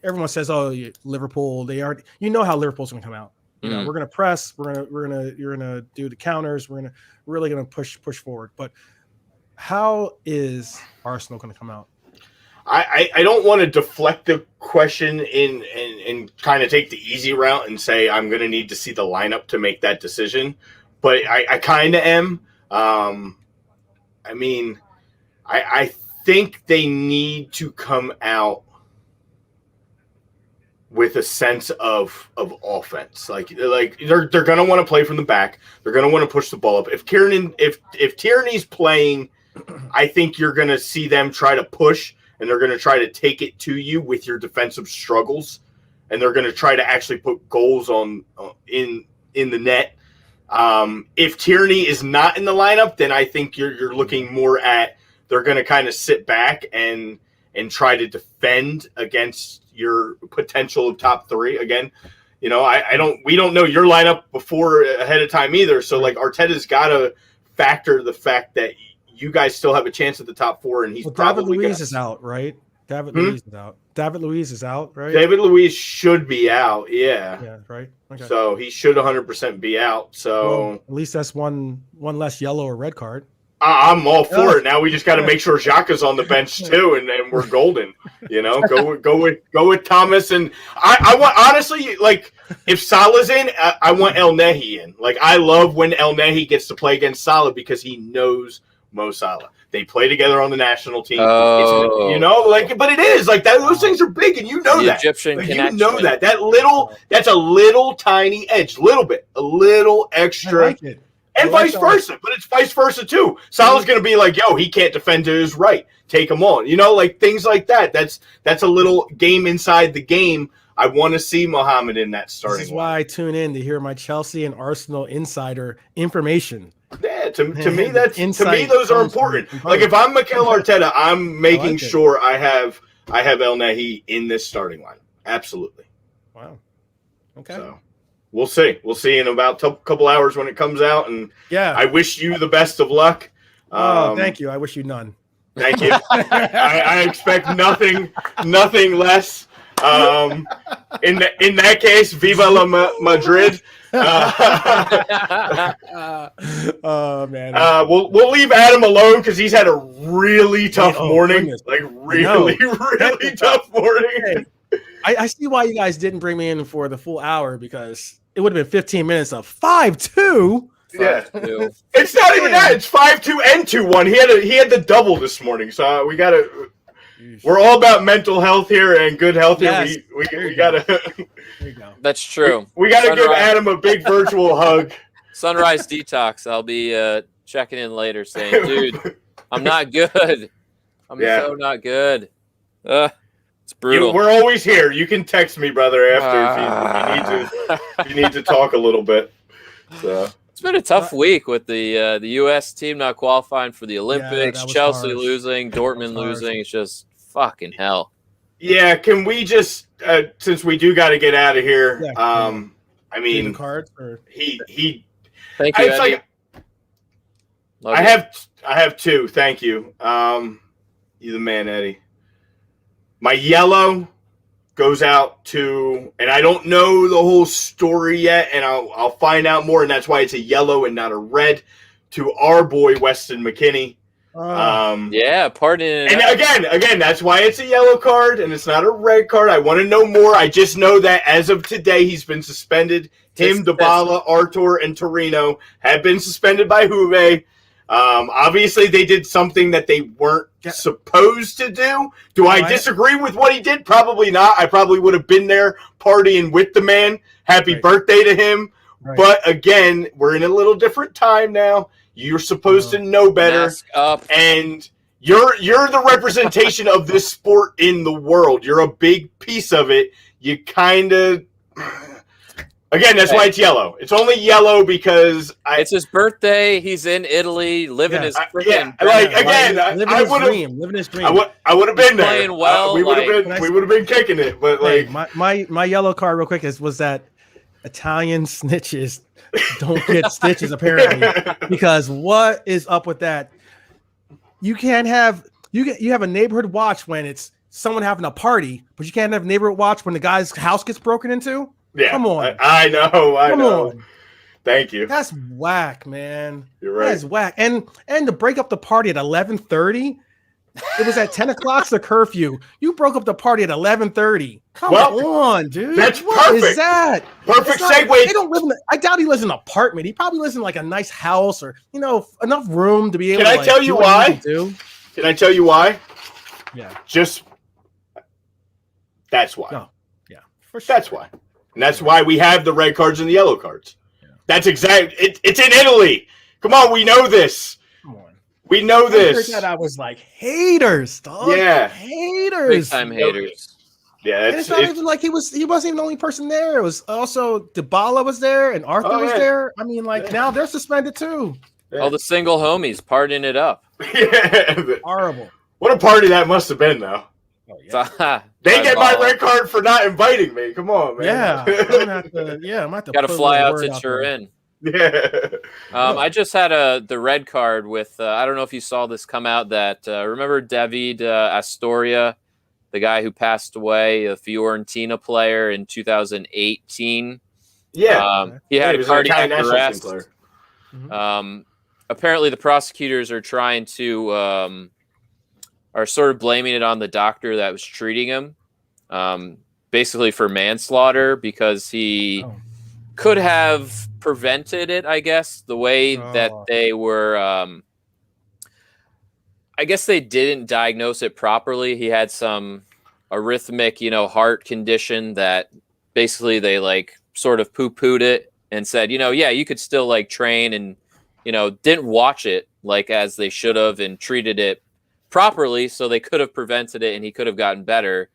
everyone says, "Oh, Liverpool, they aren't." You know how Liverpool's going to come out. We're going to press. You're going to do the counters. We're really going to push forward. But how is Arsenal going to come out? I don't want to deflect the question and kind of take the easy route and say I'm going to need to see the lineup to make that decision, but I kind of am. I think they need to come out with a sense of offense. Like they're going to want to play from the back. They're going to want to push the ball up. If Tierney's playing, I think you're going to see them try to push, and they're going to try to take it to you with your defensive struggles, and they're going to try to actually put goals in the net. If Tierney is not in the lineup, then I think you're looking more at they're going to kind of sit back and try to defend against your potential of top 3 again. We don't know your lineup ahead of time either. So like Arteta's got to factor the fact that you guys still have a chance at the top 4, and he's David Luiz is out, right? David Luiz is out. David Luiz is out, right? David Luiz should be out, yeah. Yeah, right. Okay. So he should 100% be out. So at least that's one less yellow or red card. I'm all for it. Now we just got to make sure Xhaka's on the bench too, and we're golden. Go with Thomas, and I want, honestly, like, if Salah's in, I want El Nehi in. Like, I love when El Nehi gets to play against Salah because he knows Mo Salah. They play together on the national team. But it is like that. Those things are big, and you know that. Egyptian connection. You know that. That's a little tiny edge, a little extra. I like it. And vice versa, but it's vice versa too. Salah's going to be like, yo, he can't defend to his right. Take him on. Things like that. That's a little game inside the game. I want to see Mohamed in that starting. This is why I tune in to hear my Chelsea and Arsenal insider information. Yeah, to me, those are important. Like, if I'm Mikel Arteta, I'm making sure I have El Nehi in this starting line. Absolutely. Wow. Okay. So we'll see. We'll see in about a couple hours when it comes out. And I wish you the best of luck. Thank you. I wish you none. Thank you. I expect nothing less. In that case, Viva la Madrid. Oh man. We'll leave Adam alone because he's had a really tough morning. Goodness. Like really tough morning. I see why you guys didn't bring me in for the full hour, because it would have been 15 minutes of 5-2. Yeah, it's not even that. It's 5-2 and 2-1. He had the double this morning, so we gotta. We're all about mental health here and good health here. Yes. We gotta. There you go. That's true. We gotta give Adam a big virtual hug. Sunrise detox. I'll be checking in later, saying, dude, I'm not good. I'm so not good. It's brutal. We're always here. You can text me, brother, after if you need to talk a little bit. So it's been a tough week with the U.S. team not qualifying for the Olympics, Chelsea harsh. losing, Dortmund losing. It's just fucking hell. Yeah, can we just since we do got to get out of here? I mean, cards or he. Thank you. Eddie. I have two. Thank you. You the man, Eddie. My yellow goes out to, and I don't know the whole story yet, and I'll find out more, and that's why it's a yellow and not a red, to our boy Weston McKennie. Pardon. And again, that's why it's a yellow card and it's not a red card. I want to know more. I just know that as of today, he's been suspended. Him, Dybala, Artur, and Torino have been suspended by Juve. Obviously, they did something that they weren't supposed to do. Do I disagree with what he did? Probably not. I probably would have been there partying with the man. Happy birthday to him. Right. But again, we're in a little different time now. You're supposed to know better. Mask up. And you're the representation of this sport in the world. You're a big piece of it. You kind of... Again, that's why it's yellow. It's only yellow because it's his birthday. He's in Italy, living his freaking living his dream. I would have been there. Playing well. We would have been kicking it. But my yellow card, real quick, was that Italian snitches don't get stitches apparently, because what is up with that? You can't have you have a neighborhood watch when it's someone having a party, but you can't have neighborhood watch when the guy's house gets broken into. Yeah, come on. I know. Come on. Thank you. That's whack, man. You're right. That's whack. And to break up the party at 11:30, it was at 10 o'clock the curfew. You broke up the party at 11:30. Come on, dude. That's what perfect. Is that? Perfect segue. They don't live in. I doubt he lives in an apartment. He probably lives in like a nice house or enough room to be able. Can I tell you why? Can I tell you why? Yeah. Just that's why. No. Yeah. For sure. That's why. And that's why we have the red cards and the yellow cards. Yeah. That's exactly it's in Italy. Come on, we know this. Come on. We know this. I heard that I was like haters, dog. Yeah. Haters. Big time haters. Yeah, it's not even like he wasn't even the only person there. It was also Dybala was there and Arthur was there. I mean, now they're suspended too. Yeah. All the single homies partying it up. Yeah. Horrible. What a party that must have been, though. Oh, yeah. They get my red card for not inviting me. Come on, man. Yeah, I'm gonna have to. Got to fly out to Turin. Yeah. I just had the red card with. I don't know if you saw this come out. That remember David Astoria, the guy who passed away, a Fiorentina player in 2018. Yeah. He had a cardiac arrest. Mm-hmm. Apparently, the prosecutors are trying to. Are sort of blaming it on the doctor that was treating him, basically for manslaughter, because he could have prevented it, I guess, the way that they were. I guess they didn't diagnose it properly. He had some arrhythmic, heart condition that basically they sort of poo-pooed it and said, you could still train and, didn't watch it as they should have and treated it properly, so they could have prevented it and he could have gotten better.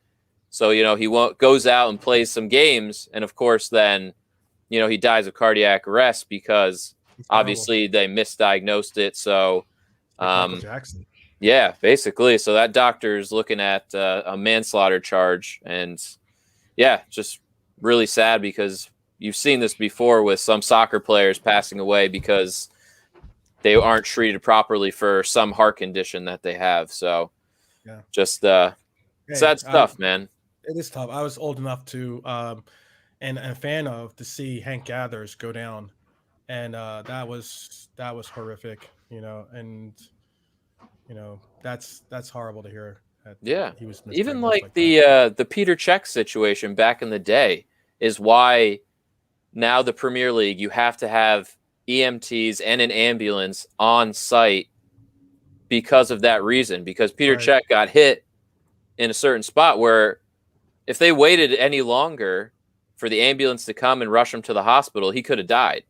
So he goes out and plays some games, and of course then he dies of cardiac arrest because obviously they misdiagnosed it. So Jackson. Yeah, basically. So that doctor is looking at a manslaughter charge, and just really sad because you've seen this before with some soccer players passing away because they aren't treated properly for some heart condition that they have. So just sad stuff, man. It is tough. I was old enough to and a fan of to see Hank Gathers go down. And that was horrific, and that's horrible to hear. He was even the Peter Cech situation back in the day is why now the Premier League, you have to have EMTs and an ambulance on site because of that reason, because Peter Cech got hit in a certain spot where if they waited any longer for the ambulance to come and rush him to the hospital, he could have died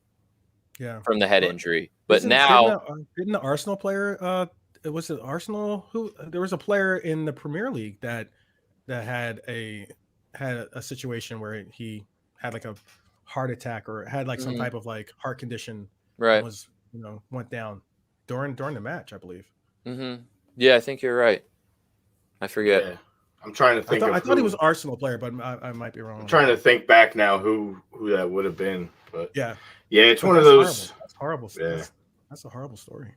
from the head injury. But now didn't the Arsenal player was it Arsenal? Who there was a player in the Premier League that had a situation where he had like a heart attack or had like some type of like heart condition. Right. And was went down during the match, I believe. Mm-hmm. Yeah, I think you're right. I forget. Yeah. I'm trying to think. I thought he was an Arsenal player, but I might be wrong. I'm trying to think back now who that would have been, but yeah, it's one of those. Horrible. That's horrible. Yeah. That's a horrible story.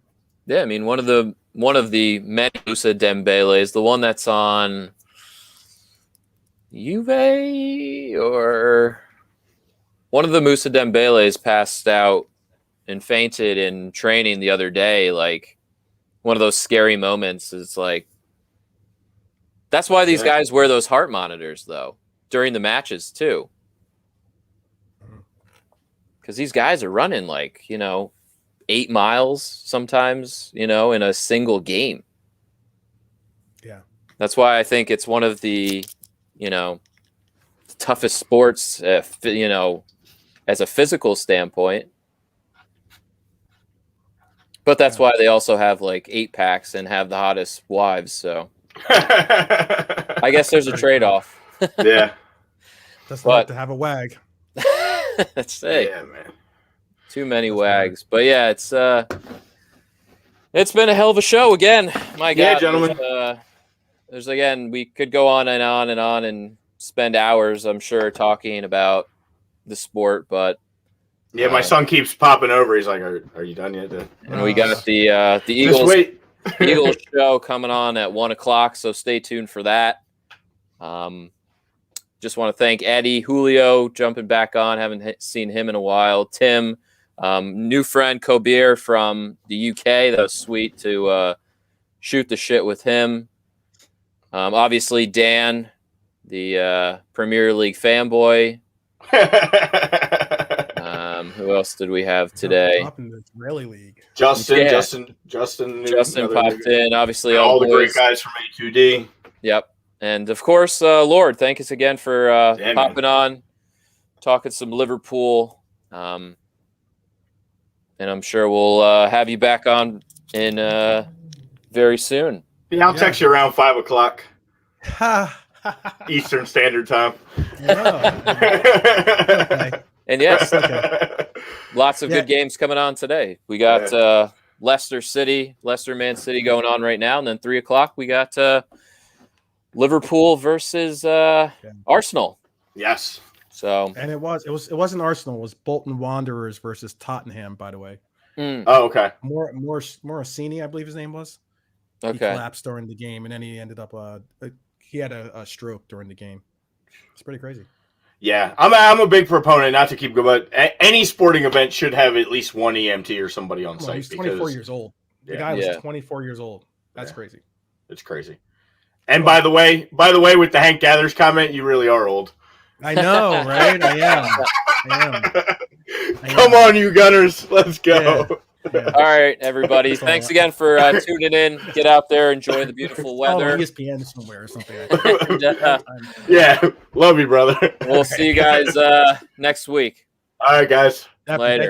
Yeah, I mean one of the many Moussa Dembélés, the one that's on Juve or one of the Moussa Dembélés passed out and fainted in training the other day. Like one of those scary moments. It's like that's why these guys wear those heart monitors though during the matches too, because these guys are running like 8 miles sometimes, in a single game. Yeah. That's why I think it's one of the, toughest sports, as a physical standpoint. But that's why they also have like 8-packs and have the hottest wives. So I guess there's a trade-off. Yeah. That's not to have a wag. That's it. Yeah, man. Too many wags. But yeah, it's been a hell of a show again. My God. Yeah, gentlemen. There's again, we could go on and on and on and spend hours, I'm sure, talking about the sport, but yeah, my son keeps popping over. He's like, "Are you done yet?" And we got the Eagles Eagles show coming on at 1:00, so stay tuned for that. Just want to thank Eddie, Julio jumping back on. Haven't seen him in a while. Tim, new friend Kobir from the UK. That was sweet to shoot the shit with him. Obviously, Dan, the Premier League fanboy. Who else did we have today? Up in the Israeli league. Justin popped in. Obviously, all the great guys from A2D. Yep. And of course, Lord, thank us again for popping on, talking some Liverpool. And I'm sure we'll have you back on in very soon. Yeah, I'll text you around 5:00 Eastern Standard Time. Okay. And yes, lots of good games coming on today. We got Leicester Man City going on right now, and then 3:00 we got Liverpool versus Arsenal. Yes. So and it wasn't Arsenal. It was Bolton Wanderers versus Tottenham. By the way. Oh, okay. Morosini, I believe his name was. Okay. He collapsed during the game, and then he ended up he had a stroke during the game. It's pretty crazy. Yeah, I'm a big proponent, not to keep going, but any sporting event should have at least one EMT or somebody on site. He's 24 years old. The guy was 24 years old. That's crazy. It's crazy. And by the way, with the Hank Gathers comment, you really are old. I know, right? I am. Come on, you Gunners. Let's go. Yeah. All right, everybody. Thanks again for tuning in. Get out there, enjoy the beautiful weather. ESPN somewhere or something. Yeah, love you, brother. We'll see you guys next week. All right, guys. Later.